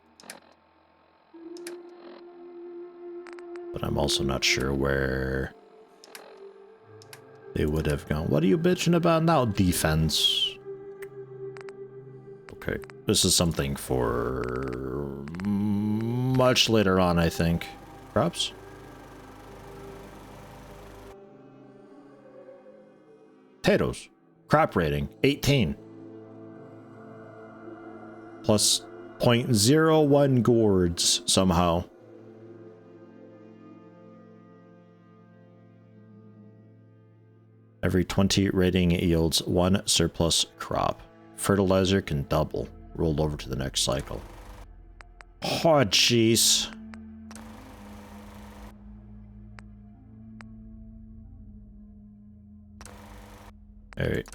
But I'm also not sure where they would have gone. What are you bitching about now? Defense. Okay, this is something for much later on, I think. Perhaps? Potatoes. Crop rating, 18. Plus 0.01 gourds, somehow. Every 20 rating yields 1 surplus crop. Fertilizer can double. Rolled over to the next cycle. Oh, jeez. Alright.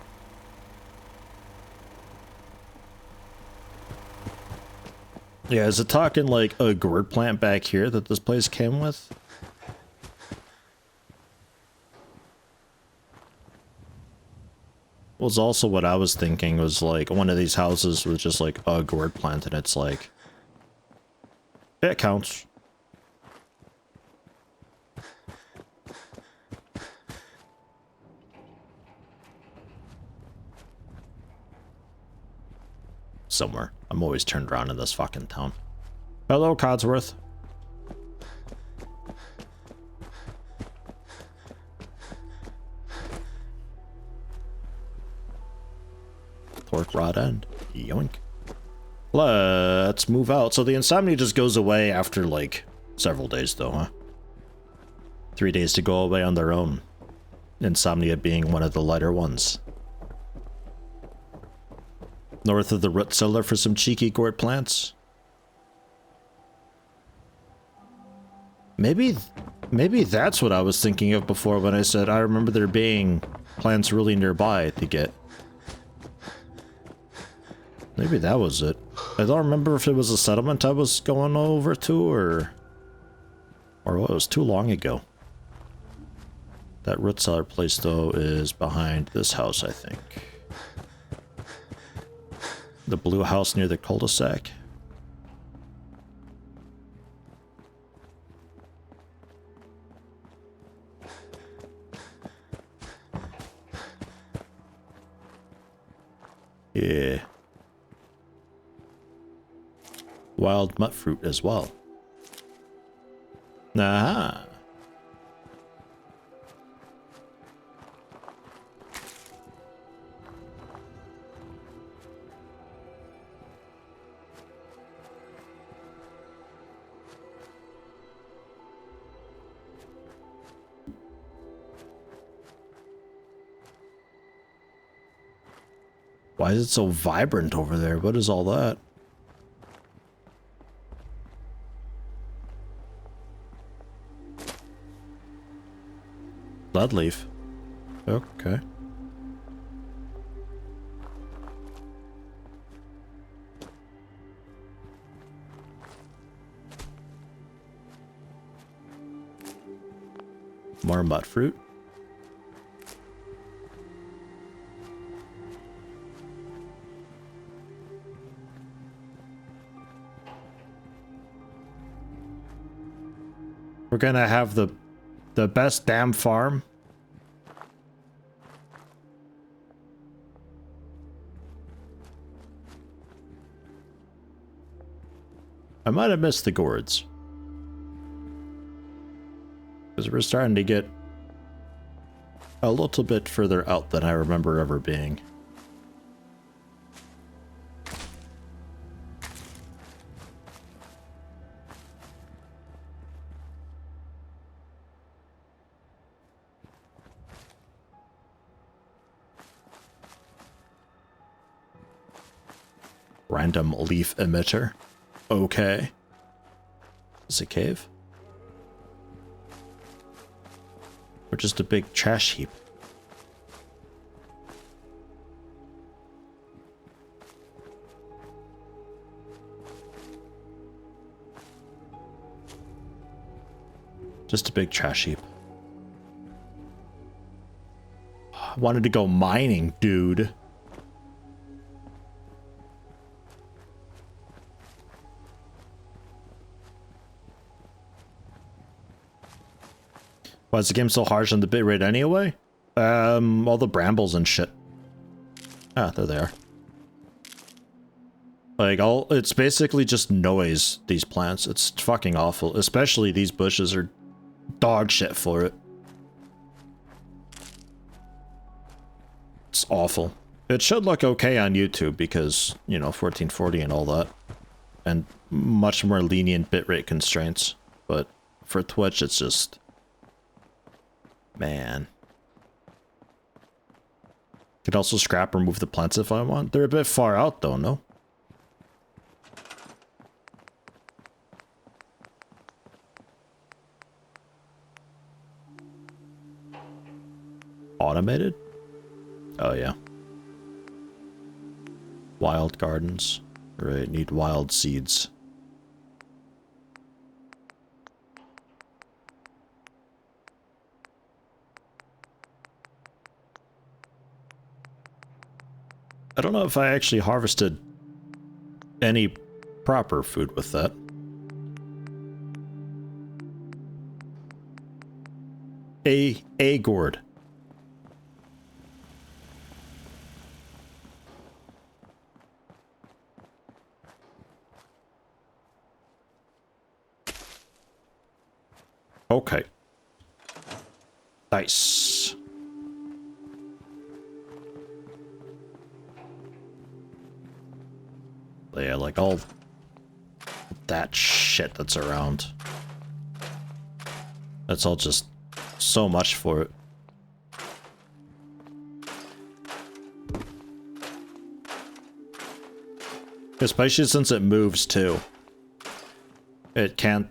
Yeah, is it talking like a gourd plant back here that this place came with? Was also what I was thinking was like one of these houses with just like a gourd plant and it's like it counts. Somewhere. I'm always turned around in this fucking town. Hello, Codsworth. Torque rod end. Yoink. Let's move out. So the insomnia just goes away after like several days though, huh? 3 days to go away on their own. Insomnia being one of the lighter ones. North of the root cellar for some cheeky gourd plants. Maybe that's what I was thinking of before when I said I remember there being plants really nearby to get. Maybe that was it. I don't remember if it was a settlement I was going over to or what. It was too long ago. That root cellar place though is behind this house, I think. The blue house near the cul-de-sac. Yeah. Wild nut fruit as well. Aha. Why is it so vibrant over there? What is all that? Lead leaf. Okay. More mud fruit. We're gonna have the best damn farm. I might have missed the gourds. Because we're starting to get a little bit further out than I remember ever being. Random leaf emitter. Okay. Is it a cave? Or just a big trash heap? Just a big trash heap. I wanted to go mining, dude. Why is the game so harsh on the bitrate anyway? All the brambles and shit. Ah, there they are. Like, it's basically just noise, these plants. It's fucking awful. Especially these bushes are dog shit for it. It's awful. It should look okay on YouTube because, you know, 1440 and all that. And much more lenient bitrate constraints. But for Twitch, it's just... Man. Could also scrap or move the plants if I want. They're a bit far out though, no? Automated? Oh yeah. Wild gardens. Right, need wild seeds. I don't know if I actually harvested any proper food with that. A gourd. Okay. Nice. Yeah, like all that shit that's around. That's all just so much for it. Especially since it moves too. It can't,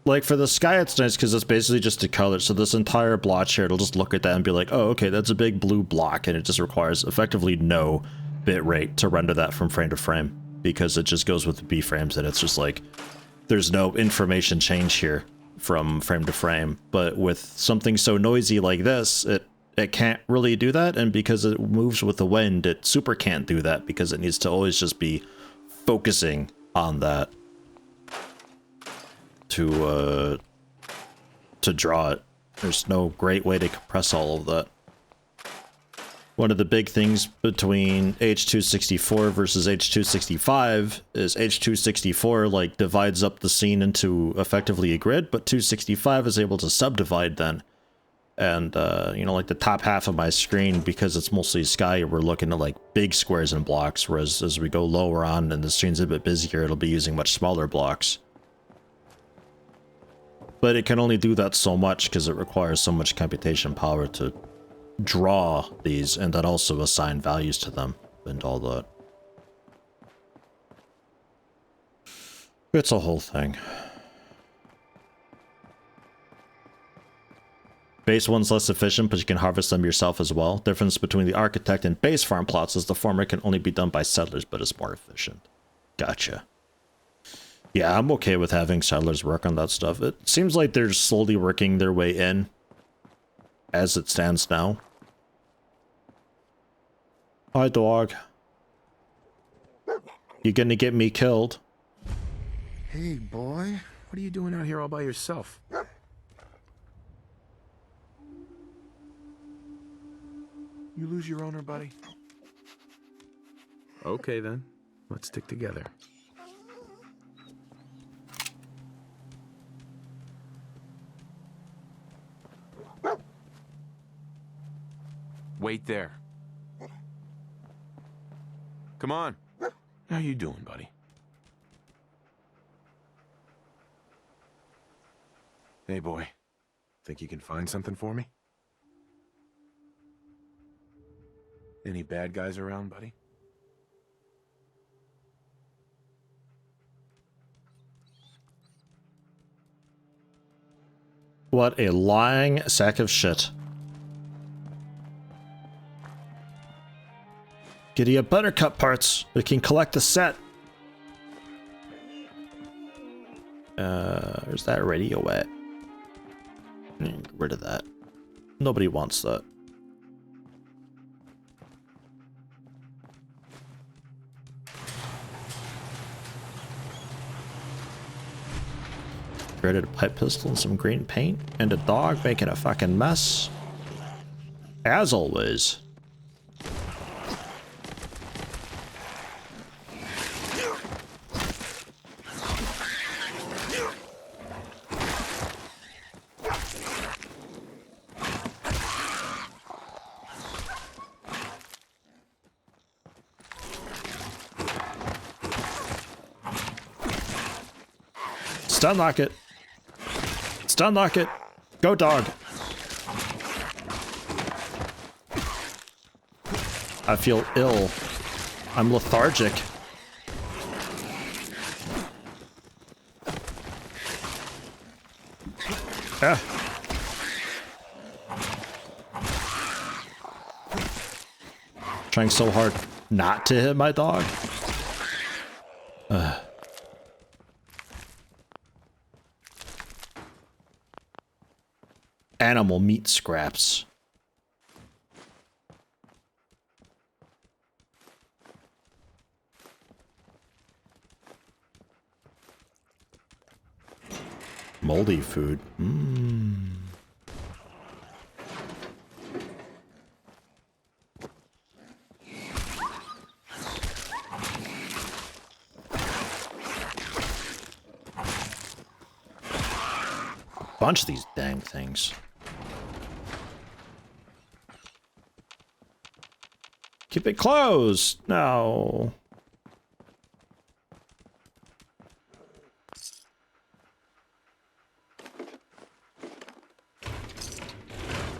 like for the sky it's nice because it's basically just a color, so this entire blotch here, it'll just look at that and be like, oh okay, that's a big blue block, and it just requires effectively no bit rate to render that from frame to frame because it just goes with the B frames, and it's just like there's no information change here from frame to frame. But with something so noisy like this, it can't really do that, and because it moves with the wind, it super can't do that because it needs to always just be focusing on that to draw it. There's no great way to compress all of that. One of the big things between H.264 versus H.265 is H.264 like divides up the scene into effectively a grid, but 265 is able to subdivide then. And, you know, like the top half of my screen, because it's mostly sky, we're looking at like big squares and blocks, whereas as we go lower on and the screen's a bit busier, it'll be using much smaller blocks. But it can only do that so much because it requires so much computation power to draw these and then also assign values to them and all that. It's a whole thing. Base one's less efficient, but you can harvest them yourself as well. Difference between the architect and base farm plots is the former can only be done by settlers, but is more efficient. Gotcha. Yeah, I'm okay with having settlers work on that stuff. It seems like they're slowly working their way in as it stands now. Hi, dog. You gonna get me killed? Hey, boy. What are you doing out here all by yourself? You lose your owner, buddy? Okay, then. Let's stick together. Wait there. Come on. How you doing, buddy? Hey, boy. Think you can find something for me? Any bad guys around, buddy? What a lying sack of shit. Get you buttercup parts. We can collect the set. Where's that radio at? Get rid of that. Nobody wants that. Created a pipe pistol and some green paint, and a dog making a fucking mess. As always. Stun lock it. Stun lock it. Go, dog. I feel ill. I'm lethargic. Ah. Trying so hard not to hit my dog. Animal meat scraps. Moldy food. Bunch of these dang things. Keep it closed. No.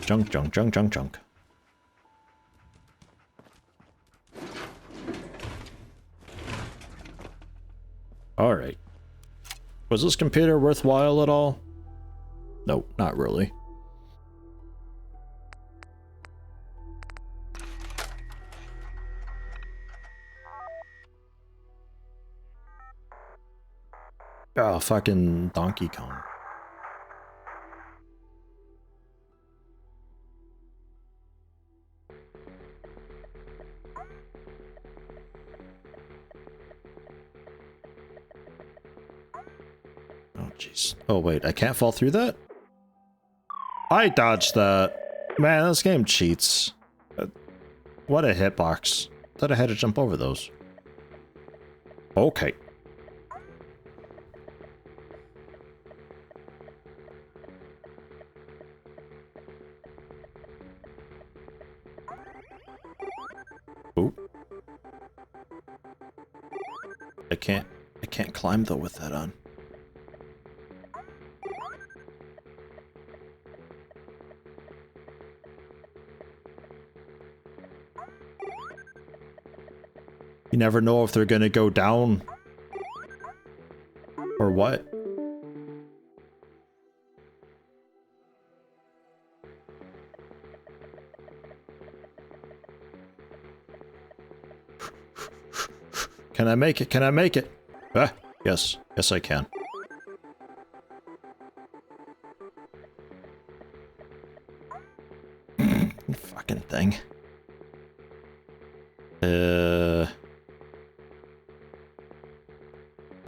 Junk, junk, junk, junk, junk. All right. Was this computer worthwhile at all? Nope, not really. Oh, fucking Donkey Kong. Oh, jeez. Oh, wait, I can't fall through that? I dodged that. Man, this game cheats. What a hitbox. Thought I had to jump over those. Okay. Ooh. I can't climb though with that on. You never know if they're gonna go down or what. Can I make it? Can I make it? Ah, yes. Yes, I can. Fucking thing.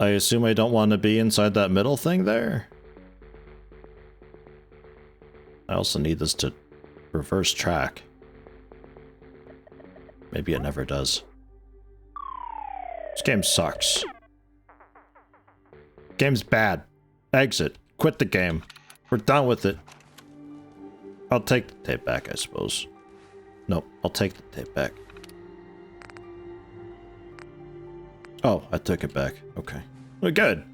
I assume I don't want to be inside that middle thing there? I also need this to reverse track. Maybe it never does. This game sucks. Game's bad. Exit. Quit the game. We're done with it. I'll take the tape back, I suppose. Nope, I'll take the tape back. Oh, I took it back. Okay. Well, good.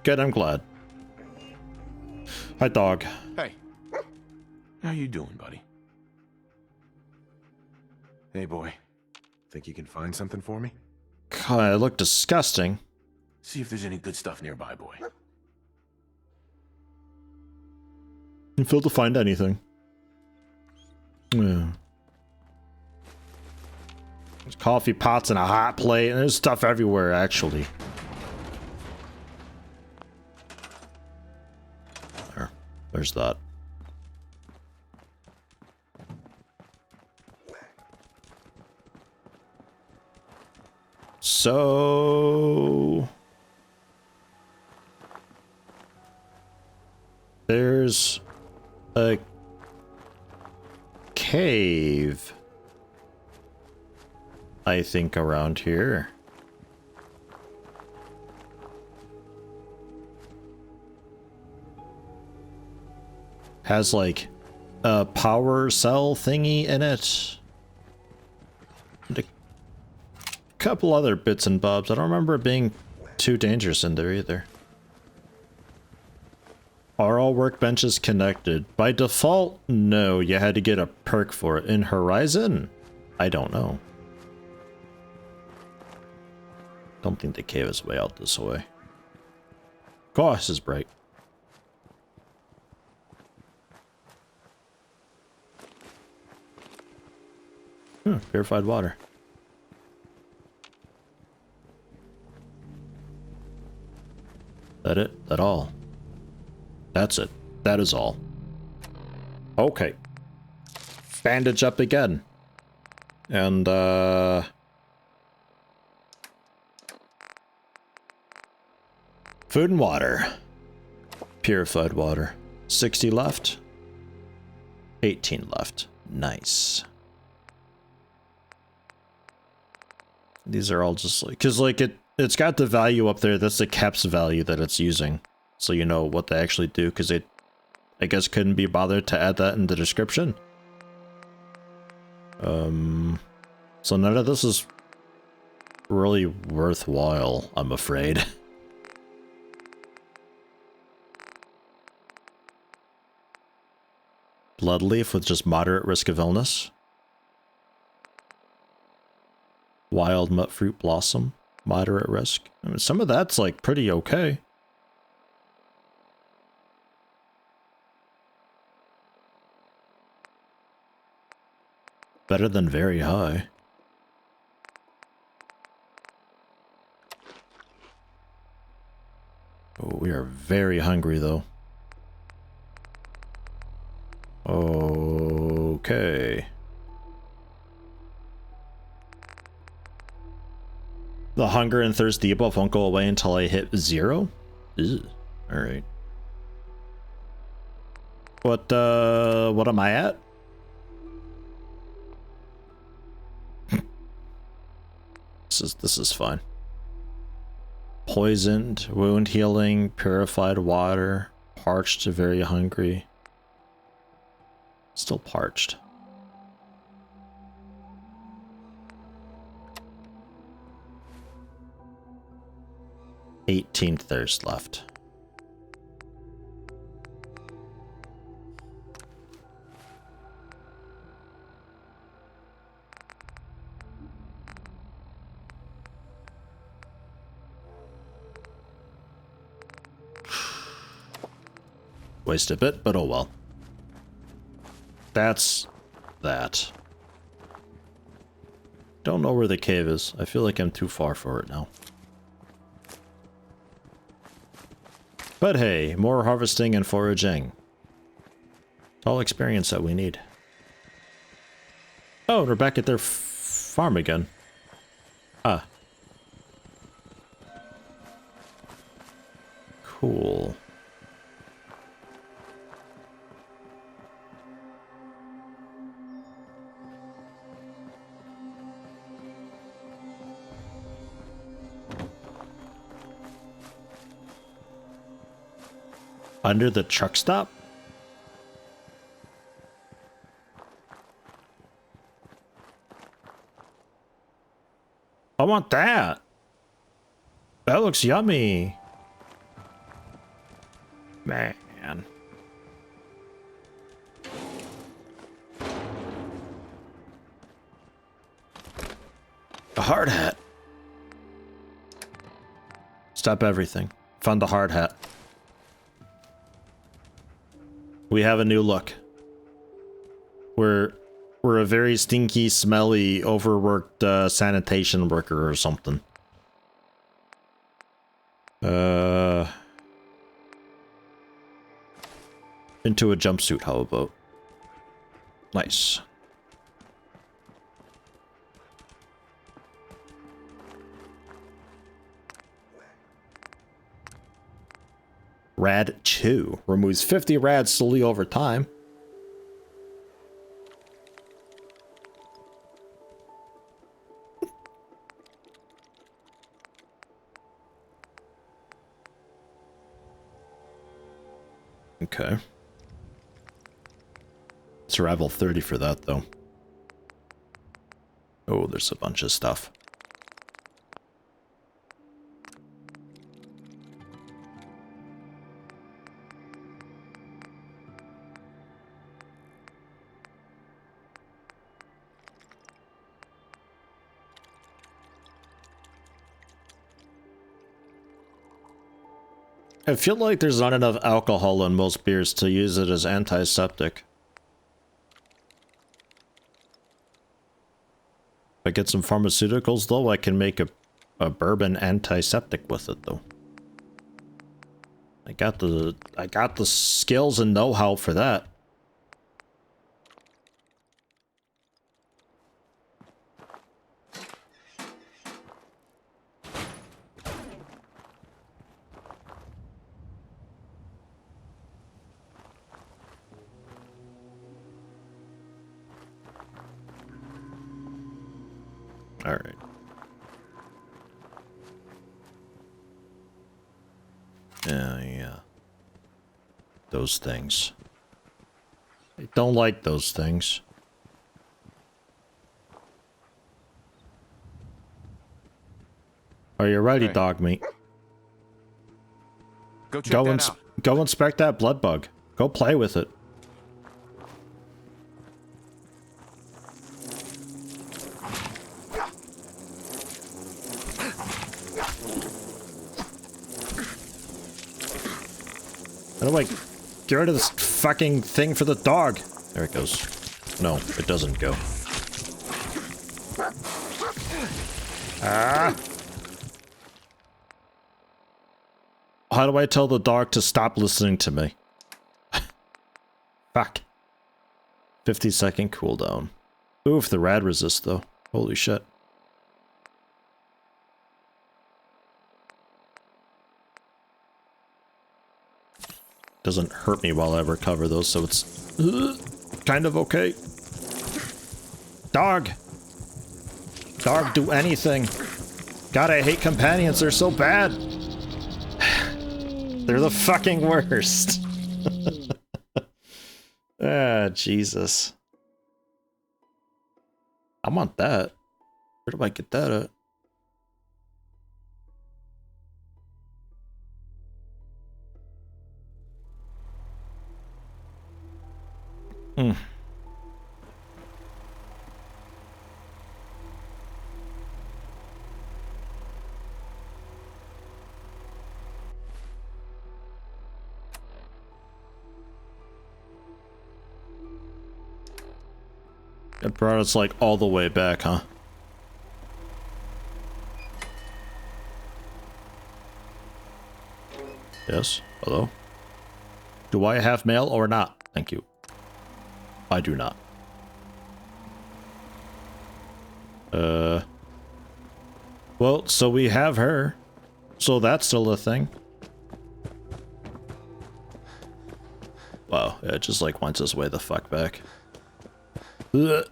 Good, I'm glad. Hi, dog. Hey. How you doing, buddy? Hey, boy. Think you can find something for me? God, I look disgusting. See if there's any good stuff nearby, boy. You failed to find anything. Yeah. There's coffee pots and a hot plate, and there's stuff everywhere, actually. There's that. So... there's a cave, I think, around here. Has like a power cell thingy in it. And a couple other bits and bobs. I don't remember it being too dangerous in there either. Are all workbenches connected? By default, no. You had to get a perk for it. In Horizon? I don't know. Don't think the cave is way out this way. Gosh, this is bright. Purified water. That it? That all? That's it. That is all. Okay. Bandage up again. And, food and water. Purified water. 60 left. 18 left. Nice. These are all just like, because like it's got the value up there. That's the caps value that it's using. So you know what they actually do, because it, I guess, couldn't be bothered to add that in the description. So none of this is really worthwhile, I'm afraid. Bloodleaf with just moderate risk of illness. Wild Mutfruit Blossom, moderate risk. I mean, some of that's like pretty okay. Better than very high. Oh, we are very hungry though. Okay. The hunger and thirst debuff won't go away until I hit 0? Alright. What am I at? This is fine. Poisoned, wound healing, purified water, parched to very hungry. Still parched. $18 thirst left. Waste a bit, but oh well. That's that. Don't know where the cave is. I feel like I'm too far for it now. But hey, more harvesting and foraging. It's all experience that we need. Oh, we're back at their farm again. Ah. Cool. Under the truck stop? I want that. That looks yummy. Man. A hard hat. Stop everything. Found the hard hat. We have a new look. We're a very stinky, smelly, overworked sanitation worker or something. Into a jumpsuit, how about? Nice. Rad 2 removes 50 rads slowly over time. Okay. Survival 30 for that, though. Oh, there's a bunch of stuff. I feel like there's not enough alcohol in most beers to use it as antiseptic. If I get some pharmaceuticals, though, I can make a bourbon antiseptic with it, though. I got the skills and know-how for that. All right. Yeah. Those things. I don't like those things. Are you ready, Hey. dog meat? Go check that out. Go inspect that blood bug. Go play with it. How do I get rid of this fucking thing for the dog? There it goes. No, it doesn't go. Ah! How do I tell the dog to stop listening to me? Fuck. 50-second cooldown. Oof, the rad resist though. Holy shit. Doesn't hurt me while I recover those, so it's kind of okay. Dog! Dog, do anything! God, I hate companions, they're so bad! They're the fucking worst! Ah, Jesus. I want that. Where do I get that at? Hmm. It brought us like all the way back, huh? Yes. Hello? Do I have mail or not? Thank you. I do not. Well, so we have her. So that's still a thing. Wow, it just like wants us way the fuck back. Ugh.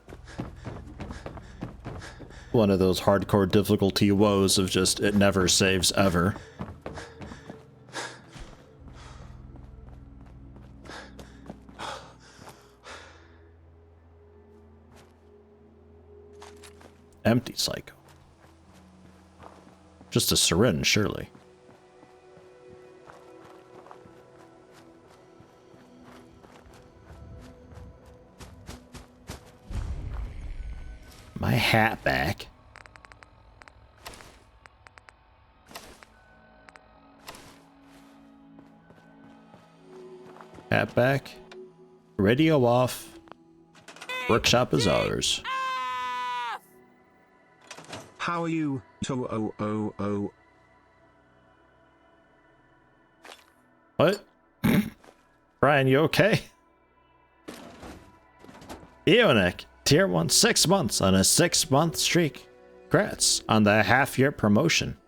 One of those hardcore difficulty woes of just it never saves ever. Empty psycho. Just a syringe, surely. My hat back. Hat back. Radio off. Workshop is ours. How are you? What? Brian, you okay? Eonic, tier 1, 6 months on a 6-month streak. Congrats on the half-year promotion.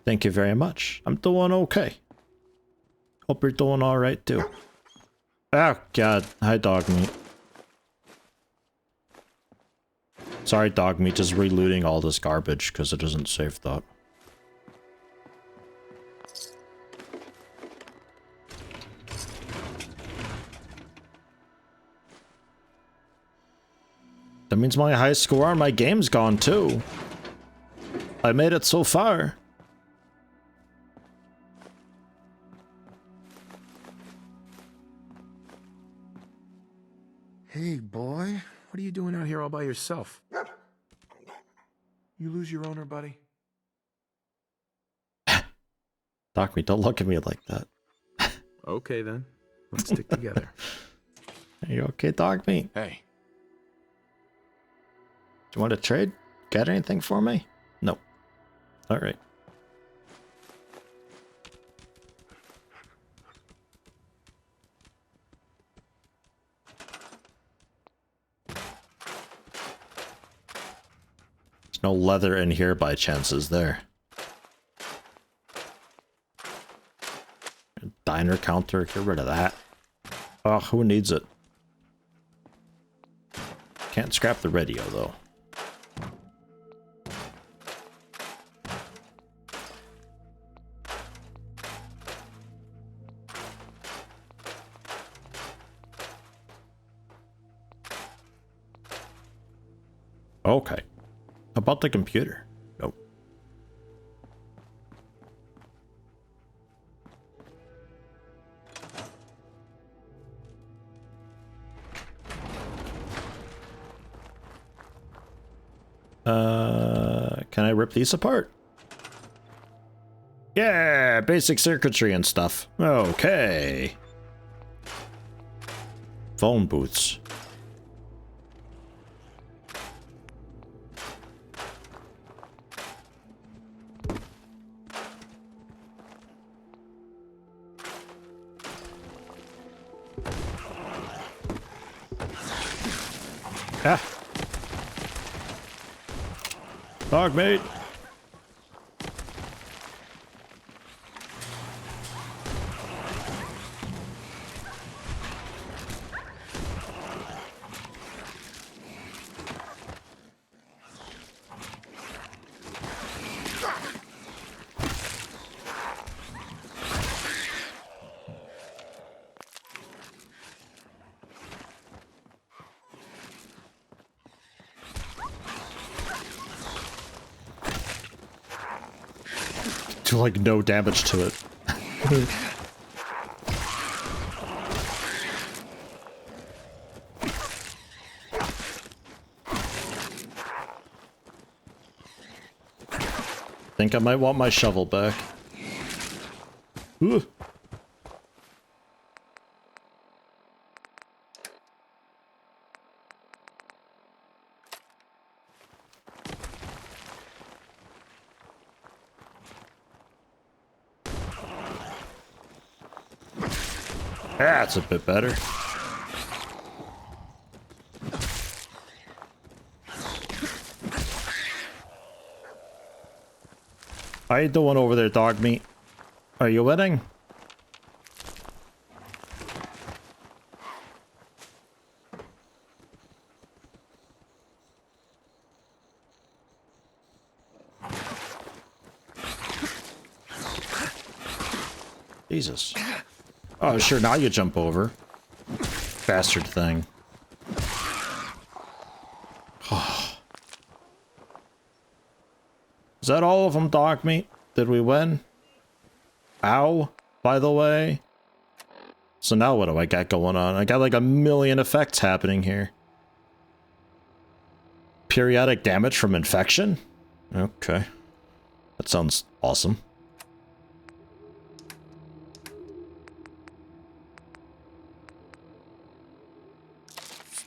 Thank you very much. I'm doing okay. Hope you're doing alright too. Oh god, hi dog meat. Sorry dog meat, just relooting all this garbage because it doesn't save that. That means my high score on my game's gone too. I made it so far. Hey, boy. What are you doing out here all by yourself? You lose your owner, buddy? Doc me, don't look at me like that. Okay, then. Let's stick together. Are you okay, dog meat? Hey. Do you want to trade? Got anything for me? No. Alright. There's no leather in here by chance, is there? Diner counter, get rid of that. Oh, who needs it? Can't scrap the radio, though. Okay. About the computer? Nope. Can I rip these apart? Yeah, basic circuitry and stuff. Okay. Phone booths. Ah. Dog mate. Do like no damage to it. Think I might want my shovel back. Ooh. That's a bit better. How you doing over there, dog meat? Are you winning? Jesus. Oh, sure, now you jump over. Bastard thing. Is that all of them, dog meat? Did we win? Ow, by the way. So now what do I got going on? I got like a million effects happening here. Periodic damage from infection? Okay. That sounds awesome.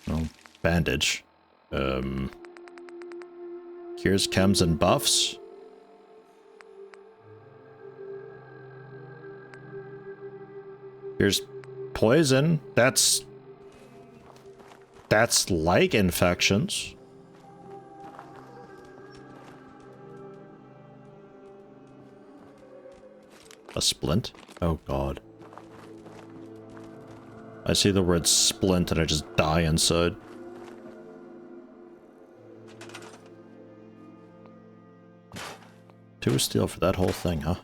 No bandage. Cures chems and buffs. Here's poison. That's like infections. A splint? Oh god. I see the word splint and I just die inside. Two steel for that whole thing, huh?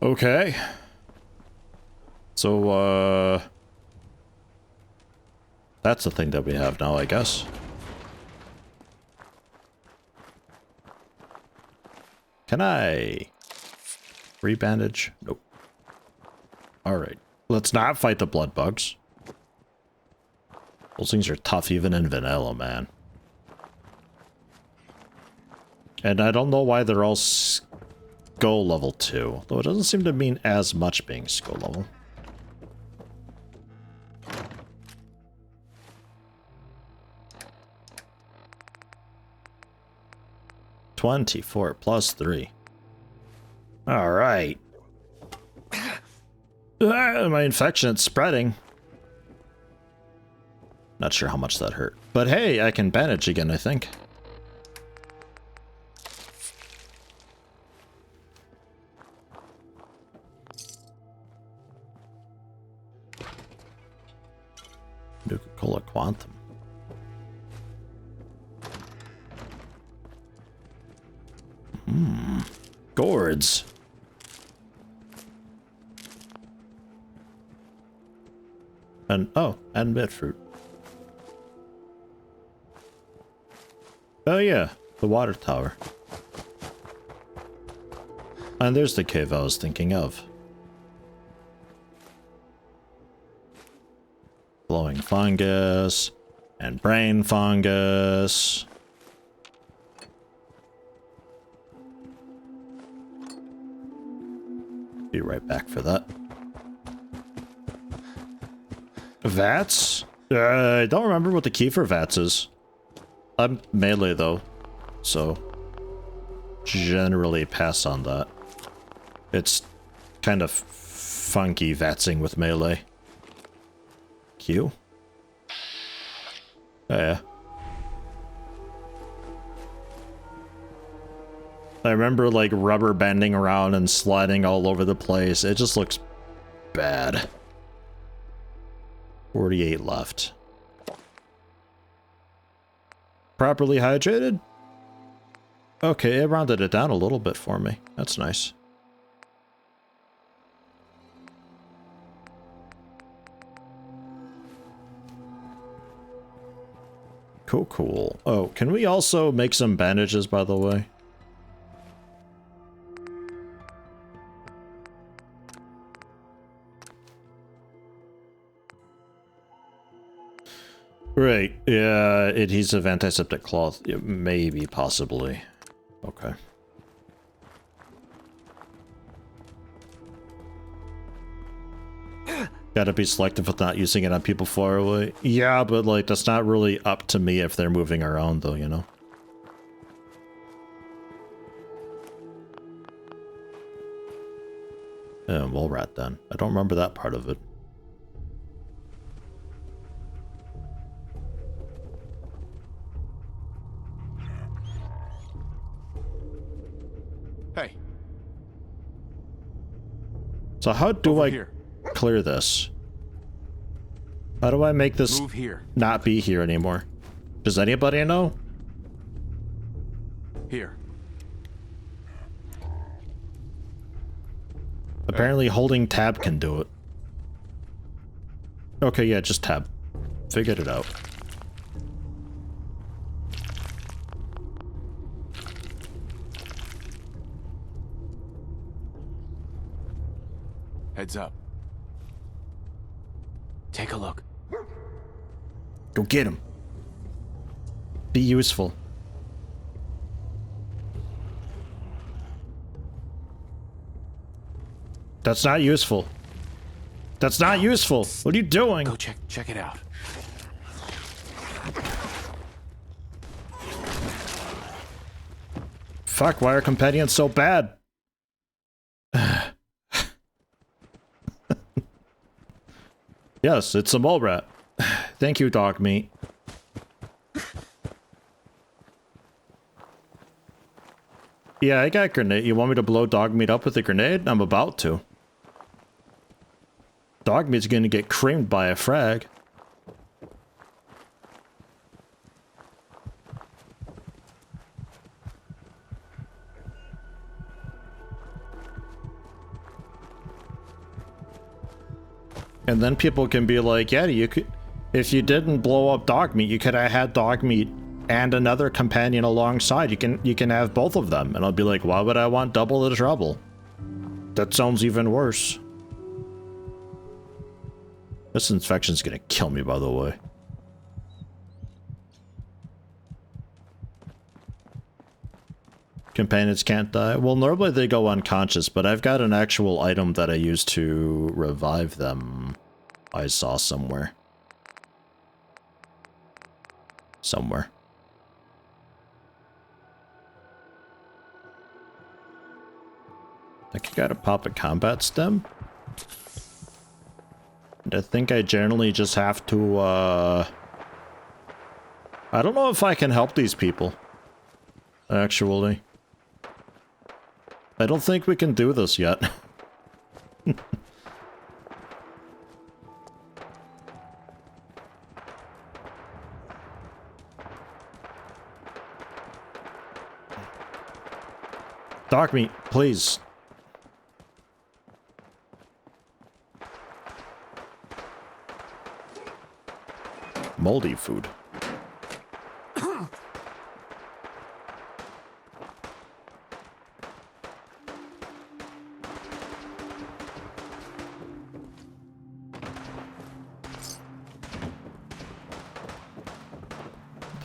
Okay. So, that's the thing that we have now, I guess. Can I rebandage? Nope. Alright. Let's not fight the blood bugs. Those things are tough even in vanilla, man. And I don't know why they're all skull level 2, though it doesn't seem to mean as much being skull level. +24 +3. All right. My infection is spreading. Not sure how much that hurt, but hey, I can bandage again, I think. Nuka-Cola Quantum. Gourds. And, oh, and midfruit. Oh yeah, the water tower. And there's the cave I was thinking of. Glowing fungus and brain fungus. Be right back for that. Vats? I don't remember what the key for Vats is. I'm melee though, so generally pass on that. It's kind of funky Vatsing with melee. Q? Oh, yeah. I remember like rubber banding around and sliding all over the place. It just looks bad. 48 left. Properly hydrated? Okay, it rounded it down a little bit for me. That's nice. Cool, cool. Oh, can we also make some bandages, by the way? Right, yeah, adhesive antiseptic cloth, yeah, maybe, possibly. Okay. Gotta be selective with not using it on people far away. Yeah, but like that's not really up to me if they're moving around though, you know? Yeah, mole rat then. I don't remember that part of it. Hey. So how do Over I here. clear this? How do I make this Move here. not be here anymore? Does anybody know? Here. Apparently holding tab can do it. Okay, yeah, just tab. Figured it out. Heads up. Take a look. Go get him. Be useful. That's not useful. That's not useful. What are you doing? Go check it out. Fuck, why are companions so bad? Yes, it's a mole rat. Thank you, dog meat. Yeah, I got grenade. You want me to blow dog meat up with a grenade? I'm about to. Dog meat's gonna get creamed by a frag. And then people can be like, yeah, you could, if you didn't blow up dog meat, you could have had dog meat and another companion alongside. You can have both of them. And I'll be like, why would I want double the trouble? That sounds even worse. This infection's gonna kill me, by the way. Companions can't die. Well, normally they go unconscious, but I've got an actual item that I use to revive them. I saw somewhere. Somewhere. I think I gotta pop a combat stem. And I think I generally just have to, I don't know if I can help these people. Actually. I don't think we can do this yet. Dog meat, please. Moldy food.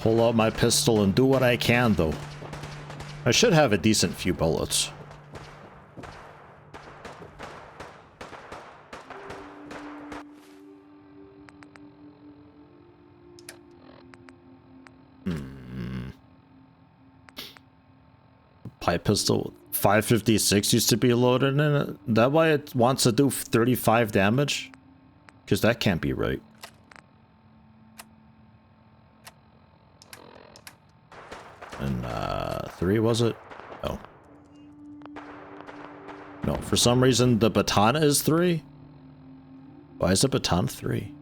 Pull out my pistol and do what I can, though. I should have a decent few bullets. Pipe pistol 556 used to be loaded in it. That why it wants to do 35 damage? Because that can't be right. And 3 was it? Oh. No, for some reason the baton is 3. Why is the baton 3?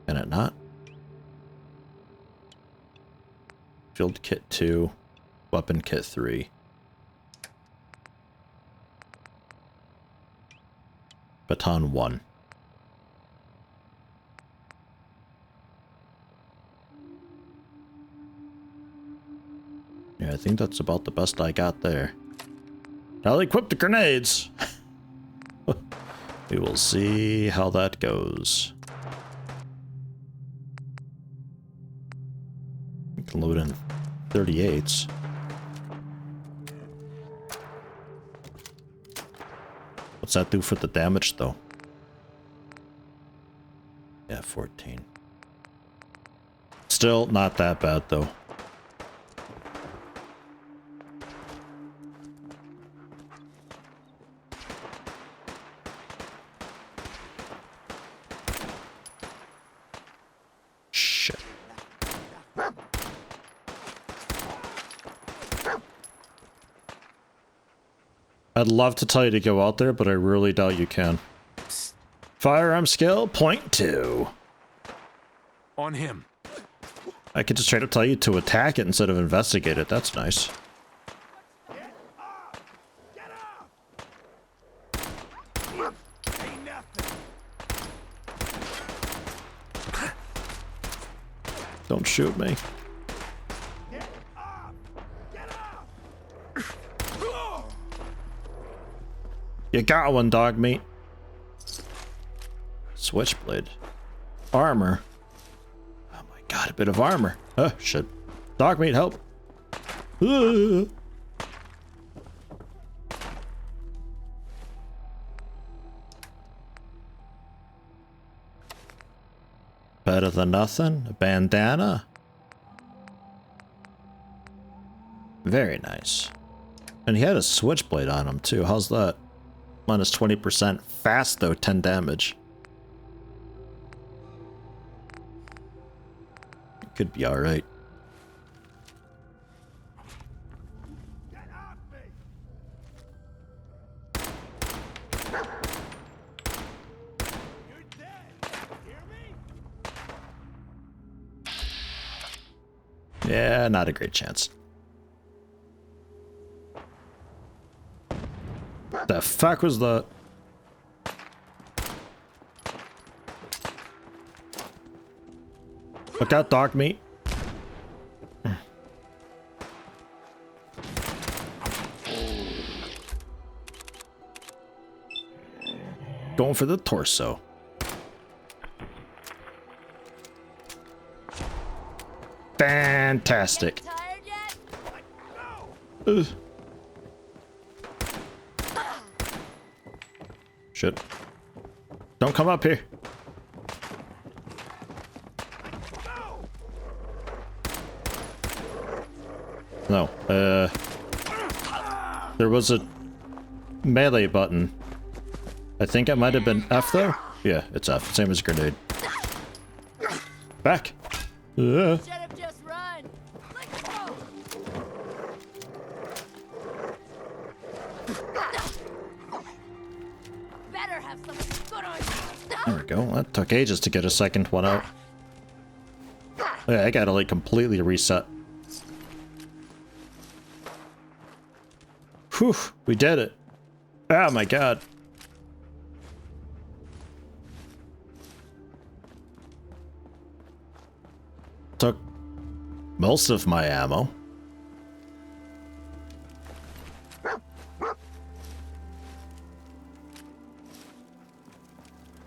Can it not? Field kit 2. Weapon kit 3. Baton 1. Yeah, I think that's about the best I got there. I'll equip the grenades! We will see how that goes. We can load in 38s. What's that do for the damage, though? Yeah, 14. Still not that bad, though. Shit. I'd love to tell you to go out there, but I really doubt you can. Firearm skill, .2. On him. I could just try to tell you to attack it instead of investigate it. That's nice. Don't shoot me. You got one, dog meat. Switchblade. Armor. Oh my god, a bit of armor. Oh, shit. Dog meat, help. Better than nothing. A bandana. Very nice. And he had a switchblade on him too. How's that? Minus 20%. Fast though, 10 damage. Could be alright. Yeah, not a great chance. The fuck was that? Look out, dog meat. Going for the torso. Fantastic. Ugh. Shit. Don't come up here. No. There was a melee button. I think it might have been F though. Yeah, it's F. Same as grenade. Back. Shut up, just run. Let's go. Better have something good on you. There we go. That took ages to get a second one out. Yeah, I gotta like completely reset. Whew, we did it. Oh my god. Took most of my ammo.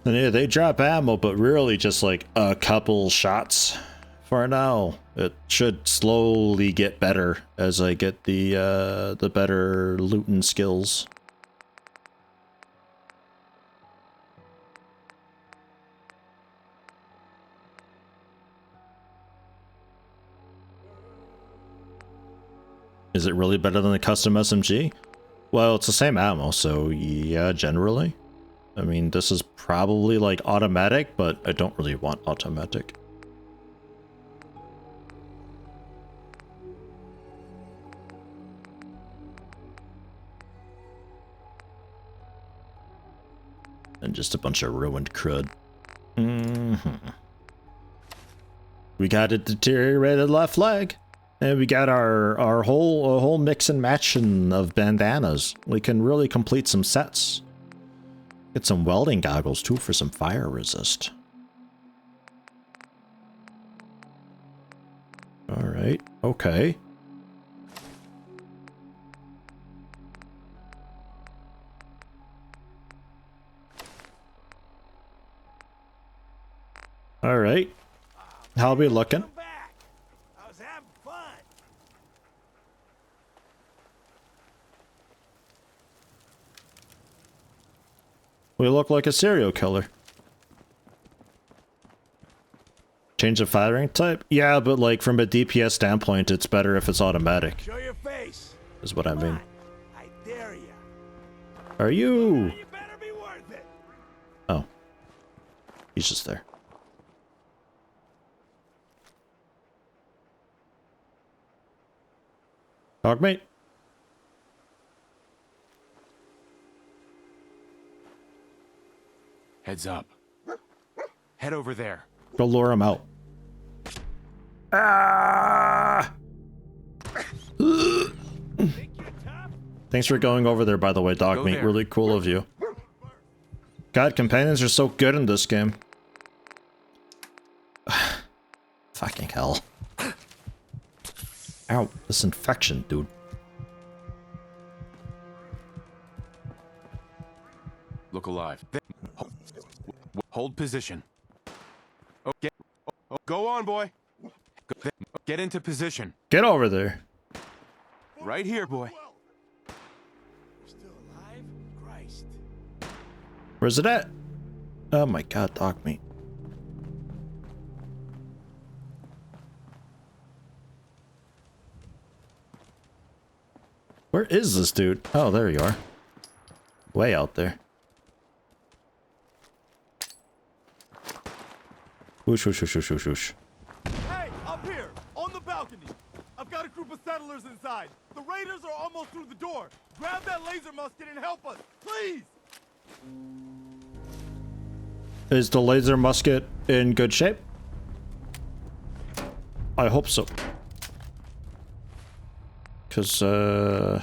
And yeah, they drop ammo, but really just like a couple shots for now. It should slowly get better as I get the better looting skills. Is it really better than the custom SMG? Well, it's the same ammo, so yeah, generally. I mean, this is probably like automatic, but I don't really want automatic. And just a bunch of ruined crud. We got a deteriorated left leg. And we got our whole mix and match of bandanas. We can really complete some sets. Get some welding goggles too for some fire resist. Alright, okay. Alright. How are we looking? We look like a serial killer. Change the firing type? Yeah, but like from a DPS standpoint, it's better if it's automatic. Show your face. Is what I mean. I dare you. Are you? You better be worth it. Oh. He's just there. Dogmate? Heads up. Head over there. Go lure him out. Ah! Thanks for going over there, by the way, Dogmeat. Really cool of you. God, companions are so good in this game. Fucking hell. Ow, this infection, dude. Look alive. Hold position. Go on, boy. Get into position. Get over there. Right here, boy. Still alive? Christ. Where's it at? Oh my god, Dogmeat. Where is this dude? Oh, there you are. Way out there. Whoosh, whoosh, whoosh, whoosh, whoosh, whoosh. Hey, up here, on the balcony. I've got a group of settlers inside. The raiders are almost through the door. Grab that laser musket and help us, please. Is the laser musket in good shape? I hope so. Because, well,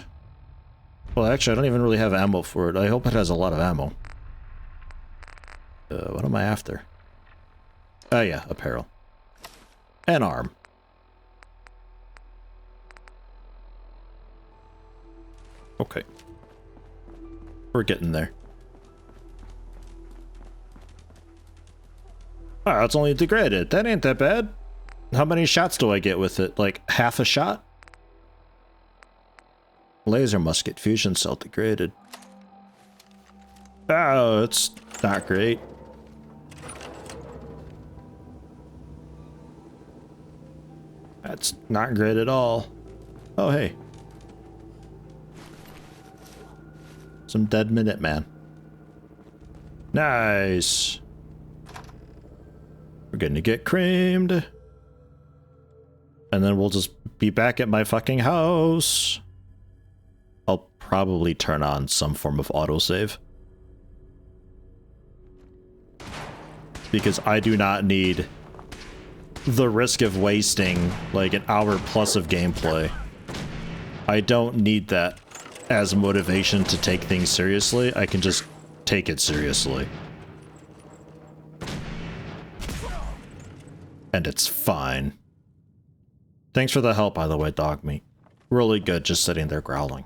actually, I don't even really have ammo for it. I hope it has a lot of ammo. What am I after? Oh, yeah, apparel. And arm. Okay. We're getting there. Oh, it's only degraded. That ain't that bad. How many shots do I get with it? Like, half a shot? Laser musket, fusion cell degraded. Oh, it's not great. That's not great at all. Oh, hey. Some dead Minutemen. Nice. We're going to get creamed. And then we'll just be back at my fucking house. I'll probably turn on some form of autosave. Because I do not need the risk of wasting like an hour plus of gameplay. I don't need that as motivation to take things seriously. I can just take it seriously. And it's fine. Thanks for the help, by the way, Dogmeat. Really good just sitting there growling.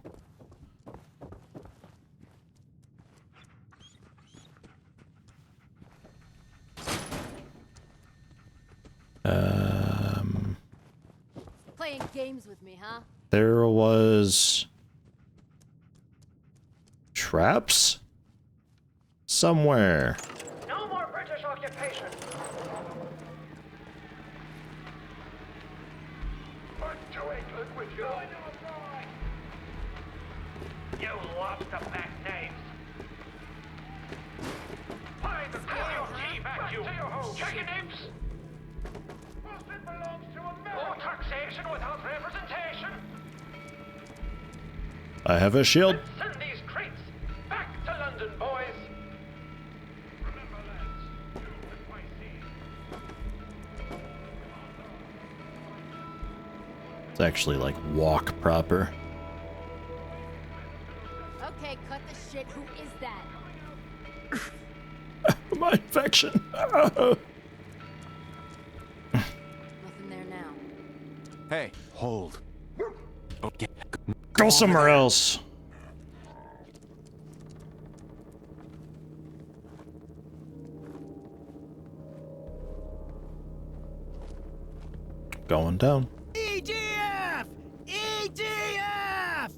Playing games with me, huh? There was traps somewhere. No more British occupation. What to England with you? You lobster-back knaves. Find the key back, you chicken imps. It belongs to America. No taxation without representation. I have a shield. Send these crates back to London, boys. Remember, lads, do as I see. It's actually like walk proper. Okay, cut the shit. Who is that? My infection. Nothing there now. Hey, hold. Okay. Go somewhere else. Going down. EDF! EDF!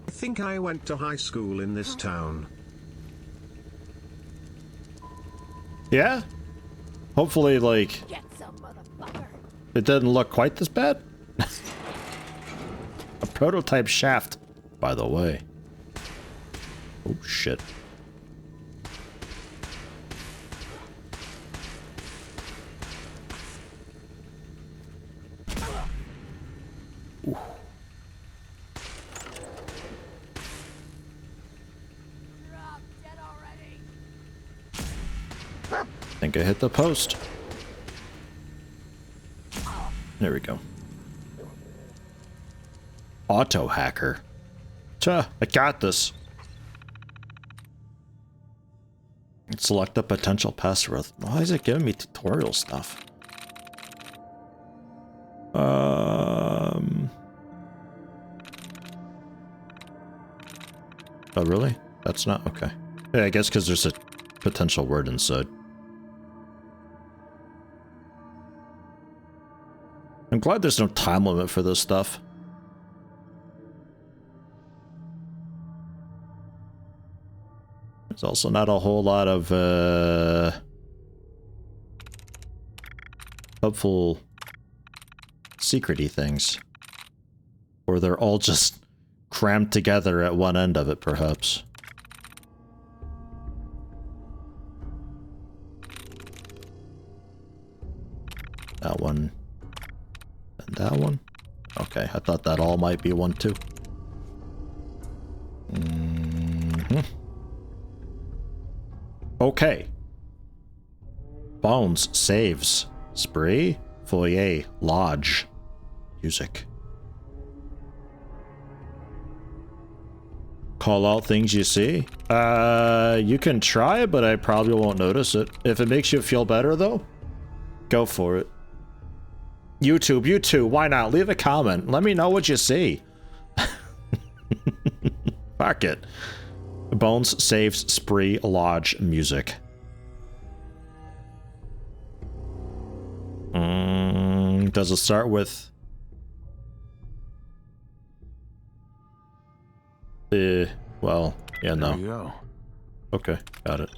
I think I went to high school in this town. Yeah? Hopefully, like, Get some, motherfucker. it didn't look quite this bad. A prototype shaft, by the way. Oh, shit. Ooh. I think I hit the post. There we go. Auto hacker. Tuh, I got this. Select a potential password. Why is it giving me tutorial stuff? Oh, really? That's not okay. Yeah, I guess because there's a potential word inside. I'm glad there's no time limit for this stuff. There's also not a whole lot of helpful secret-y things. Or they're all just crammed together at one end of it, perhaps. That one. And that one. Okay, I thought that all might be one too. Okay. Bones, saves, spree, foyer, lodge, music. Call out things you see? You can try, but I probably won't notice it. If it makes you feel better, though, go for it. YouTube, you too, why not? Leave a comment. Let me know what you see. Fuck it. Bones, saves, spree, lodge, music. Does it start with... well, yeah, no. There you go. Okay, got it.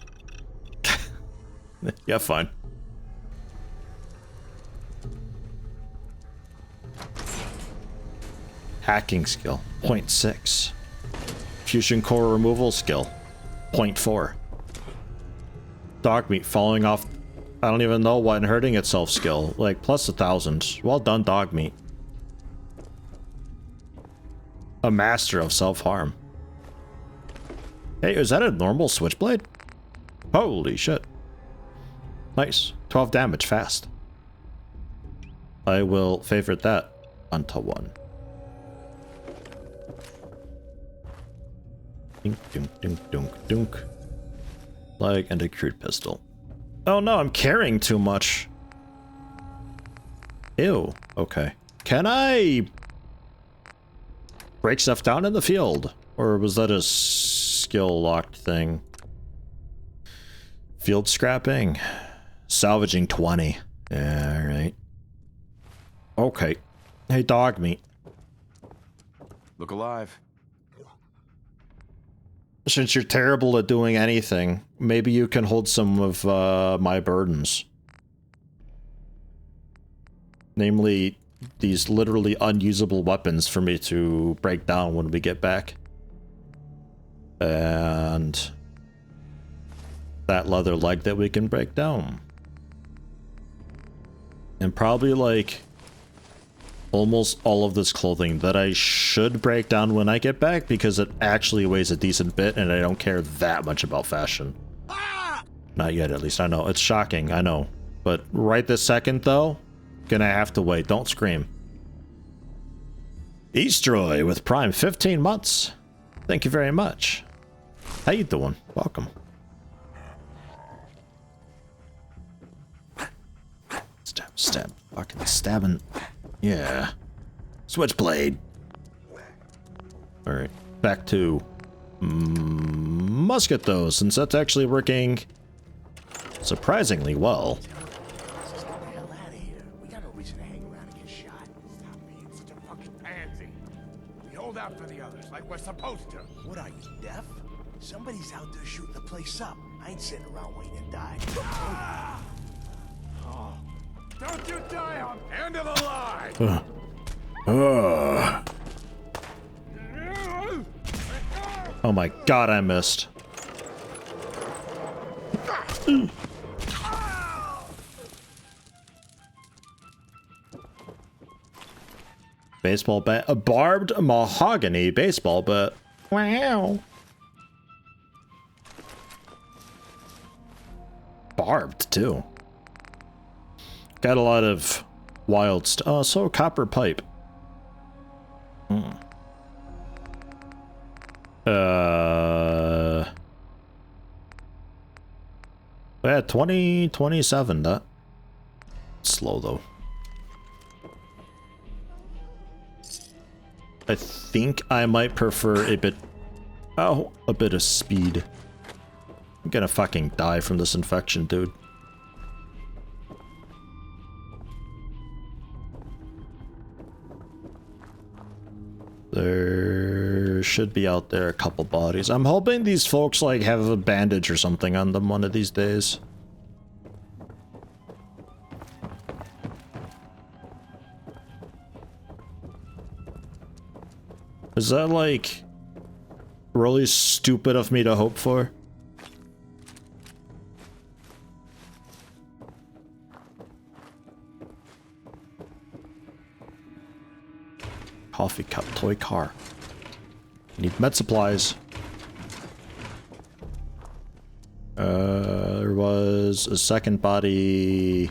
Yeah, fine. Hacking skill, 0.6. Fusion core removal skill, 0.4. Dog meat falling off, I don't even know what, and hurting itself skill, like plus 1,000. Well done, dog meat. A master of self-harm. Hey, is that a normal switchblade? Holy shit. Nice. 12 damage fast. I will favorite that until 1. Dunk, dunk, dunk, dunk, dunk. Like, and a crude pistol. Oh no, I'm carrying too much. Ew. Okay. Can I break stuff down in the field? Or was that a skill locked thing? Field scrapping. Salvaging 20. Yeah, alright. Okay. Hey, dog meat. Look alive. Since you're terrible at doing anything, maybe you can hold some of my burdens. Namely, these literally unusable weapons for me to break down when we get back. And that leather leg that we can break down. And probably like almost all of this clothing that I should break down when I get back because it actually weighs a decent bit and I don't care that much about fashion. Not yet, at least. I know. It's shocking, I know. But right this second, though, gonna have to wait. Don't scream. Eastroy with Prime 15 months. Thank you very much. How you doing? Welcome. Stab, stab. Fucking stabbing. Yeah. Switchblade. Alright. Back to musket though, since that's actually working surprisingly well. Let's get the hell out of here. We got no reason to hang around and get shot. Stop being such a fucking pansy. We hold out for the others like we're supposed to. What are you, deaf? Somebody's out there shooting the place up. I ain't sitting around waiting to die. Don't you die on end of the line! Oh my god, I missed. Baseball bat, a barbed mahogany baseball bat. Wow. Barbed too. Got a lot of wild stuff. Oh, so copper pipe. Yeah, 2027. That slow though. I think I might prefer a bit of speed. I'm gonna fucking die from this infection, dude. There should be out there a couple bodies. I'm hoping these folks like have a bandage or something on them one of these days. Is that like really stupid of me to hope for? Coffee cup, toy car. Need med supplies. There was a second body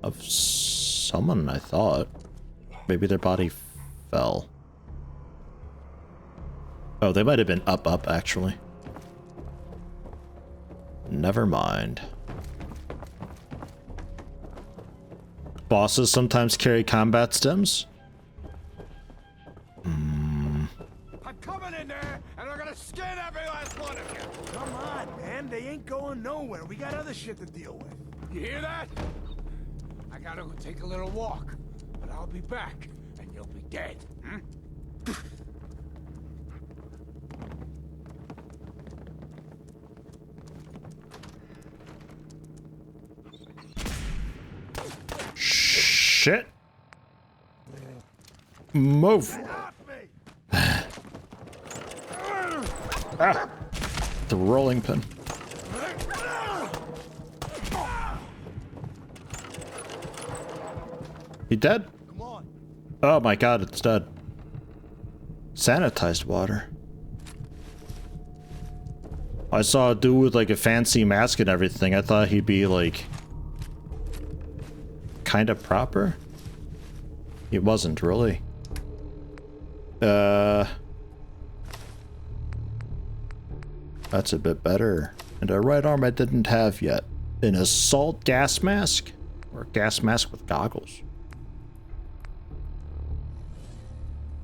of someone, I thought. Maybe their body fell. Oh, they might have been up, actually. Never mind. Bosses sometimes carry combat stems. I'm coming in there, and I'm gonna skin every last one of you! Come on, man. They ain't going nowhere. We got other shit to deal with. You hear that? I gotta go take a little walk, but I'll be back, and you'll be dead. Hmm? Shit. Move. Ah. The rolling pin. He dead? Oh my god, it's dead. Sanitized water. I saw a dude with like a fancy mask and everything. I thought he'd be like kind of proper. He wasn't really. That's a bit better. And a right arm I didn't have yet. An assault gas mask? Or gas mask with goggles.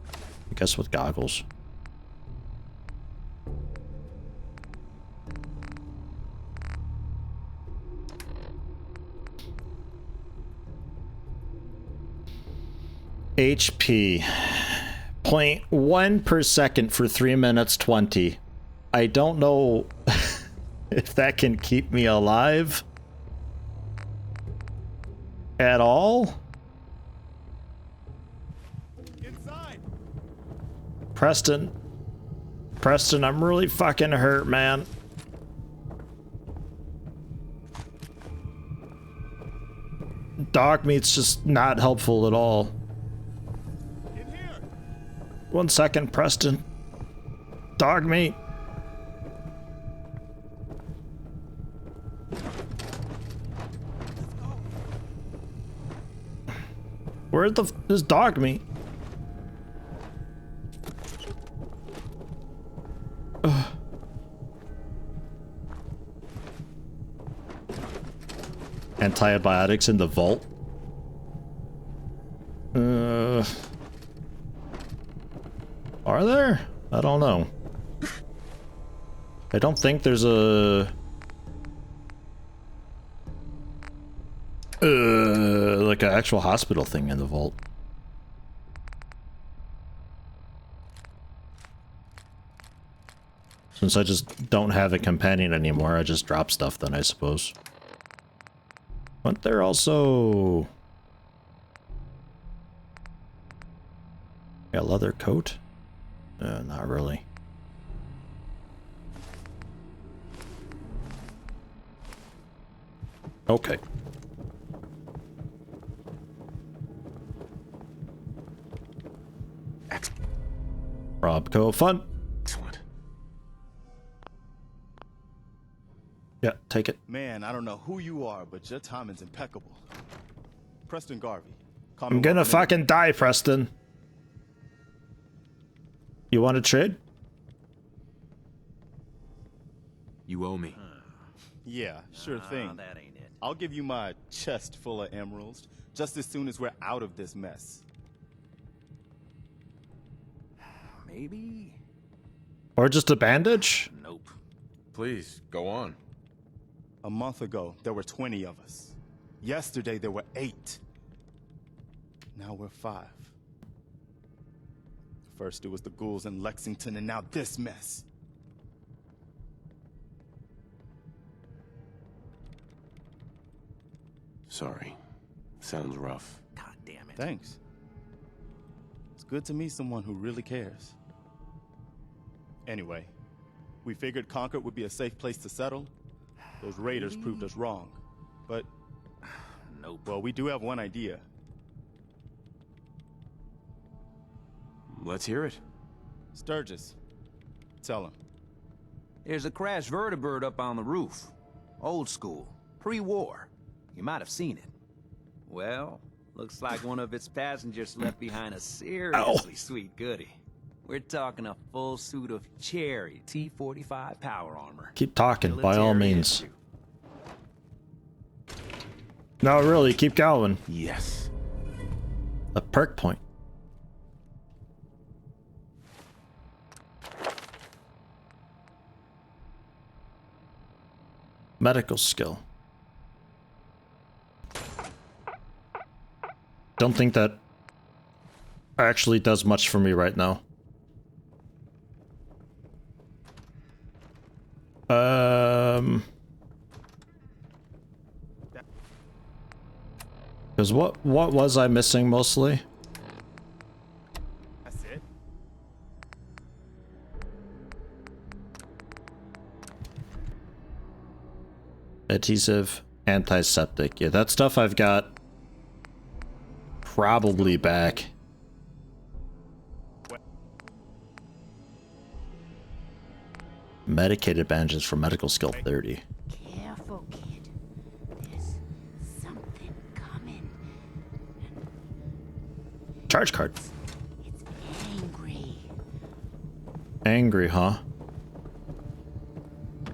I guess with goggles. HP. 0.1 per second for 3 minutes 20. I don't know if that can keep me alive at all. Inside. Preston, I'm really fucking hurt, man. Dog meat's just not helpful at all. 1 second, Preston. Dog meat. Where's this dog meat? Ugh. Antibiotics in the vault? Are there? I don't know. I don't think there's a... like an actual hospital thing in the vault. Since I just don't have a companion anymore, I just drop stuff then, I suppose. But they're also... Yeah, leather coat? Not really. Okay. Robco fun. Excellent. Yeah, take it. Man, I don't know who you are, but your timing's impeccable. Preston Garvey. I'm gonna fucking die, Preston. You want to trade? You owe me. Yeah, sure thing. That ain't it. I'll give you my chest full of emeralds just as soon as we're out of this mess. Maybe? Or just a bandage? Nope. Please, go on. A month ago, there were 20 of us. Yesterday, there were 8. Now we're 5. First, it was the ghouls in Lexington, and now this mess. Sorry. Sounds rough. God damn it. Thanks. It's good to meet someone who really cares. Anyway, we figured Concord would be a safe place to settle. Those raiders proved us wrong. But, nope. Well, we do have one idea. Let's hear it. Sturgis. Tell him. There's a crashed vertibird up on the roof. Old school. Pre-war. You might have seen it. Well, looks like one of its passengers left behind a seriously sweet goodie. We're talking a full suit of cherry T-45 power armor. Keep talking, by all means. No, really, keep going. Yes. A perk point. Medical skill. Don't think that actually does much for me right now. Because what was I missing mostly? That's it. Adhesive, antiseptic. Yeah, that stuff I've got probably back. Medicated bandages for medical skill 30. Careful, kid. There's something coming. Charge card. It's angry. Angry, huh?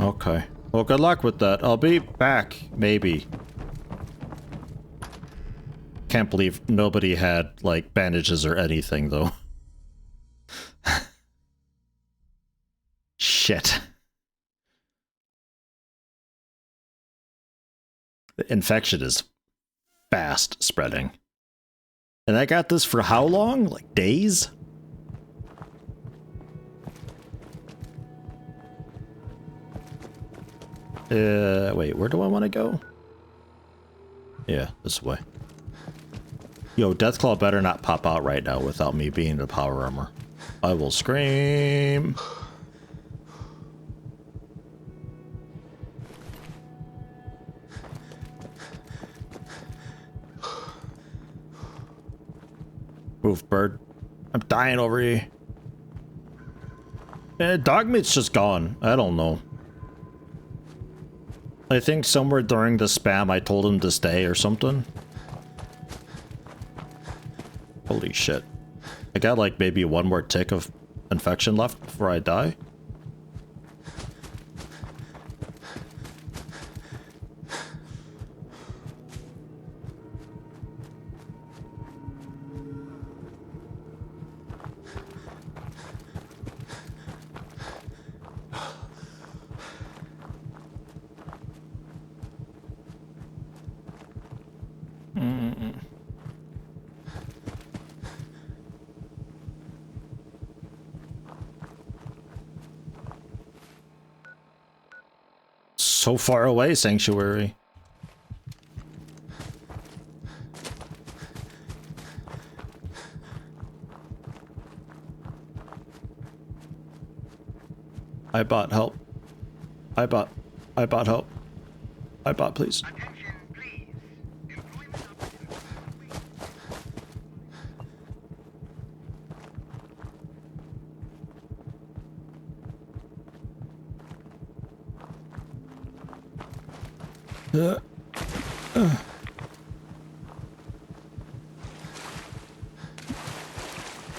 Okay. Well, good luck with that. I'll be back, maybe. Can't believe nobody had, like, bandages or anything, though. Shit. The infection is fast spreading. And I got this for how long? Like, days? Wait, where do I want to go? Yeah, this way. Yo, Deathclaw better not pop out right now without me being the power armor. I will scream. Move, bird. I'm dying over here. Dog meat's just gone. I don't know. I think somewhere during the spam I told him to stay or something. Holy shit. I got like maybe one more tick of infection left before I die. so far away, Sanctuary. I bought help. I bought help. I bought, please.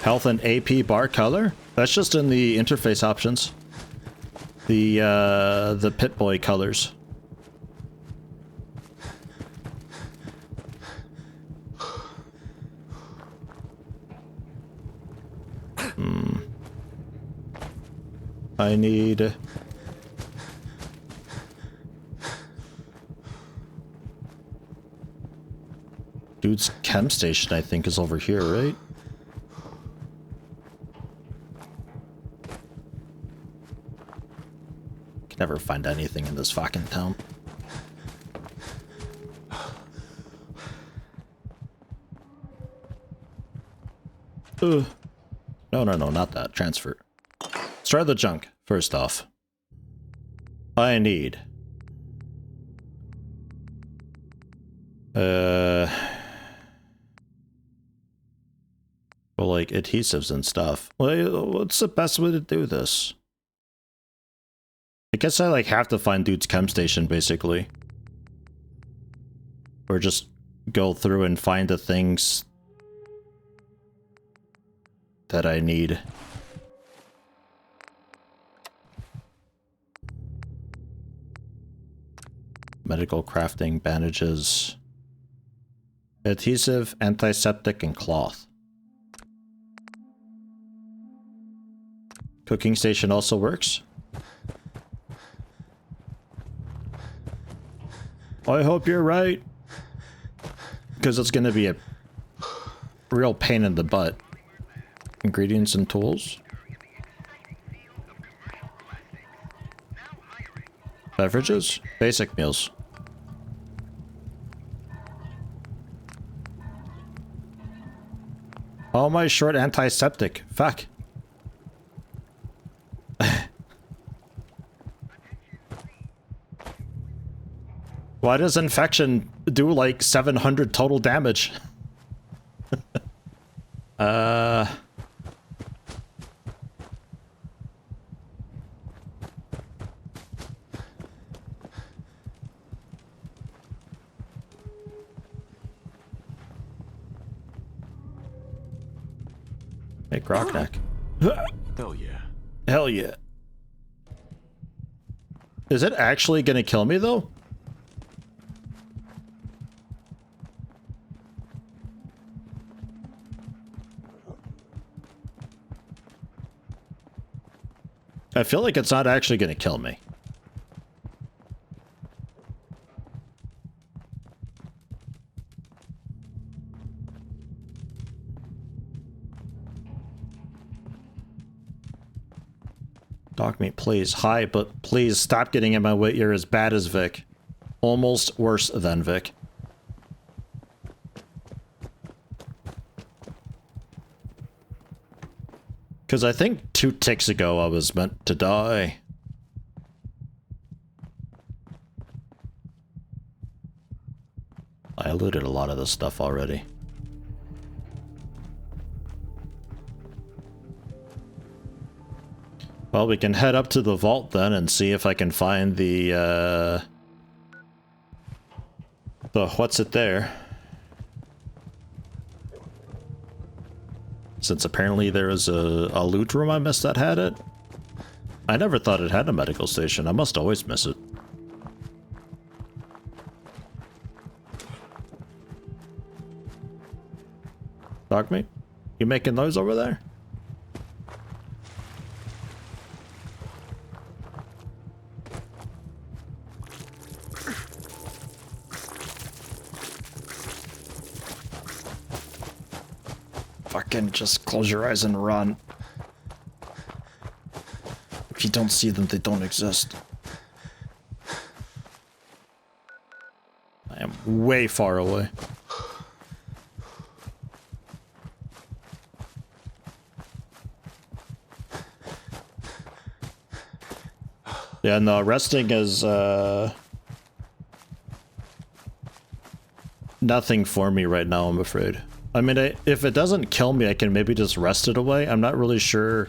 Health and AP bar color? That's just in the interface options. The Pip-Boy colors. I need... Dude's chem station, I think, is over here, right? Can never find anything in this fucking town. No, not that. Transfer. Let's try the junk, first off. I need... well, like, adhesives and stuff. What's the best way to do this? I guess I, like, have to find Dude's chem station, basically. Or just go through and find the things that I need. Medical crafting, bandages, adhesive, antiseptic, and cloth. Cooking station also works. I hope you're right. Because it's going to be a real pain in the butt. Ingredients and tools. Beverages. Basic meals. Oh, my short antiseptic. Fuck. Why does infection do like 700 total damage? Hey, Grogneck. Hell yeah. Hell yeah. Is it actually gonna kill me though? I feel like it's not actually going to kill me. Dog meat, please. Hi, but please stop getting in my way. You're as bad as Vic. Almost worse than Vic. Because I think 2 ticks ago I was meant to die. I looted a lot of this stuff already. Well, we can head up to the vault then and see if I can find the what's it there? Since apparently there is a loot room I missed that had it. I never thought it had a medical station. I must always miss it. Dog meat? You making those over there? Fucking just close your eyes and run. If you don't see them, they don't exist. way far away. Yeah, no, resting is, nothing for me right now, I'm afraid. I mean, if it doesn't kill me, I can maybe just rest it away. I'm not really sure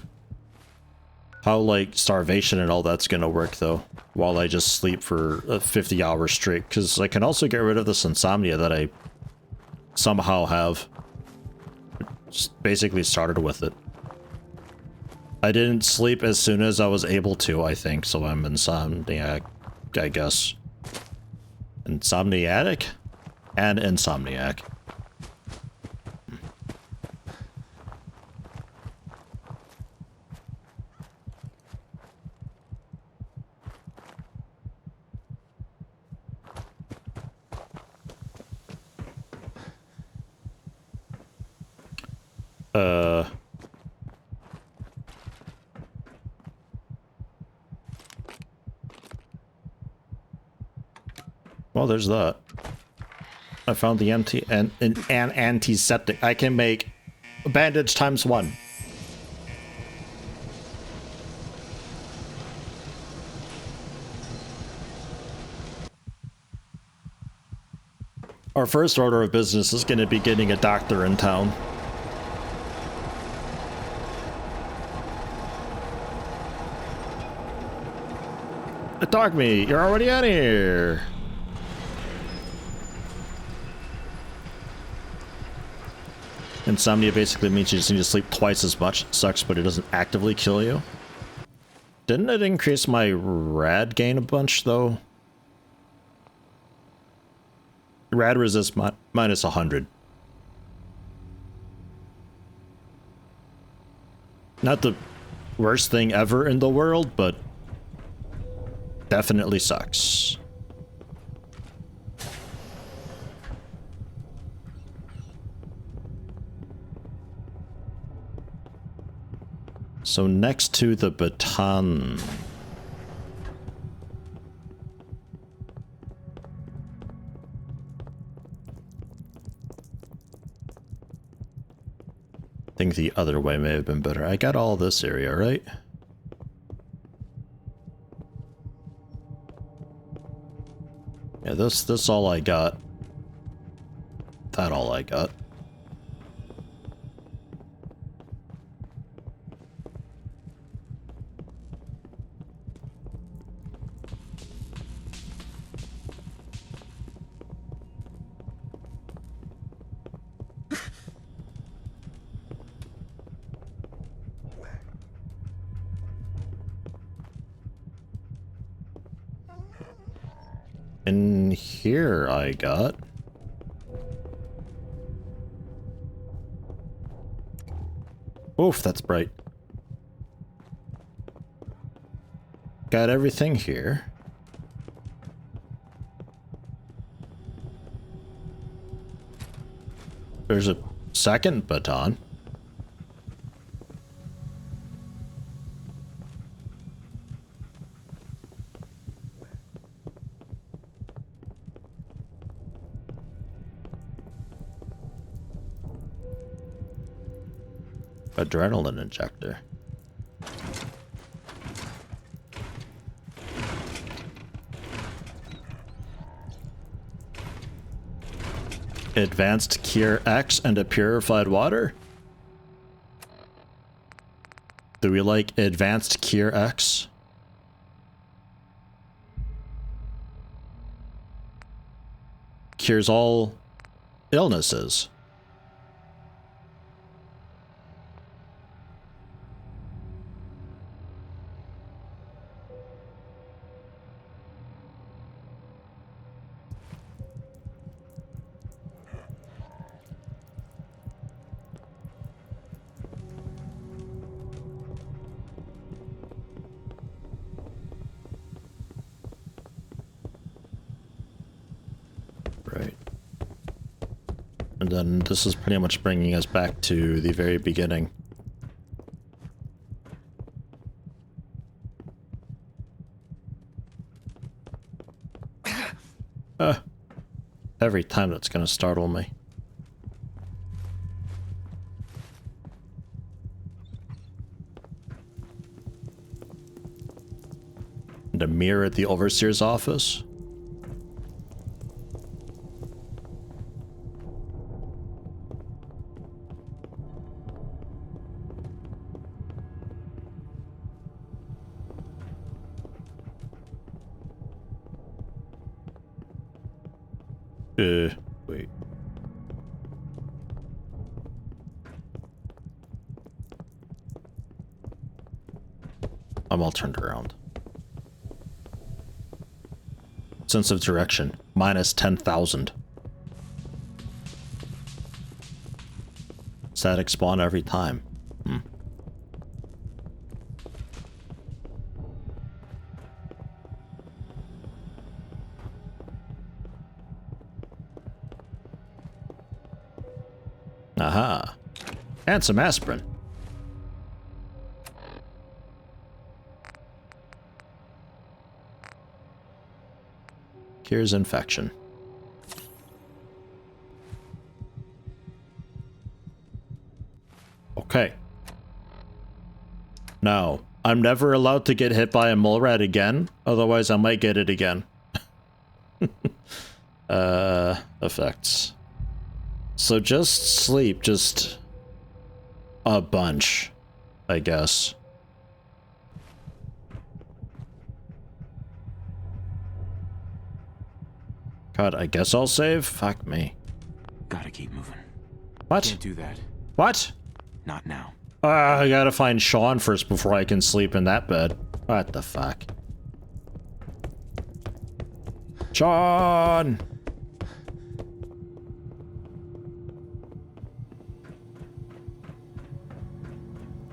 how, like, starvation and all that's gonna work, though, while I just sleep for 50 hours straight, because I can also get rid of this insomnia that I somehow have. Just basically started with it. I didn't sleep as soon as I was able to, I think, so I'm insomniac, I guess. Insomniatic? And insomniac. Well, there's that. I found the an antiseptic. I can make a bandage ×1. Our first order of business is going to be getting a doctor in town. Dog meat, you're already out here. Insomnia basically means you just need to sleep twice as much. It sucks, but it doesn't actively kill you. Didn't it increase my rad gain a bunch, though? Rad resist minus 100. Not the worst thing ever in the world, but definitely sucks. So next to the baton. I think the other way may have been better. I got all this area, right? Yeah, this all I got. That all I got. And here I got... Oof, that's bright. Got everything here. There's a second baton. Adrenaline injector. Advanced Cure X and a purified water? Do we like Advanced Cure X? Cures all illnesses. And then this is pretty much bringing us back to the very beginning. Every time that's gonna startle me. And a mirror at the overseer's office. Wait. I'm all turned around. Sense of direction, minus 10,000. Static spawn every time. Aha. And some aspirin. Cures infection. Okay. Now, I'm never allowed to get hit by a mole rat again, otherwise I might get it again. Effects. So just sleep, just a bunch, I guess. God, I guess I'll save? Fuck me. Gotta keep moving. What? Can't do that. What? Not now. I gotta find Sean first before I can sleep in that bed. What the fuck? Sean!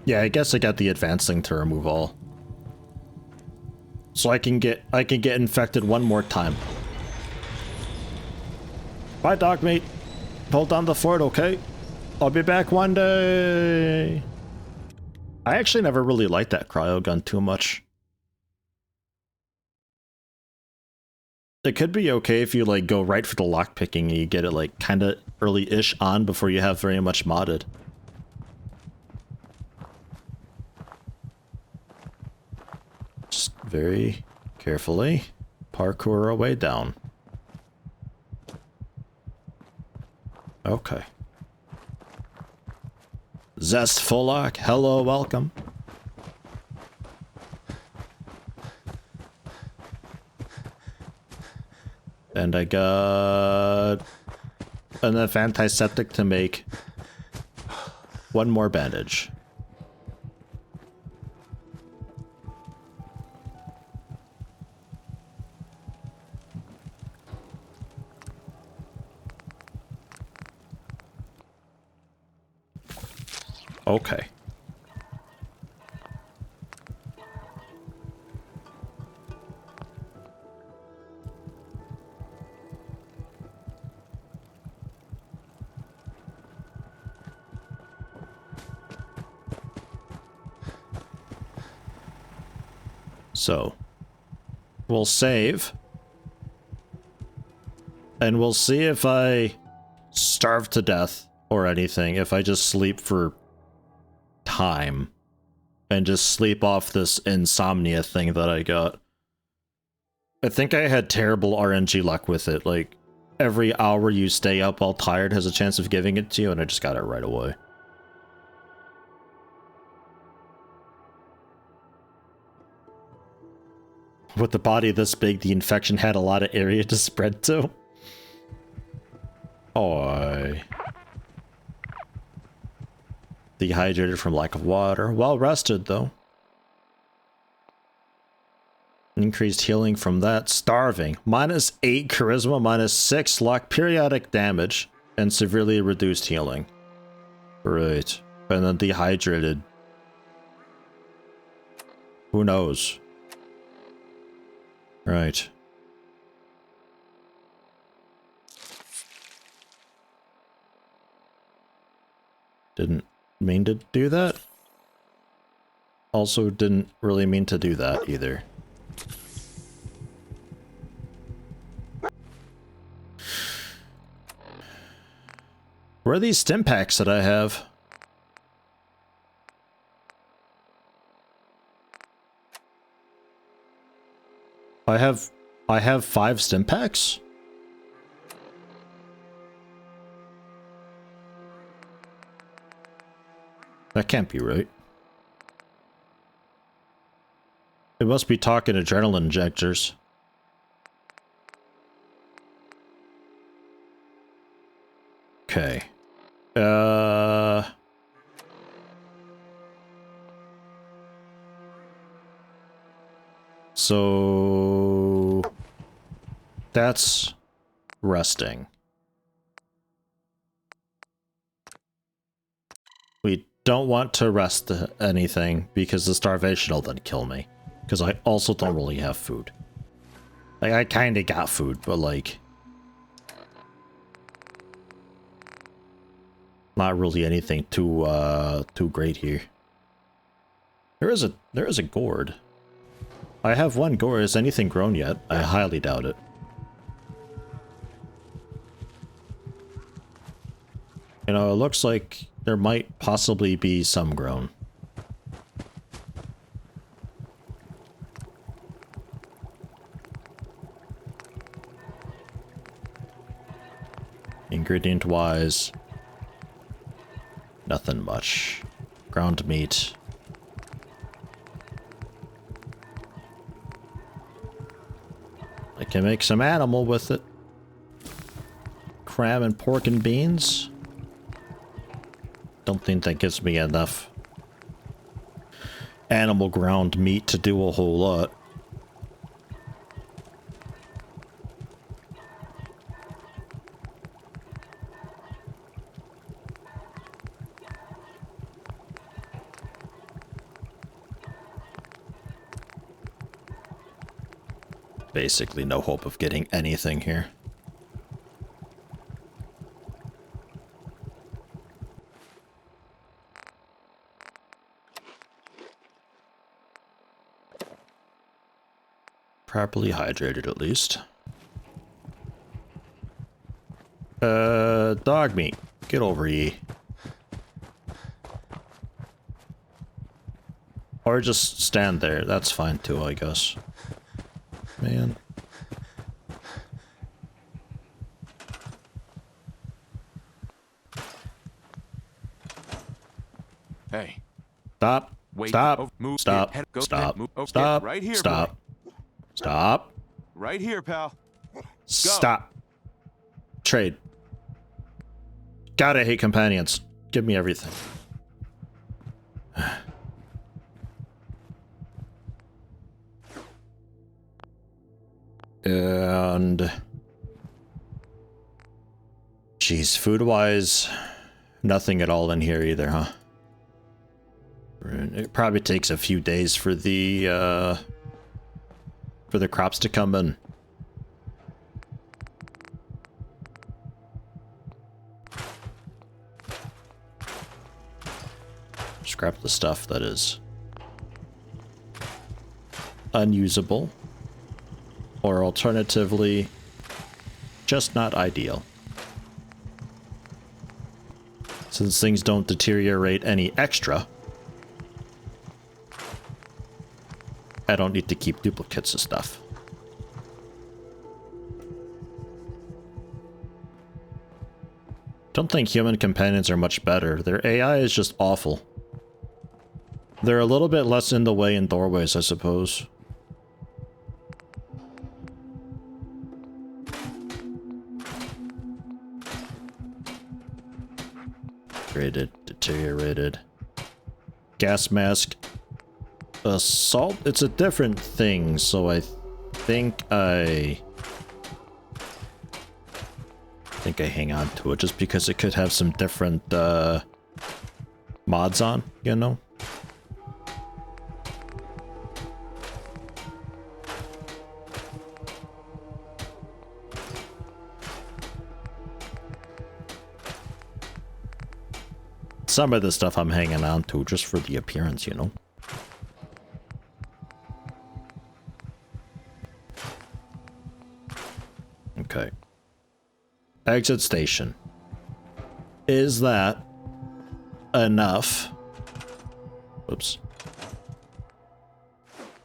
Yeah, I guess I got the advanced thing to remove all. So I can get infected one more time. Bye, dog mate. Hold down the fort, okay? I'll be back one day. I actually never really liked that cryo gun too much. It could be okay if you like go right for the lockpicking and you get it like kind of early-ish on before you have very much modded. Just very carefully parkour our way down. Okay. Zest Fullock, hello, welcome. And I got enough antiseptic to make one more bandage. Okay. So, we'll save. And we'll see if I starve to death or anything, if I just sleep for time and just sleep off this insomnia thing that I got. I think I had terrible RNG luck with it. Like, every hour you stay up all tired has a chance of giving it to you, and I just got it right away. With the body this big, the infection had a lot of area to spread to. Oi. Dehydrated from lack of water. Well rested, though. Increased healing from that. Starving. Minus 8 charisma, minus 6 luck, periodic damage, and severely reduced healing. Right. And then dehydrated. Who knows? Right. Didn't mean to do that. Also didn't really mean to do that either. Where are these stim packs that I have? I have 5 stim packs? That can't be right. It must be talking adrenaline injectors. Okay. So that's resting. We don't want to rest anything because the starvation will then kill me. Because I also don't really have food. Like, I kind of got food, but like... not really anything too great here. There is a gourd. I have 1 gourd. Has anything grown yet? I highly doubt it. You know, it looks like there might possibly be some grown. Ingredient-wise, nothing much. Ground meat. I can make some animal with it. Crab and pork and beans. Don't think that gives me enough animal ground meat to do a whole lot. Basically no hope of getting anything here. Properly hydrated at least. Dog meat. Get over ye. Or just stand there. That's fine too, I guess. Man. Hey. Stop. Wait. Stop. Oh, move. Stop. Head, go, Stop. move. Okay, Stop. right here, Stop. boy. Stop. Right here, pal. Stop. Trade. God, I hate companions. Give me everything. And... jeez, food-wise, nothing at all in here either, huh? It probably takes a few days for the crops to come in. Scrap the stuff that is unusable, or alternatively, just not ideal. Since things don't deteriorate any extra, I don't need to keep duplicates of stuff. Don't think human companions are much better. Their AI is just awful. They're a little bit less in the way in doorways, I suppose. Deteriorated. Gas mask. Assault? It's a different thing, so I think I hang on to it just because it could have some different mods on, you know? Some of the stuff I'm hanging on to just for the appearance, you know? Okay. Exit station. Is that enough? Whoops.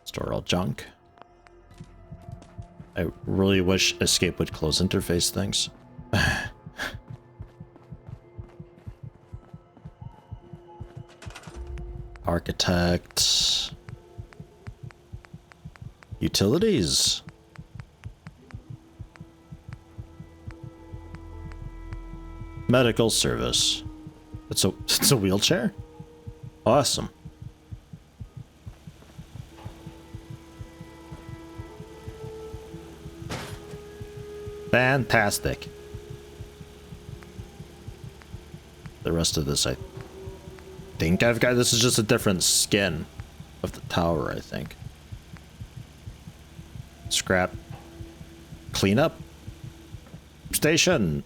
Store all junk. I really wish escape would close interface things. Architect. Utilities. Medical service. It's a wheelchair? Awesome. Fantastic. The rest of this I think I've got. This is just a different skin of the tower, I think. Scrap. Cleanup station.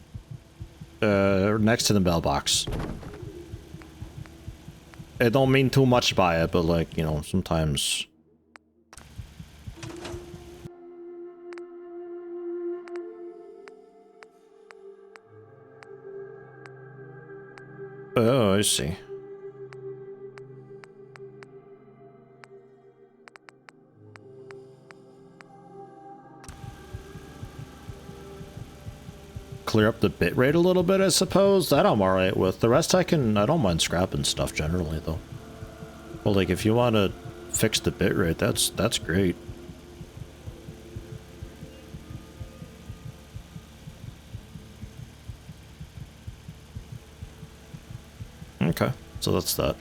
Next to the mailbox. I don't mean too much by it, but like, you know, sometimes. Oh, I see. Clear up the bitrate a little bit, I suppose. That I'm alright with. The rest I don't mind scrapping stuff generally, though. Well, like, if you want to fix the bitrate, that's great. Okay, so that's that.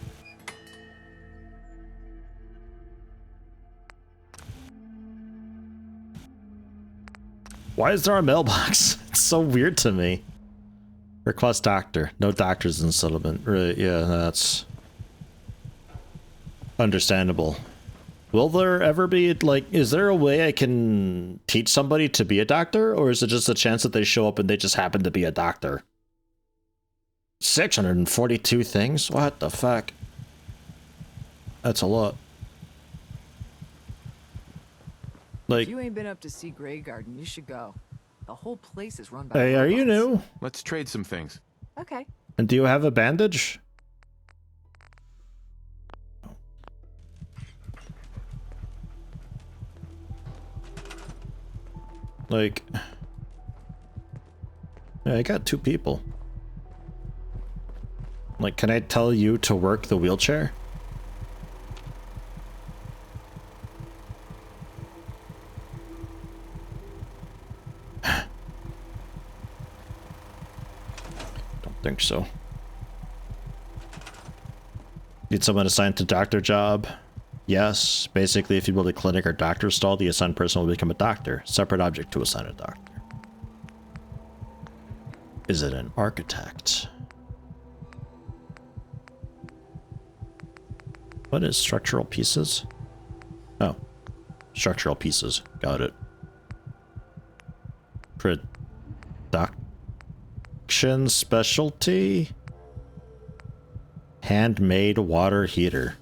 Why is there a mailbox? It's so weird to me. Request doctor. No doctors in settlement. Right, yeah, that's understandable. Will there ever be, like, is there a way I can teach somebody to be a doctor? Or is it just a chance that they show up and they just happen to be a doctor? 642 things? What the fuck? That's a lot. Like, if you ain't been up to see Grey Garden, you should go. The whole place is run by hey, are you new? Let's trade some things. Okay. And do you have a bandage? Like, yeah, I got 2 people. Like, can I tell you to work the wheelchair? Don't think so. Need someone assigned to doctor job? Yes. Basically, if you build a clinic or doctor stall, the assigned person will become a doctor. Separate object to assign a doctor. Is it an architect? What is structural pieces? Oh, structural pieces. Got it. Production specialty? Handmade water heater.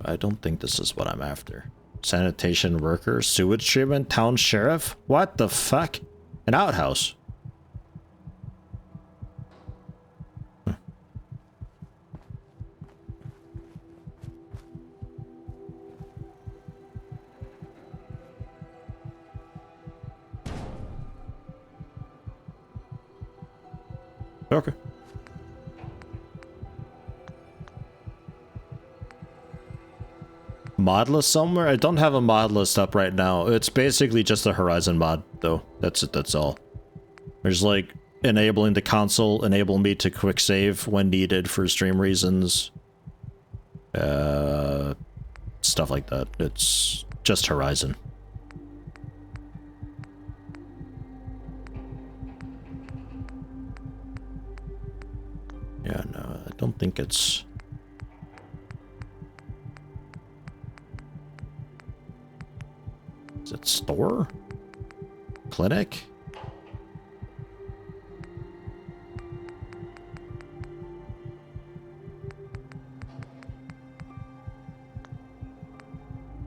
I don't think this is what I'm after. Sanitation worker, sewage treatment, town sheriff? What the fuck? An outhouse. Okay. Mod list somewhere? I don't have a mod list up right now. It's basically just a Horizon mod, though. That's it, that's all. There's like enabling the console, enable me to quick save when needed for stream reasons. Stuff like that. It's just Horizon. Yeah, no, I don't think it's... Is it store? Clinic?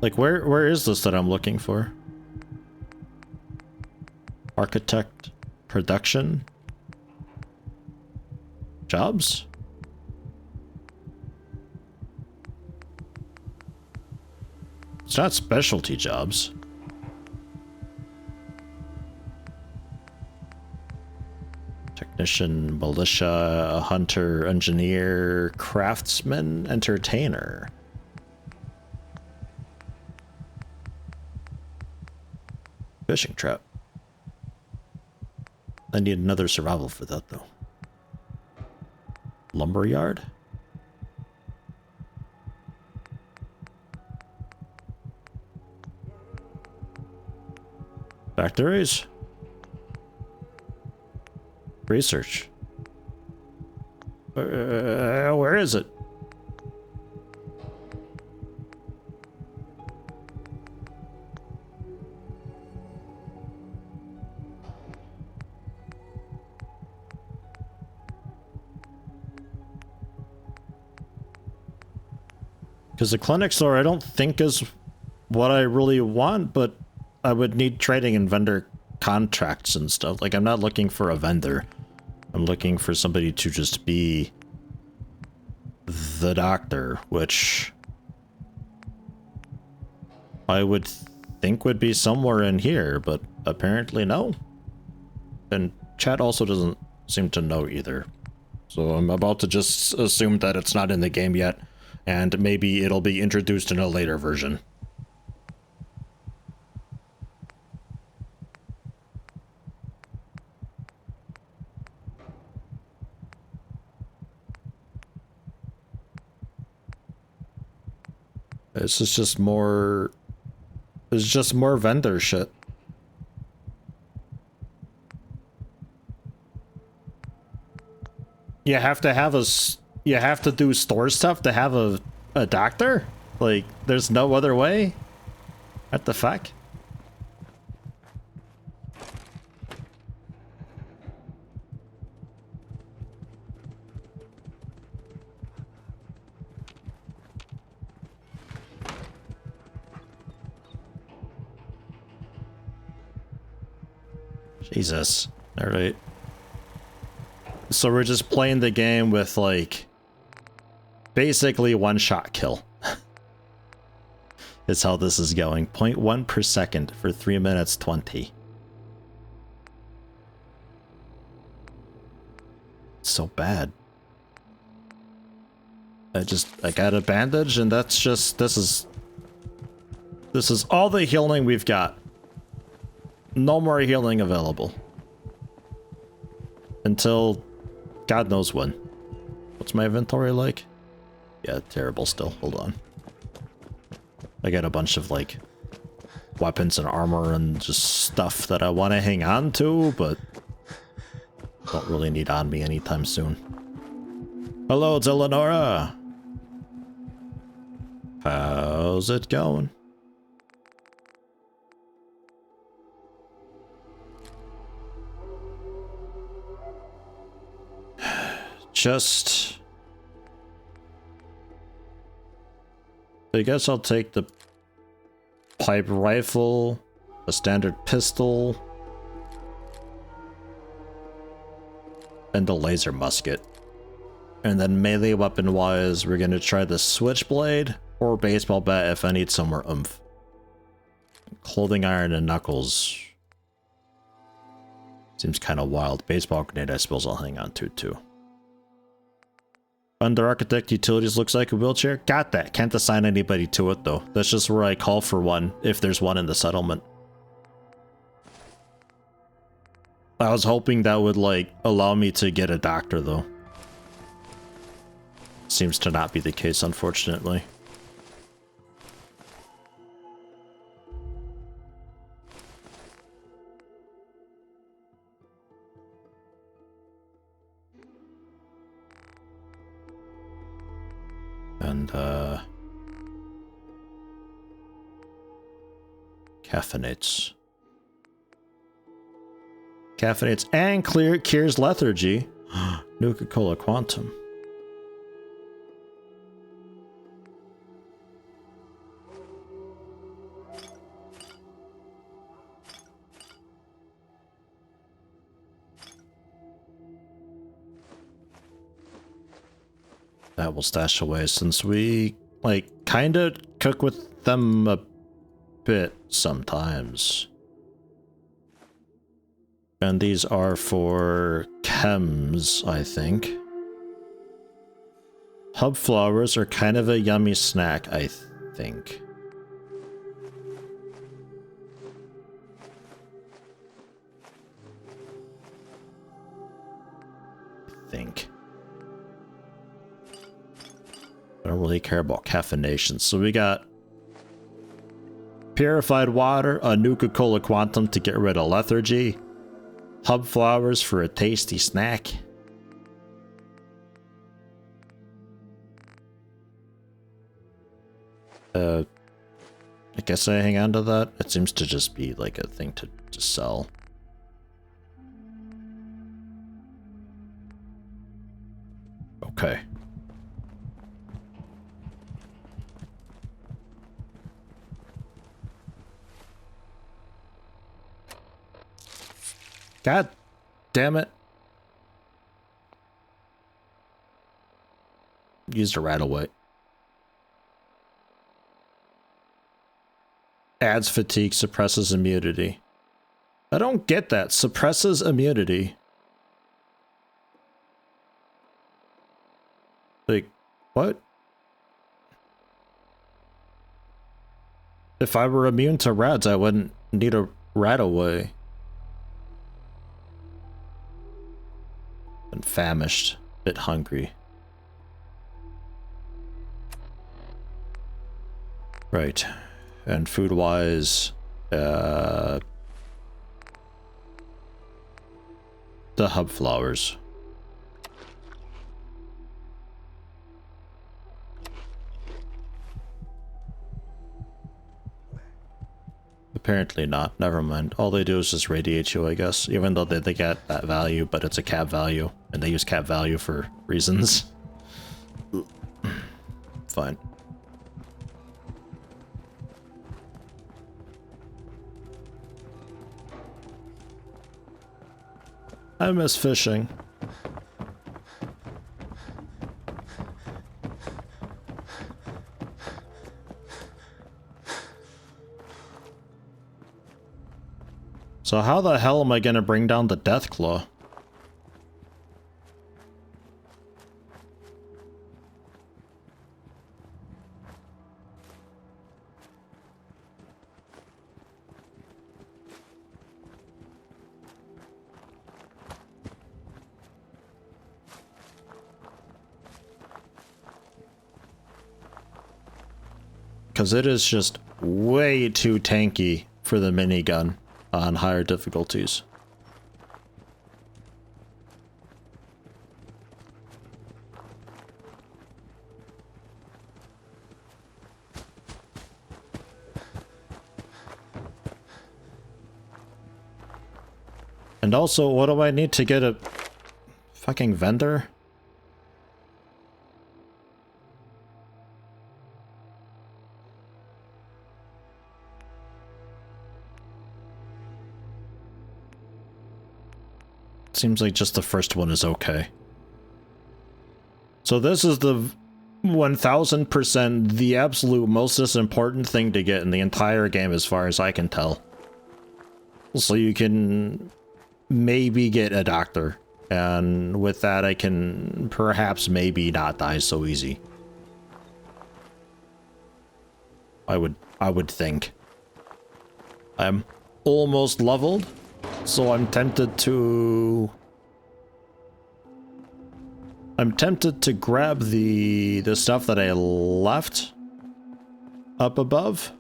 Like, where is this that I'm looking for? Architect, production, jobs? It's not specialty jobs. Technician, militia, hunter, engineer, craftsman, entertainer. Fishing trap. I need another survival for that though. Lumberyard? Factories? Research. Where is it? Because the clinic store I don't think is what I really want, but I would need trading and vendor contracts and stuff. Like, I'm not looking for a vendor. I'm looking for somebody to just be the doctor, which I would think would be somewhere in here, but apparently no. And chat also doesn't seem to know either. So I'm about to just assume that it's not in the game yet, and maybe it'll be introduced in a later version. This is just more... It's just more vendor shit. You have to have you have to do store stuff to have a doctor? Like, there's no other way? What the fuck? Jesus. Alright. So we're just playing the game with, like, basically one-shot kill. Is how this is going. 0.1 per second for 3 minutes 20. So bad. I got a bandage, and that's just... This is all the healing we've got. No more healing available. Until God knows when. What's my inventory like? Yeah, terrible still. Hold on. I got a bunch of, like, weapons and armor and just stuff that I want to hang on to, but don't really need on me anytime soon. Hello, it's Eleonora! How's it going? Just... I guess I'll take the pipe rifle, a standard pistol, and the laser musket. And then melee weapon wise, we're gonna try the switchblade or baseball bat if I need some more oomph. Clothing iron and knuckles seems kind of wild. Baseball grenade I suppose I'll hang on to too. Under architect utilities looks like a wheelchair. Got that. Can't assign anybody to it though. That's just where I call for one if there's one in the settlement. I was hoping that would, like, allow me to get a doctor though. Seems to not be the case, unfortunately. And, caffeinates. Caffeinates and cures lethargy. Nuka-Cola Quantum. that we'll stash away since we, like, kind of cook with them a bit sometimes. And these are for chems, I think. Hub flowers are kind of a yummy snack, I think. I don't really care about caffeination. So we got purified water, a Nuka-Cola Quantum to get rid of lethargy, hub flowers for a tasty snack. I guess I hang on to that. It seems to just be like a thing to sell. Okay. God damn it. Used a rat away. Adds fatigue, suppresses immunity. I don't get that. Suppresses immunity. Like, what? If I were immune to rats, I wouldn't need a rat away. And famished, bit hungry. Right. And food-wise, the hub flowers. Apparently not. Never mind. All they do is just radiate you, I guess. Even though they get that value, but it's a cap value. And they use cap value for reasons. Fine. I miss fishing. So how the hell am I gonna bring down the Deathclaw? Because it is just way too tanky for the minigun on higher difficulties. And also, what do I need to get a fucking vendor? Seems like just the first one is okay. So this is the 1000% the absolute most important thing to get in the entire game as far as I can tell. So you can maybe get a doctor. And with that I can perhaps maybe not die so easy. I would think. I'm almost leveled. So I'm tempted to grab the stuff that I left up above.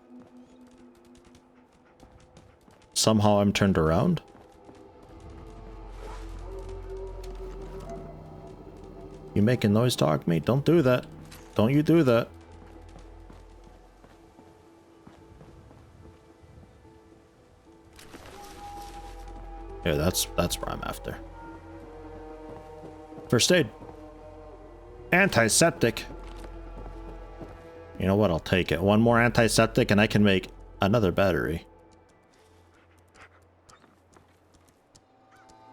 Somehow I'm turned around. You making noise, dog mate? Don't do that. Don't you do that. Yeah, that's what I'm after. First aid. Antiseptic. You know what? I'll take it. One more antiseptic and I can make another battery.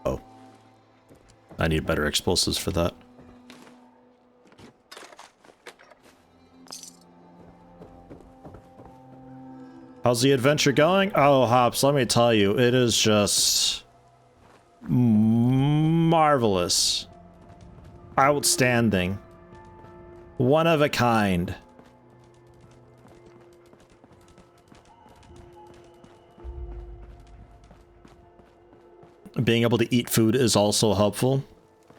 Oh. I need better explosives for that. How's the adventure going? Oh, Hops, let me tell you, it is just marvelous. Outstanding. One of a kind. Being able to eat food is also helpful.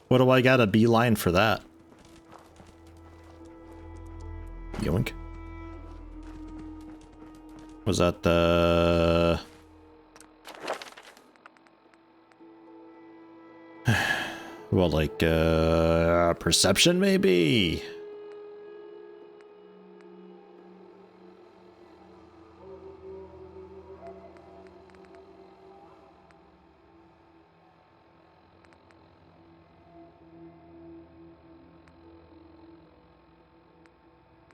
What do I got a beeline for that? Yoink. Was that the... well, like, perception maybe?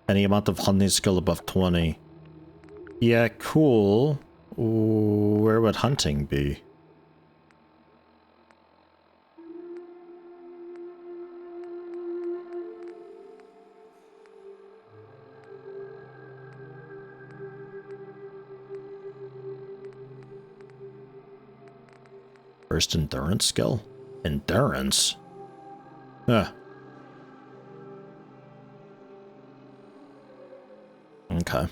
Any amount of hunting skill above 20. Yeah, cool. Ooh, where would hunting be? First endurance skill? Endurance? Huh. Okay.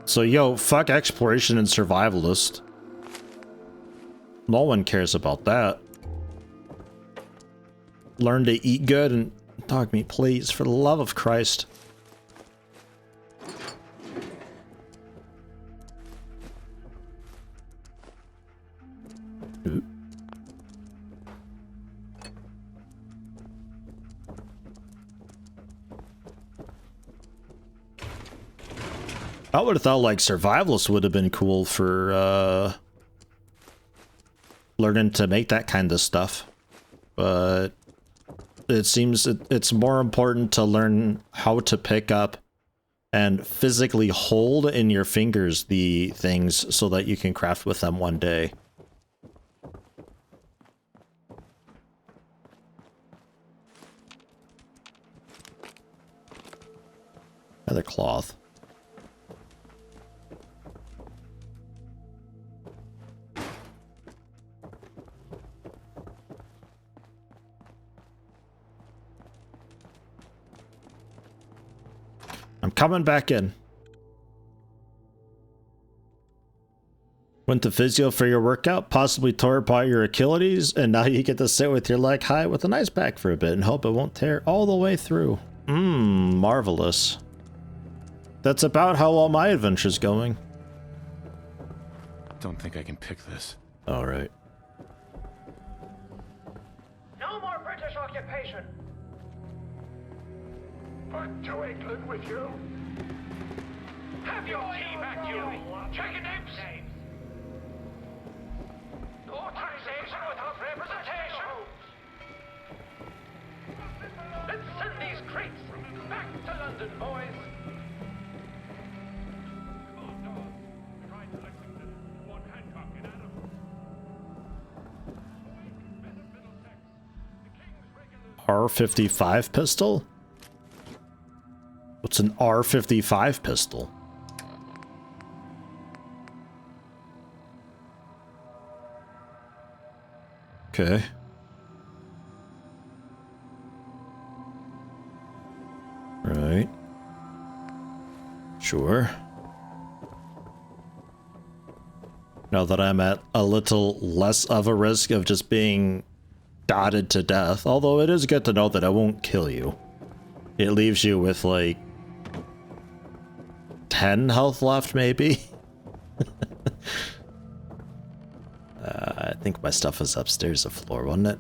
So, yo, fuck exploration and survivalist. No one cares about that. Learn to eat good and... dog meat, please, for the love of Christ. Ooh. I would have thought like survivalist would have been cool for learning to make that kind of stuff, but it seems it's more important to learn how to pick up and physically hold in your fingers the things so that you can craft with them one day. Another cloth. I'm coming back in. Went to physio for your workout, possibly tore apart your Achilles, and now you get to sit with your leg high with an ice pack for a bit and hope it won't tear all the way through. Marvelous. That's about how all my adventure's going. Don't think I can pick this. Alright. No more British occupation. Back to England with you. Have your tea back, you chicken apes. No taxation without representation. Let's send these crates back to London, boys. R55 pistol? What's an R55 pistol? Okay. Right. Sure. Now that I'm at a little less of a risk of just being dotted to death, although it is good to know that I won't kill you. It leaves you with like 10 health left, maybe. I think my stuff is upstairs the floor, wasn't it?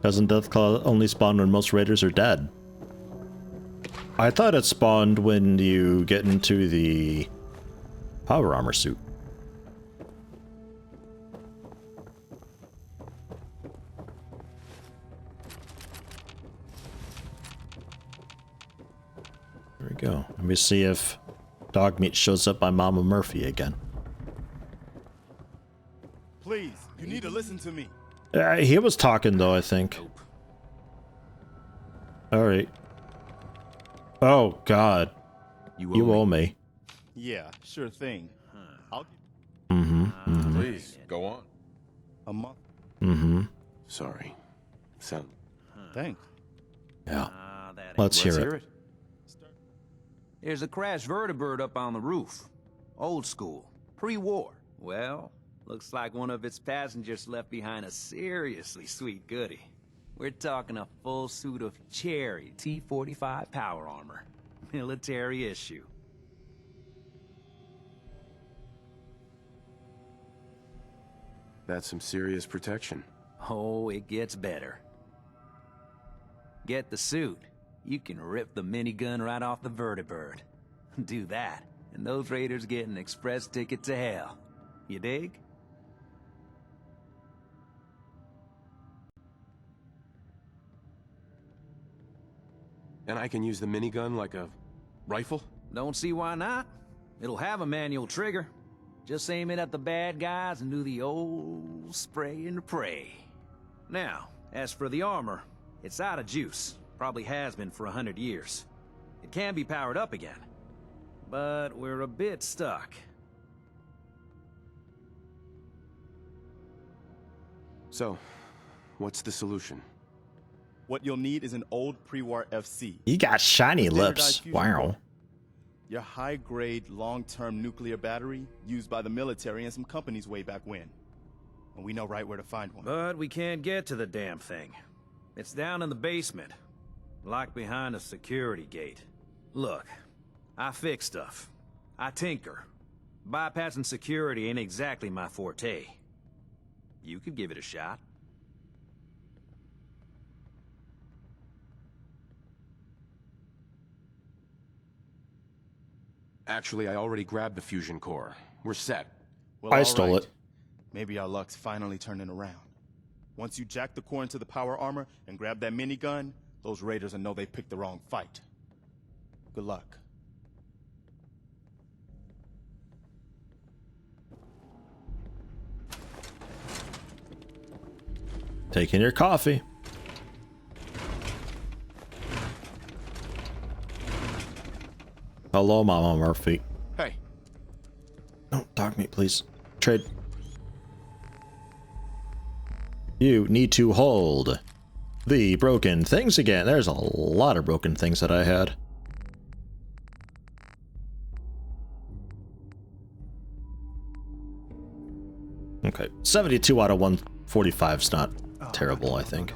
Doesn't Deathclaw only spawn when most raiders are dead? I thought it spawned when you get into the power armor suit. There we go. Let me see if dog meat shows up by Mama Murphy again. Please, you need to listen to me. He was talking though, I think. Alright. Oh, God. You owe me. Yeah, sure thing. I'll... Please, go on. A month. Sorry. Sound... Thanks. Yeah. Let's hear it. There's a crashed vertibird up on the roof. Old school. Pre-war. Well, looks like one of its passengers left behind a seriously sweet goodie. We're talking a full suit of cherry T-45 power armor. Military issue. That's some serious protection. Oh, it gets better. Get the suit. You can rip the minigun right off the vertibird. Do that, and those raiders get an express ticket to hell. You dig? And I can use the minigun like a rifle? Don't see why not. It'll have a manual trigger. Just aim it at the bad guys and do the old spray and pray. Now, as for the armor, it's out of juice. Probably has been for 100 years. It can be powered up again. But we're a bit stuck. So, what's the solution? What you'll need is an old pre-war FC. You got shiny lips. Wow. Core. Your high-grade, long-term nuclear battery used by the military and some companies way back when. And we know right where to find one. But we can't get to the damn thing. It's down in the basement. Locked behind a security gate. Look, I fix stuff. I tinker. Bypassing security ain't exactly my forte. You could give it a shot. Actually, I already grabbed the fusion core. We're set. Well, I stole it. Maybe our luck's finally turning around. Once you jack the core into the power armor and grab that minigun, those raiders will know they picked the wrong fight. Good luck. Taking your coffee. Hello, Mama Murphy. Hey. Don't dog me, please. Trade. You need to hold the broken things again. There's a lot of broken things that I had. Okay, 72 out of 145 is not terrible, I think.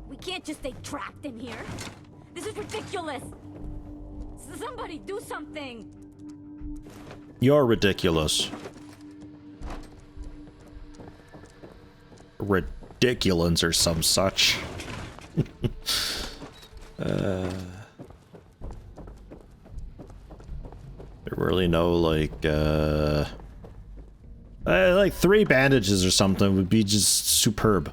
We can't just stay trapped in here. This is ridiculous. Somebody do something. You're ridiculous. Ridiculans or some such. Really no like 3 bandages or something would be just superb.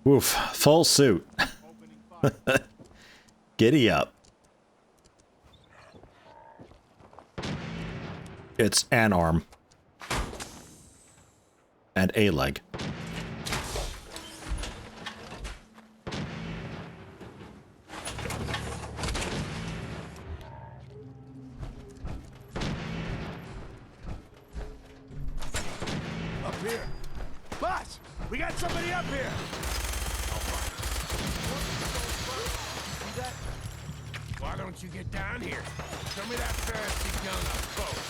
Oof, full suit. Giddy up. It's an arm. And a leg. Up here. Boss, we got somebody up here. Why don't you get down here? Show me that thirsty gun up close.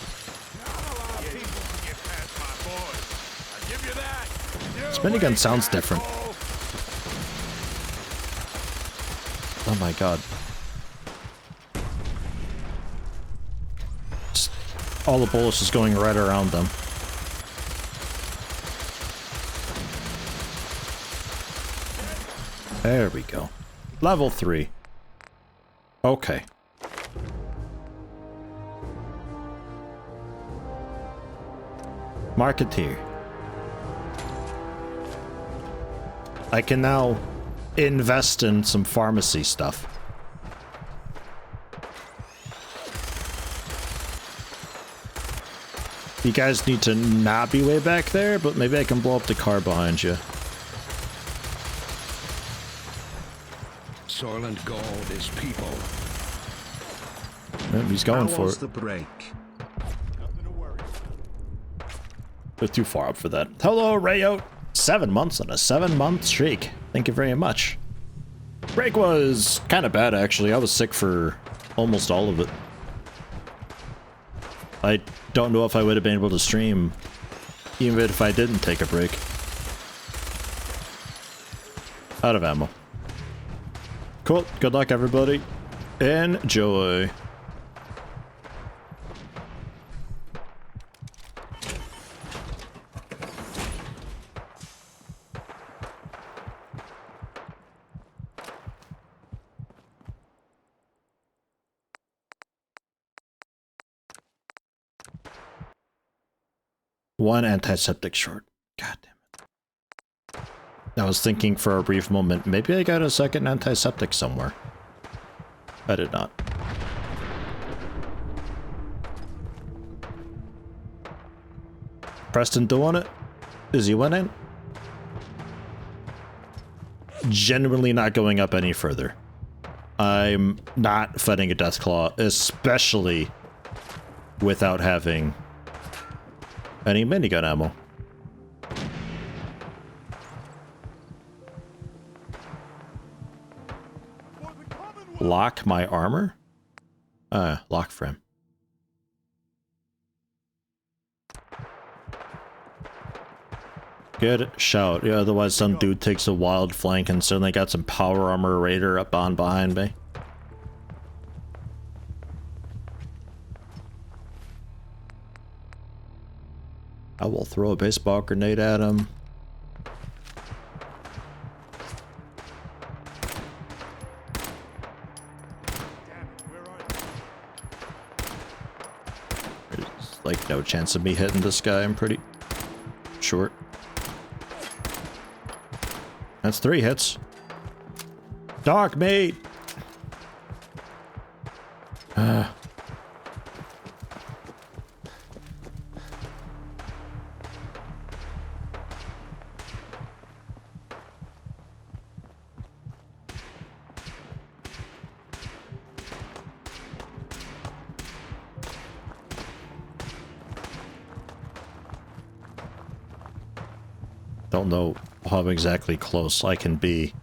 Not a lot of people can get past my boys. I give you that. This minigun sounds different. Oh my god. Just all the bullets just going right around them. There we go. Level 3. Okay. Marketeer. I can now invest in some pharmacy stuff. You guys need to not be way back there, but maybe I can blow up the car behind you. Soylent Gold is people. Yep, he's going for it. The break? We're too far up for that. Hello, Rayo. 7 months on a 7-month streak. Thank you very much. Break was kind of bad, actually. I was sick for almost all of it. I don't know if I would have been able to stream even if I didn't take a break. Out of ammo. Cool. Good luck, everybody. Enjoy. One antiseptic short. God damn it. I was thinking for a brief moment, maybe I got a second antiseptic somewhere. I did not. Preston doing it? Is he winning? Genuinely not going up any further. I'm not fighting a Deathclaw, especially without having any minigun ammo. Lock my armor? Lock frame. Good shout. Yeah, otherwise some dude takes a wild flank and suddenly got some power armor raider up on behind me. I will throw a baseball grenade at him. There's like no chance of me hitting this guy. I'm pretty short. That's 3 hits. Dog mate. Don't know how exactly close I can be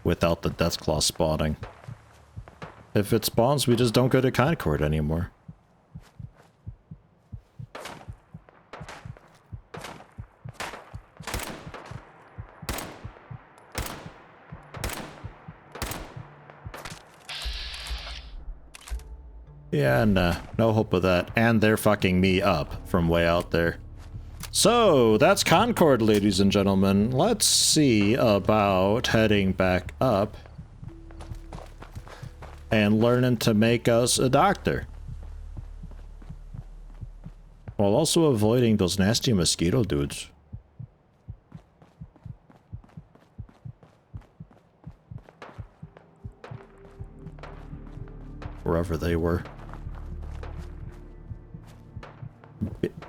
without the Deathclaw spawning. If it spawns, we just don't go to Concord anymore. Yeah, nah, no hope of that. And they're fucking me up from way out there. So, that's Concord, ladies and gentlemen. Let's see about heading back up and learning to make us a doctor. While also avoiding those nasty mosquito dudes. Wherever they were.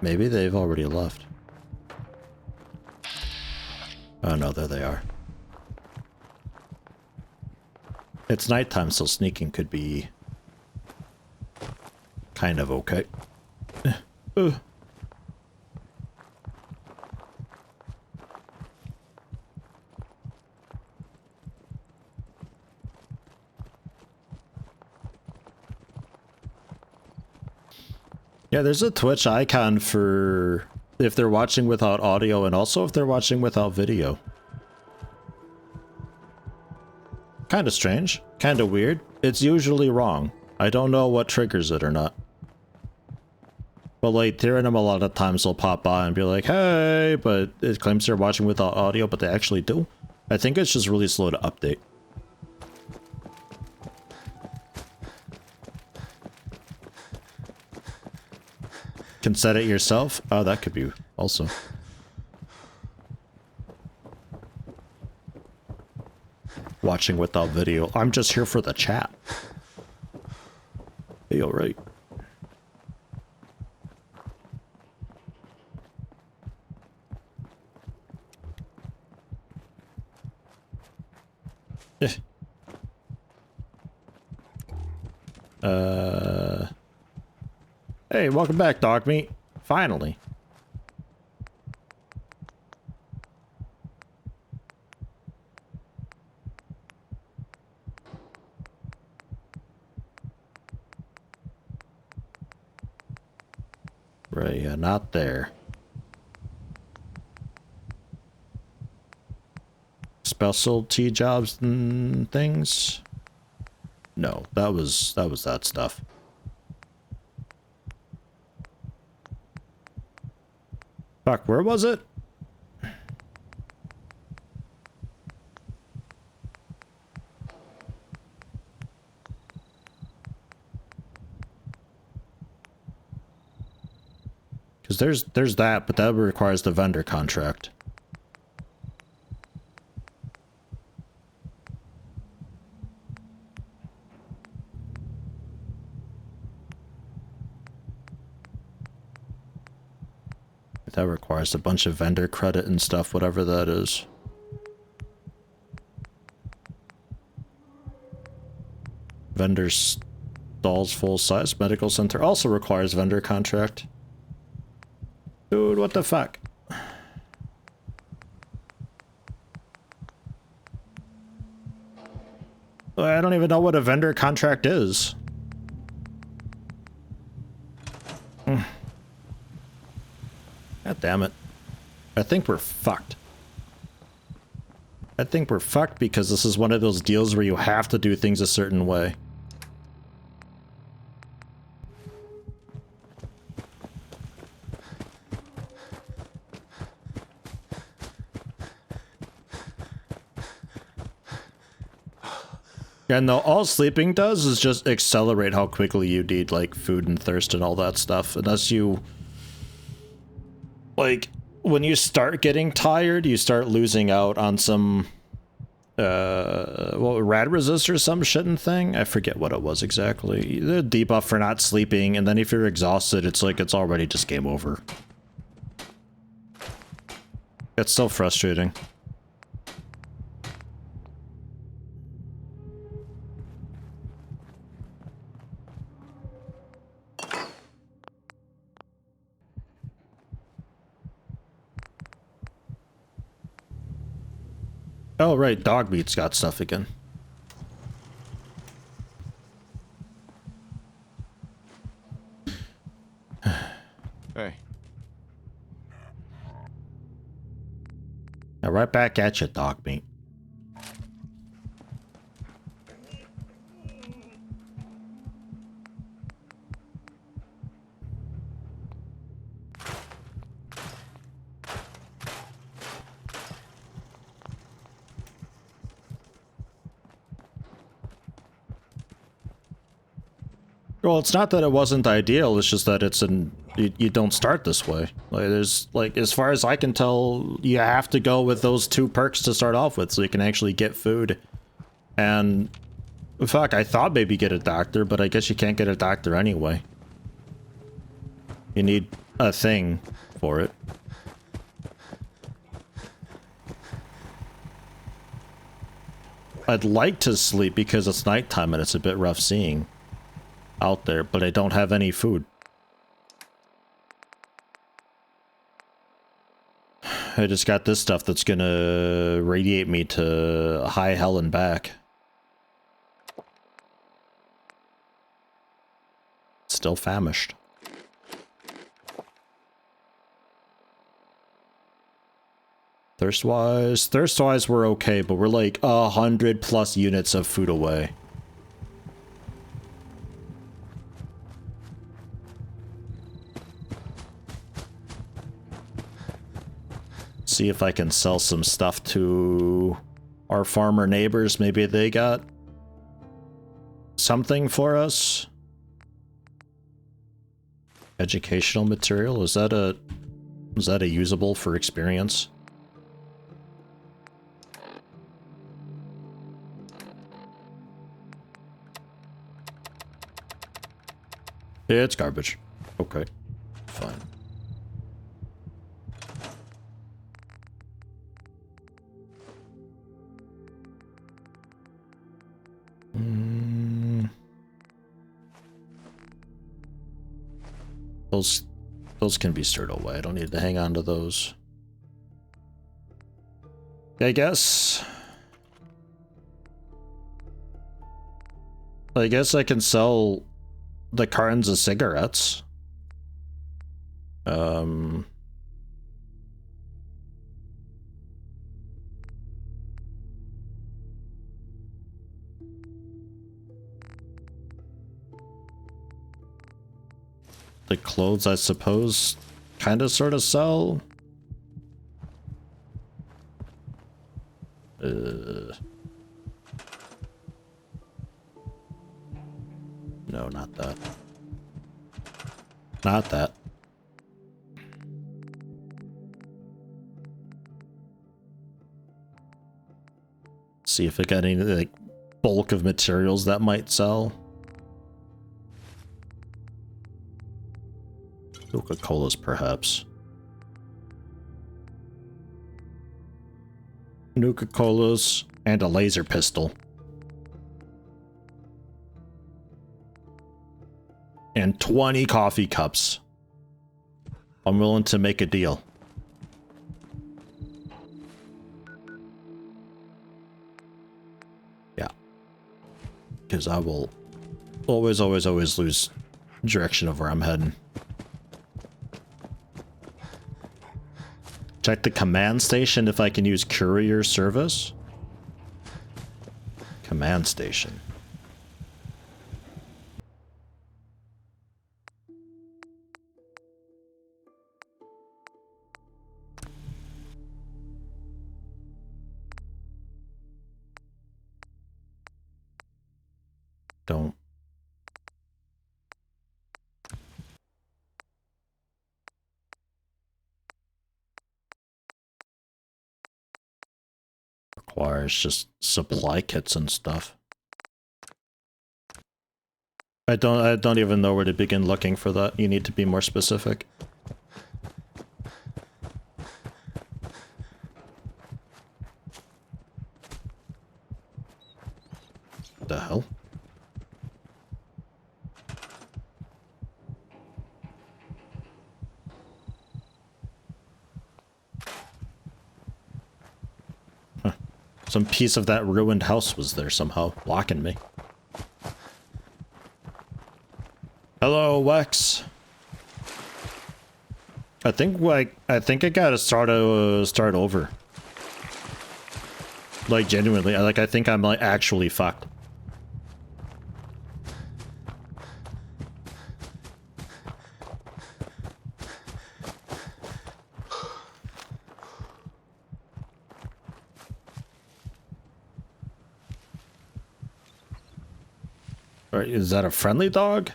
Maybe they've already left. Oh no, there they are. It's nighttime, so sneaking could be kind of okay. Yeah, there's a Twitch icon for if they're watching without audio and also if they're watching without video. Kind of strange. Kind of weird. It's usually wrong. I don't know what triggers it or not. But like, Tyrannym a lot of times will pop by and be like, hey, but it claims they're watching without audio, but they actually do. I think it's just really slow to update. Can set it yourself? Oh, that could be also. Watching without video. I'm just here for the chat. Hey, alright. Hey, welcome back, dog meat. Finally. Right, yeah, not there. Specialty jobs and things? No, that was that stuff. Fuck, where was it? Because there's that, but that requires the vendor contract. That requires a bunch of vendor credit and stuff, whatever that is. Vendor stalls full size. Medical center also requires vendor contract. Dude, what the fuck? I don't even know what a vendor contract is. God damn it. I think we're fucked. I think we're fucked because this is one of those deals where you have to do things a certain way. Yeah, no, all sleeping does is just accelerate how quickly you need, like, food and thirst and all that stuff. Unless you... Like, when you start getting tired, you start losing out on some... rad resist or some shitting thing? I forget what it was exactly. The debuff for not sleeping, and then if you're exhausted, it's like, it's already just game over. It's so frustrating. Oh, right, dog meat's got stuff again. Hey. Now, right back at you, dog meat. Well, it's not that it wasn't ideal, it's just that it's you don't start this way. Like, there's, like, as far as I can tell, you have to go with those 2 perks to start off with so you can actually get food. And, fuck, I thought maybe get a doctor, but I guess you can't get a doctor anyway. You need a thing for it. I'd like to sleep because it's nighttime and it's a bit rough seeing out there, but I don't have any food. I just got this stuff that's gonna radiate me to high hell and back. Still famished. Thirst-wise we're okay, but we're like 100+ units of food away. See if I can sell some stuff to our farmer neighbors, maybe they got something for us. Educational material, is that a usable for experience? Yeah, it's garbage. Okay, fine. Those can be stored away. I don't need to hang on to those. I guess I can sell the cartons of cigarettes. The clothes, I suppose, kind of sort of sell. No, not that. Not that. See if I got any like bulk of materials that might sell. Coca-Colas, perhaps. Nuka-Colas and a laser pistol. And 20 coffee cups. I'm willing to make a deal. Yeah. Because I will always lose direction of where I'm heading. Check the command station if I can use courier service. Command station. Don't. Requires just supply kits and stuff. I don't even know where to begin looking for that. You need to be more specific. What the hell? Some piece of that ruined house was there somehow, blocking me. Hello, Wex. I think I gotta start over. Like genuinely, I think I'm like actually fucked. Is that a friendly dog?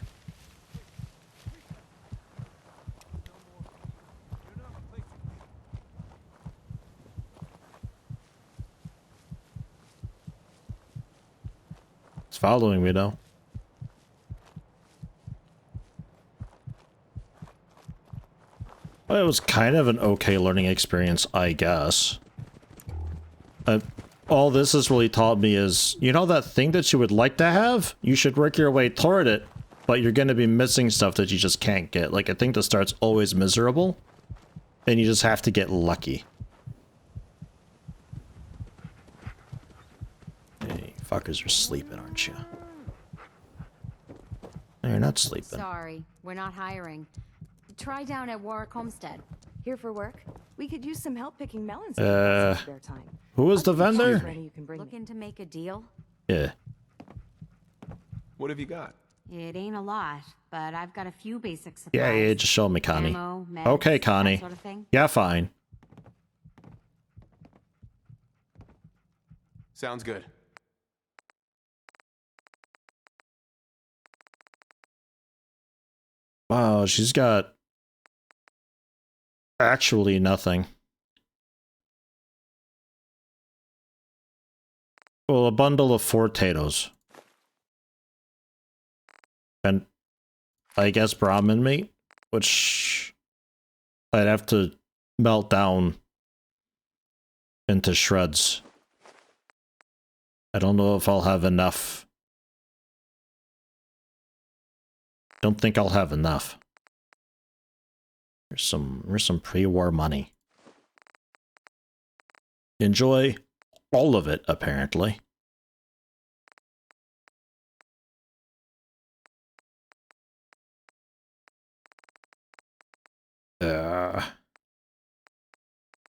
It's following me though. Well, it was kind of an okay learning experience, I guess. All this has really taught me is, you know that thing that you would like to have? You should work your way toward it, but you're going to be missing stuff that you just can't get. Like, I think the start's always miserable, and you just have to get lucky. Hey, fuckers are sleeping, aren't you? No, you're not sleeping. Sorry, we're not hiring. Try down at Warwick Homestead. Here for work? We could use some help picking melons. Spare time. Who was the vendor? Looking to make a deal? Yeah. What have you got? It ain't a lot, but I've got a few basic supplies. Yeah, just show me, Connie. Ammo, meds, okay, Connie. that sort of thing. Yeah, fine. Sounds good. Wow, she's got actually nothing. Well, a bundle of 4 potatoes. And I guess Brahmin meat, which I'd have to melt down into shreds. I don't know if I'll have enough. Don't think I'll have enough. Here's some pre-war money. Enjoy all of it, apparently.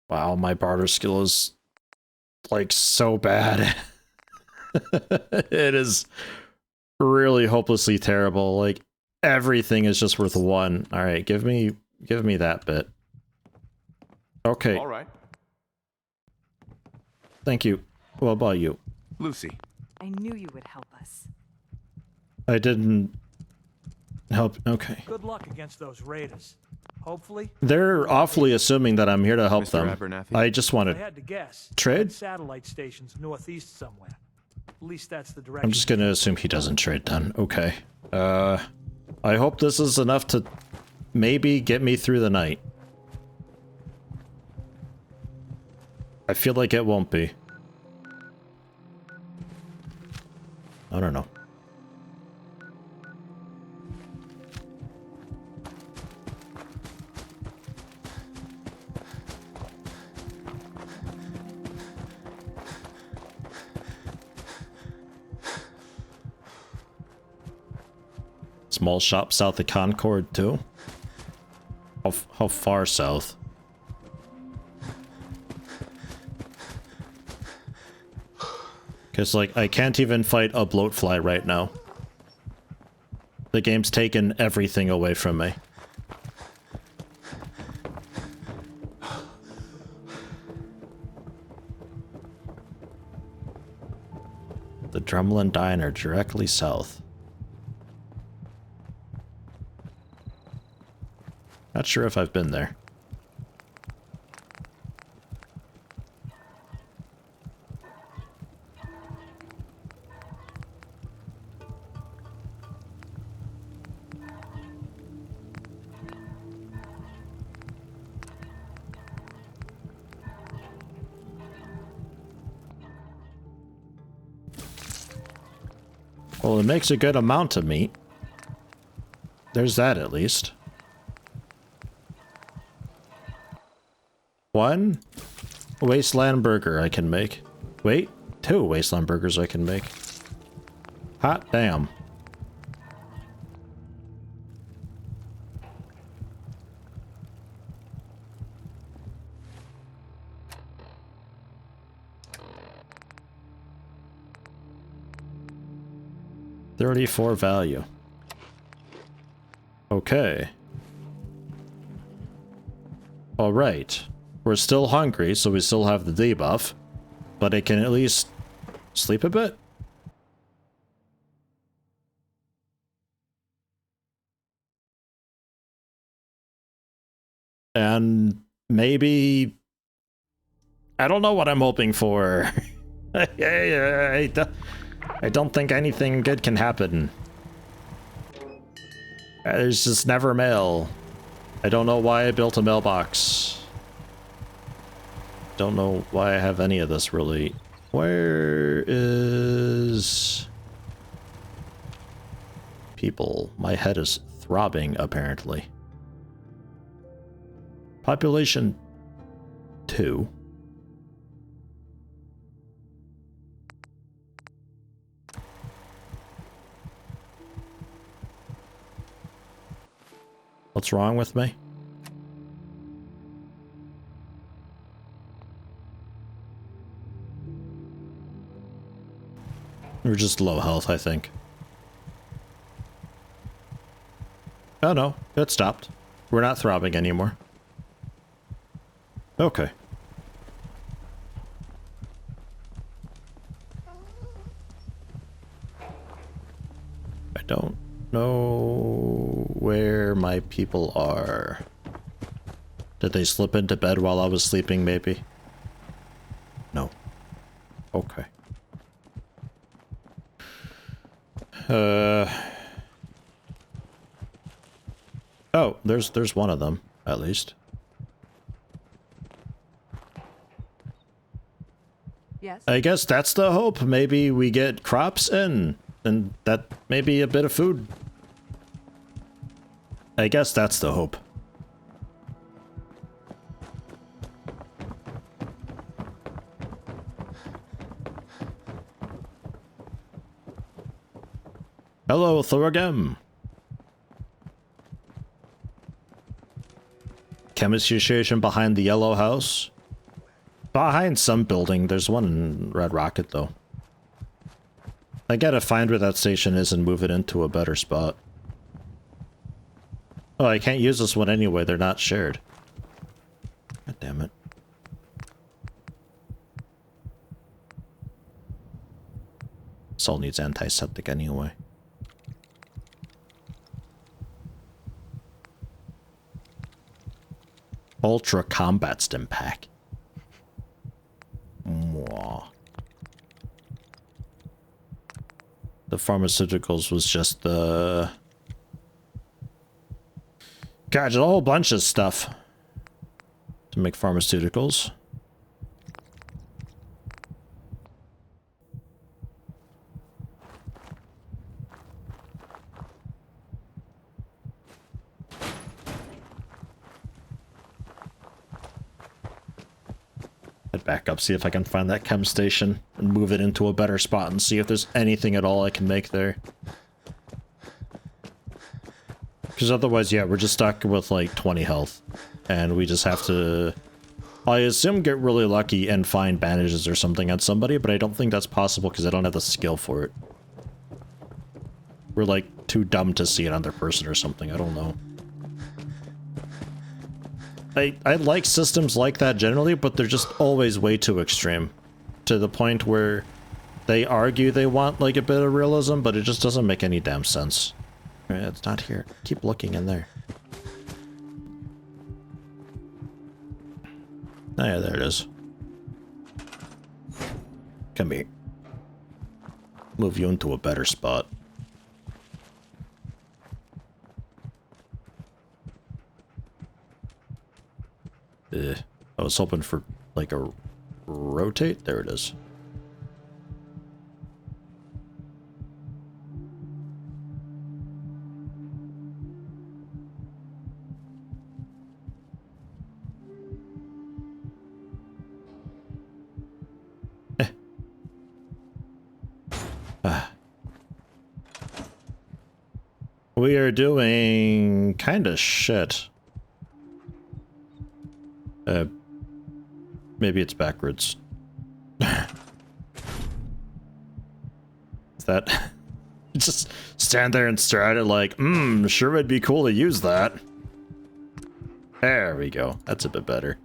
Wow, my barter skill is like so bad. It is really hopelessly terrible. Like everything is just worth 1. All right, give me that bit. Okay. All right. Thank you. What about you? Lucy. I knew you would help us. I didn't help. Okay. Good luck against those raiders. Hopefully. They're awfully assuming that I'm here to help Mr. them. Abernathy. I just want I to had to guess. trade. Satellite stations northeast somewhere. At least that's the direction. I'm just gonna assume he doesn't trade then. Okay. I hope this is enough to maybe get me through the night. I feel like it won't be. I don't know. Small shop south of Concord too? How far south? Because, like, I can't even fight a bloatfly right now. The game's taken everything away from me. The Drumlin Diner directly south. Not sure if I've been there. Well, it makes a good amount of meat. There's that at least. 1 wasteland burger I can make. Wait, 2 wasteland burgers I can make. Hot damn. $34 value. Okay. All right. We're still hungry, so we still have the debuff, but I can at least sleep a bit. And maybe... I don't know what I'm hoping for. I don't think anything good can happen. There's just never mail. I don't know why I built a mailbox. Don't know why I have any of this, really. Where is... people? My head is throbbing, apparently. Population 2. What's wrong with me? We're just low health, I think. Oh no, it stopped. We're not throbbing anymore. Okay. don't know where my people are. Did they slip into bed while I was sleeping, maybe? No. Okay. Oh, there's one of them, at least. Yes. I guess that's the hope. Maybe we get crops in, and that may be a bit of food. I guess that's the hope. Hello, Thorgem. Chemistry station behind the yellow house. Behind some building. There's one in Red Rocket, though. I gotta find where that station is and move it into a better spot. Oh, I can't use this one anyway. They're not shared. God damn it. This all needs antiseptic anyway. Ultra Combat Stim Pack. Mwah. The pharmaceuticals was just the... God, there's a whole bunch of stuff to make pharmaceuticals. Head back up, see if I can find that chem station and move it into a better spot and see if there's anything at all I can make there. Because otherwise, yeah, we're just stuck with like 20 health. And we just have to, I assume, get really lucky and find bandages or something on somebody, but I don't think that's possible because I don't have the skill for it. We're like too dumb to see another person or something, I don't know. I like systems like that generally, but they're just always way too extreme. To the point where they argue they want like a bit of realism, but it just doesn't make any damn sense. Alright, it's not here. Keep looking in there. Oh yeah, there it is. Come here. Move you into a better spot. I was hoping for like a rotate. There it is. We are doing kind of shit. Maybe it's backwards. Is that... Just stand there and stare at it like, sure would be cool to use that. There we go. That's a bit better.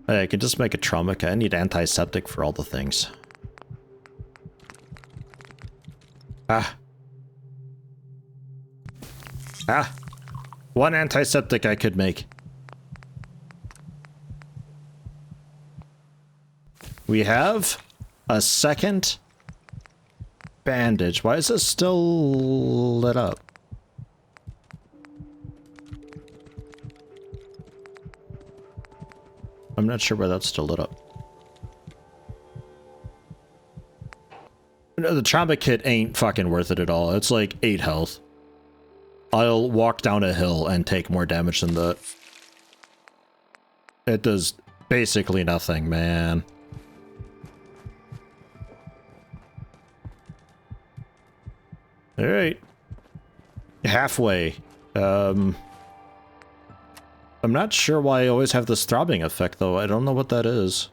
Hey, I can just make a trauma kit. I need antiseptic for all the things. Ah. One antiseptic I could make. We have a second bandage. Why is this still lit up? I'm not sure why that's still lit up. No, the trauma kit ain't fucking worth it at all. It's like 8 health. I'll walk down a hill and take more damage than that. It does basically nothing, man. Alright. Halfway. I'm not sure why I always have this throbbing effect, though. I don't know what that is.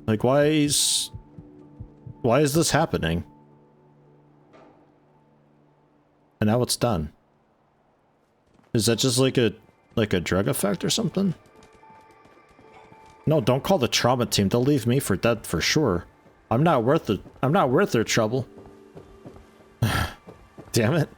Like, why is this happening? And now it's done. Is that just like a drug effect or something? No, don't call the trauma team. They'll leave me for dead for sure. I'm not worth their trouble. Damn it.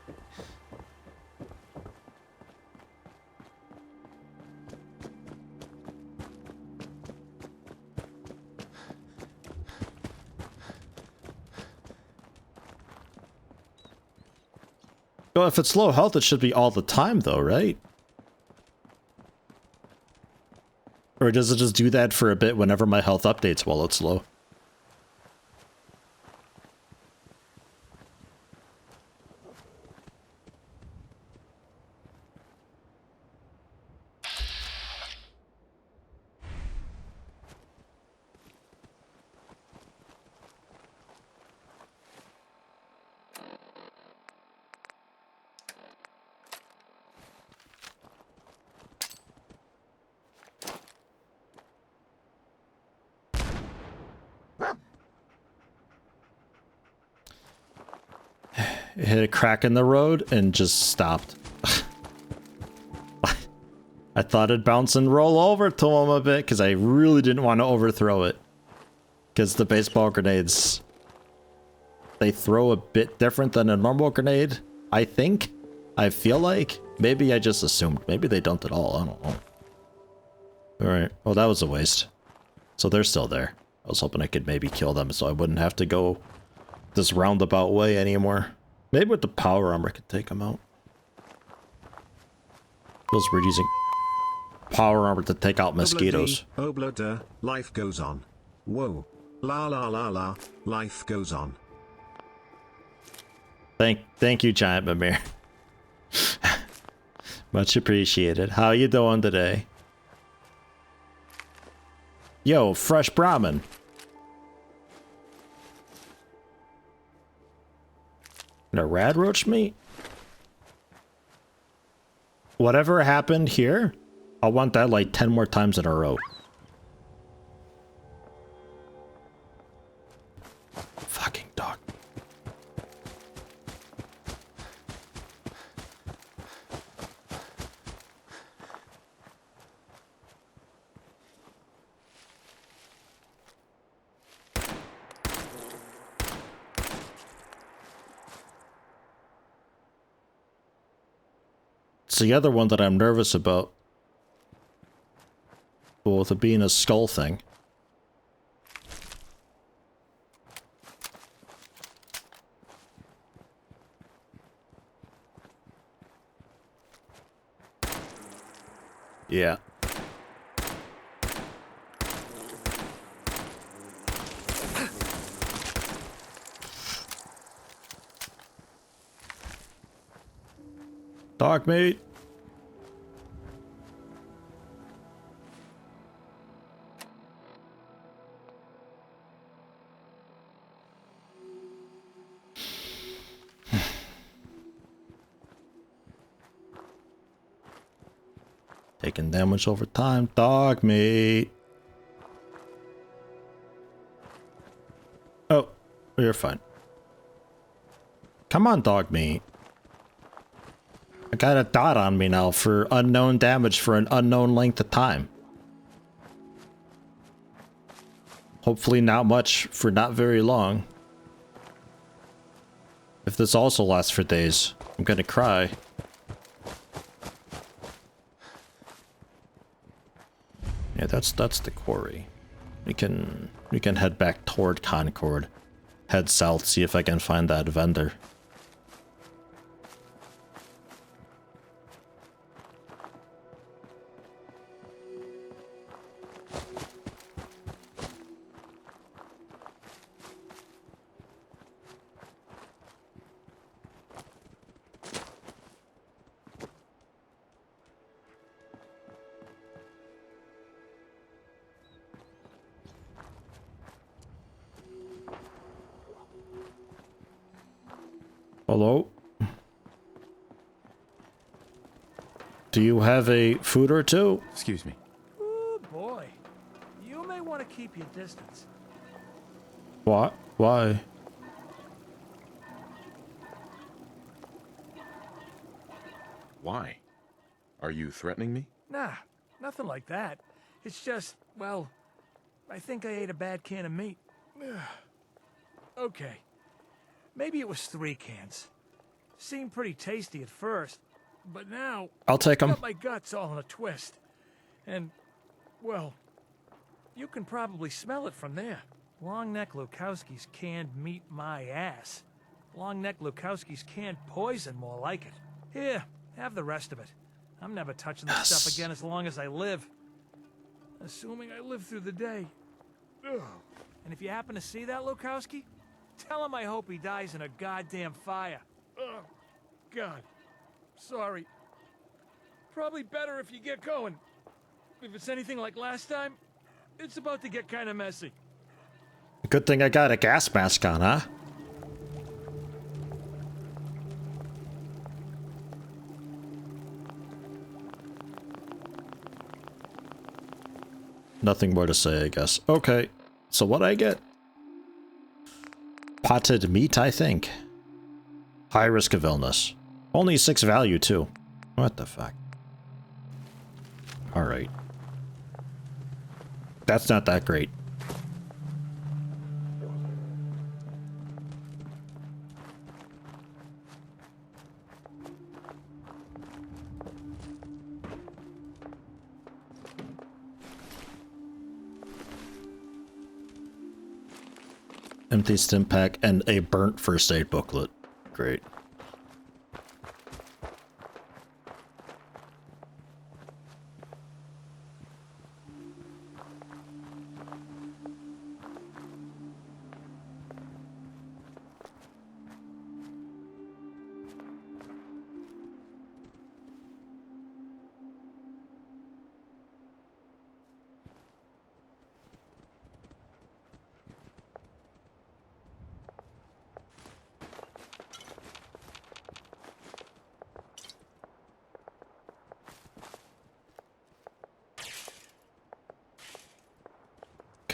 Well, if it's low health, it should be all the time though, right? Or does it just do that for a bit whenever my health updates while it's low? It hit a crack in the road and just stopped. I thought it'd bounce and roll over to him a bit because I really didn't want to overthrow it. Because the baseball grenades, they throw a bit different than a normal grenade, I think. I feel like. Maybe I just assumed. Maybe they don't at all. I don't know. Alright, well that was a waste. So they're still there. I was hoping I could maybe kill them so I wouldn't have to go this roundabout way anymore. Maybe with the power armor I could take them out. Feels weird using power armor to take out mosquitoes. Oblada, life goes on. Whoa. La la la la, life goes on. Thank you, Giant Mimir. Much appreciated. How you doing today? Yo, fresh Brahmin. And a rad roach meat? Whatever happened here, I want that like 10 more times in a row. Fucking dog. It's the other one that I'm nervous about. Well, with it being a skull thing. Yeah. Dog meat. Taking damage over time. Dog meat. Oh, you're fine. Come on, dog meat. I got a dot on me now for unknown damage for an unknown length of time. Hopefully not much for not very long. If this also lasts for days, I'm gonna cry. Yeah, that's the quarry. We can head back toward Concord. Head south, see if I can find that vendor. Hello? Do you have a food or two? Excuse me. Oh boy. You may want to keep your distance. What? Why? Why? Are you threatening me? Nah, nothing like that. It's just, well, I think I ate a bad can of meat. Okay. Maybe it was 3 cans. Seemed pretty tasty at first, but now I'll take 'em. got my guts all in a twist. And, well, you can probably smell it from there. Long-neck Lukowski's canned meat my ass. Long-neck Lukowski's canned poison, more like it. Here, have the rest of it. I'm never touching this stuff again as long as I live. Assuming I live through the day. Ugh. And if you happen to see that Lukowski, tell him I hope he dies in a goddamn fire. Oh, God. Sorry. Probably better if you get going. If it's anything like last time, it's about to get kind of messy. Good thing I got a gas mask on, huh? Nothing more to say, I guess. Okay, so what I get? Potted meat, I think. High risk of illness. Only 6 value, too. What the fuck? Alright. That's not that great. Empty stim pack and a burnt first aid booklet. Great.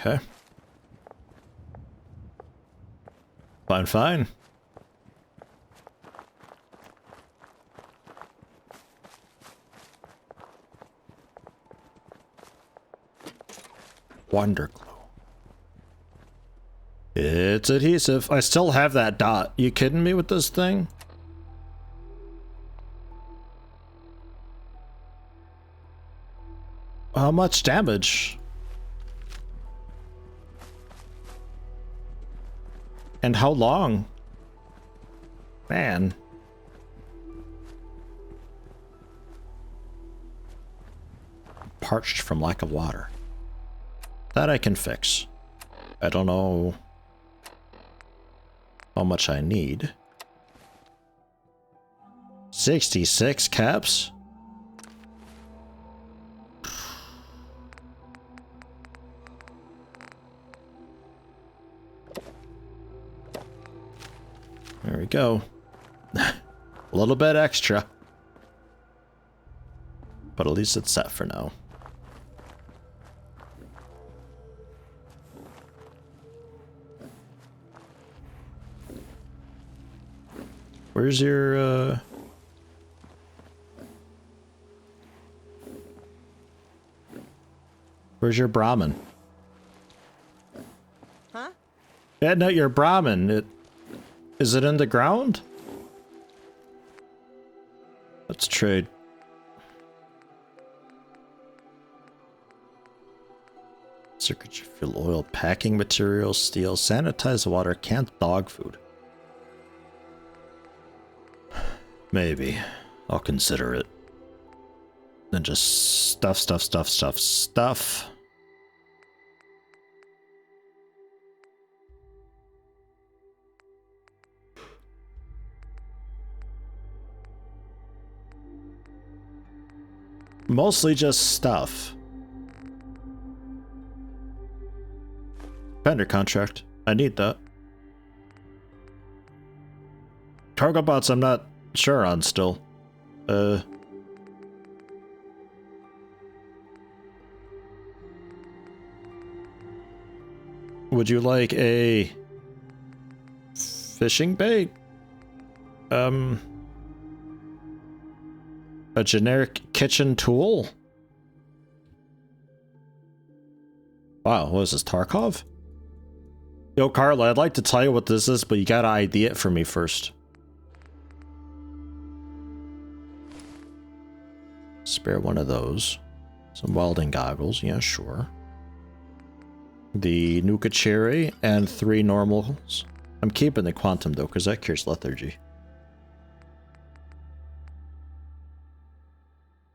Okay. Fine, fine. Wonder glue. It's adhesive. I still have that dot. You kidding me with this thing? How much damage? And how long? Man. Parched from lack of water. That I can fix. I don't know how much I need. 66 caps? There we go. A little bit extra. But at least it's set for now. Where's your, Where's your Brahmin? Huh? Yeah, no, your Brahmin. Is it in the ground? Let's trade. Circuit fuel oil, packing materials, steel, sanitized water, canned dog food. Maybe. I'll consider it. Then just stuff. Mostly just stuff. Vendor contract. I need that. Cargo bots I'm not sure on still. Would you like a fishing bait? A generic kitchen tool? Wow, what is this, Tarkov? Yo, Carla, I'd like to tell you what this is, but you gotta ID it for me first. Spare one of those. Some welding goggles, yeah, sure. The Nuka Cherry and 3 normals. I'm keeping the Quantum though, because that cures lethargy.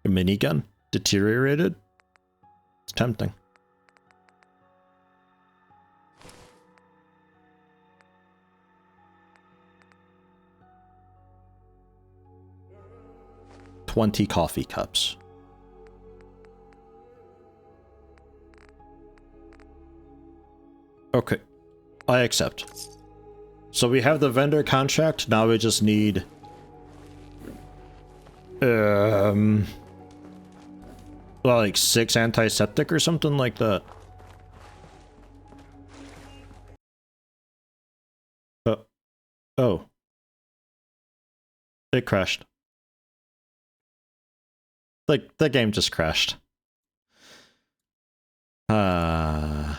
A minigun? Deteriorated? It's tempting. $20 coffee cups. Okay, I accept. So we have the vendor contract, now we just need... like 6 antiseptic or something like that. Oh. It crashed. Like, the game just crashed. Alright.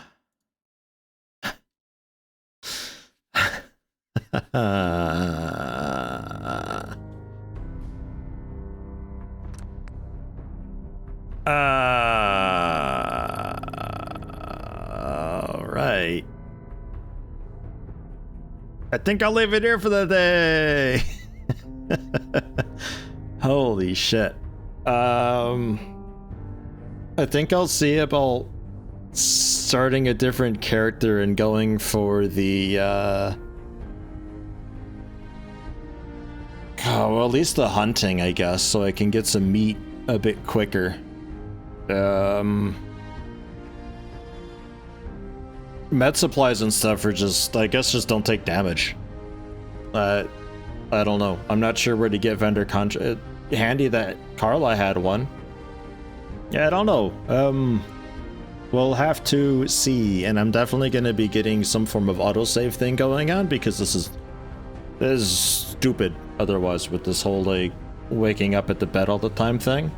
I think I'll leave it here for the day. Holy shit. I think I'll see about starting a different character and going for the well, at least the hunting, I guess, so I can get some meat a bit quicker. Med supplies and stuff are just, I guess, just don't take damage. I don't know. I'm not sure where to get vendor contract. Handy that Carla had one. Yeah, I don't know. We'll have to see, and I'm definitely going to be getting some form of autosave thing going on, because this is stupid otherwise with this whole, like, waking up at the bed all the time thing.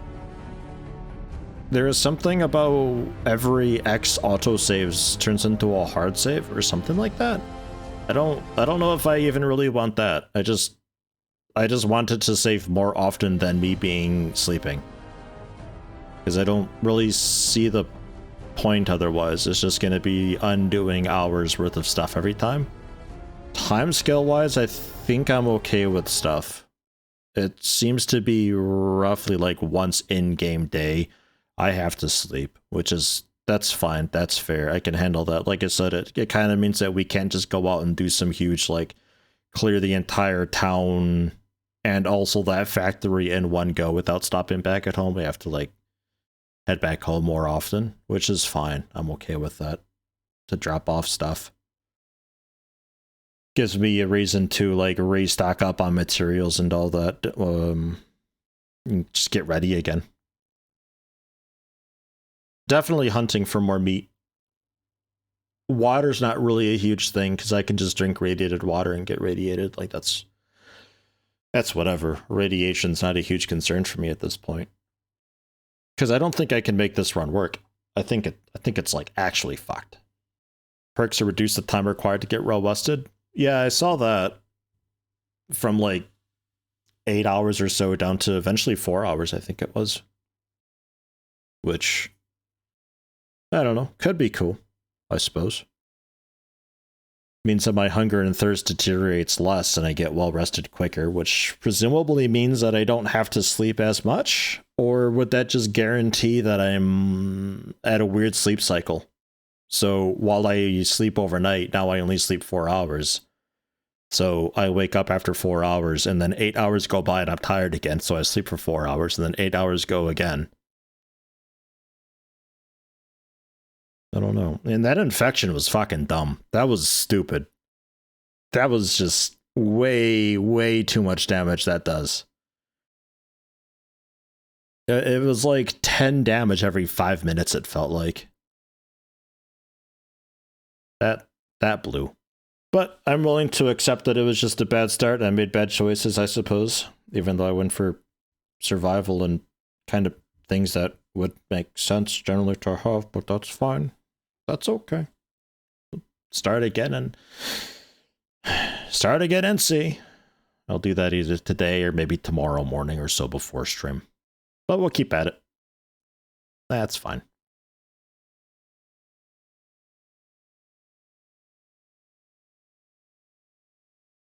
There is something about every X autosaves turns into a hard save or something like that. I don't know if I even really want that. I just wanted to save more often than me being sleeping. Because I don't really see the point otherwise. It's just going to be undoing hours worth of stuff every time. Timescale wise, I think I'm okay with stuff. It seems to be roughly like once in-game day I have to sleep, which is, that's fine, that's fair, I can handle that. Like I said, it kind of means that we can't just go out and do some huge, like, clear the entire town and also that factory in one go without stopping back at home. We have to, like, head back home more often, which is fine. I'm okay with that. To drop off stuff. Gives me a reason to, like, restock up on materials and all that. Just get ready again. Definitely hunting for more meat. Water's not really a huge thing, because I can just drink radiated water and get radiated. Like, that's whatever. Radiation's not a huge concern for me at this point. Because I don't think I can make this run work. I think it's, like, actually fucked. Perks to reduce the time required to get well-wested. Yeah, I saw that. From, like, 8 hours or so down to eventually 4 hours, I think it was. Which, I don't know, could be cool, I suppose. Means that my hunger and thirst deteriorates less and I get well rested quicker, which presumably means that I don't have to sleep as much? Or would that just guarantee that I'm at a weird sleep cycle? So while I sleep overnight, now I only sleep 4 hours. So I wake up after 4 hours and then 8 hours go by and I'm tired again, so I sleep for 4 hours and then 8 hours go again. I don't know. And that infection was fucking dumb. That was stupid. That was just way, way too much damage that does. It was like 10 damage every 5 minutes, it felt like. That blew. But I'm willing to accept that it was just a bad start and I made bad choices, I suppose. Even though I went for survival and kind of things that would make sense generally to have, but that's fine. That's okay. Start again and see. I'll do that either today or maybe tomorrow morning or so before stream. But we'll keep at it. That's fine.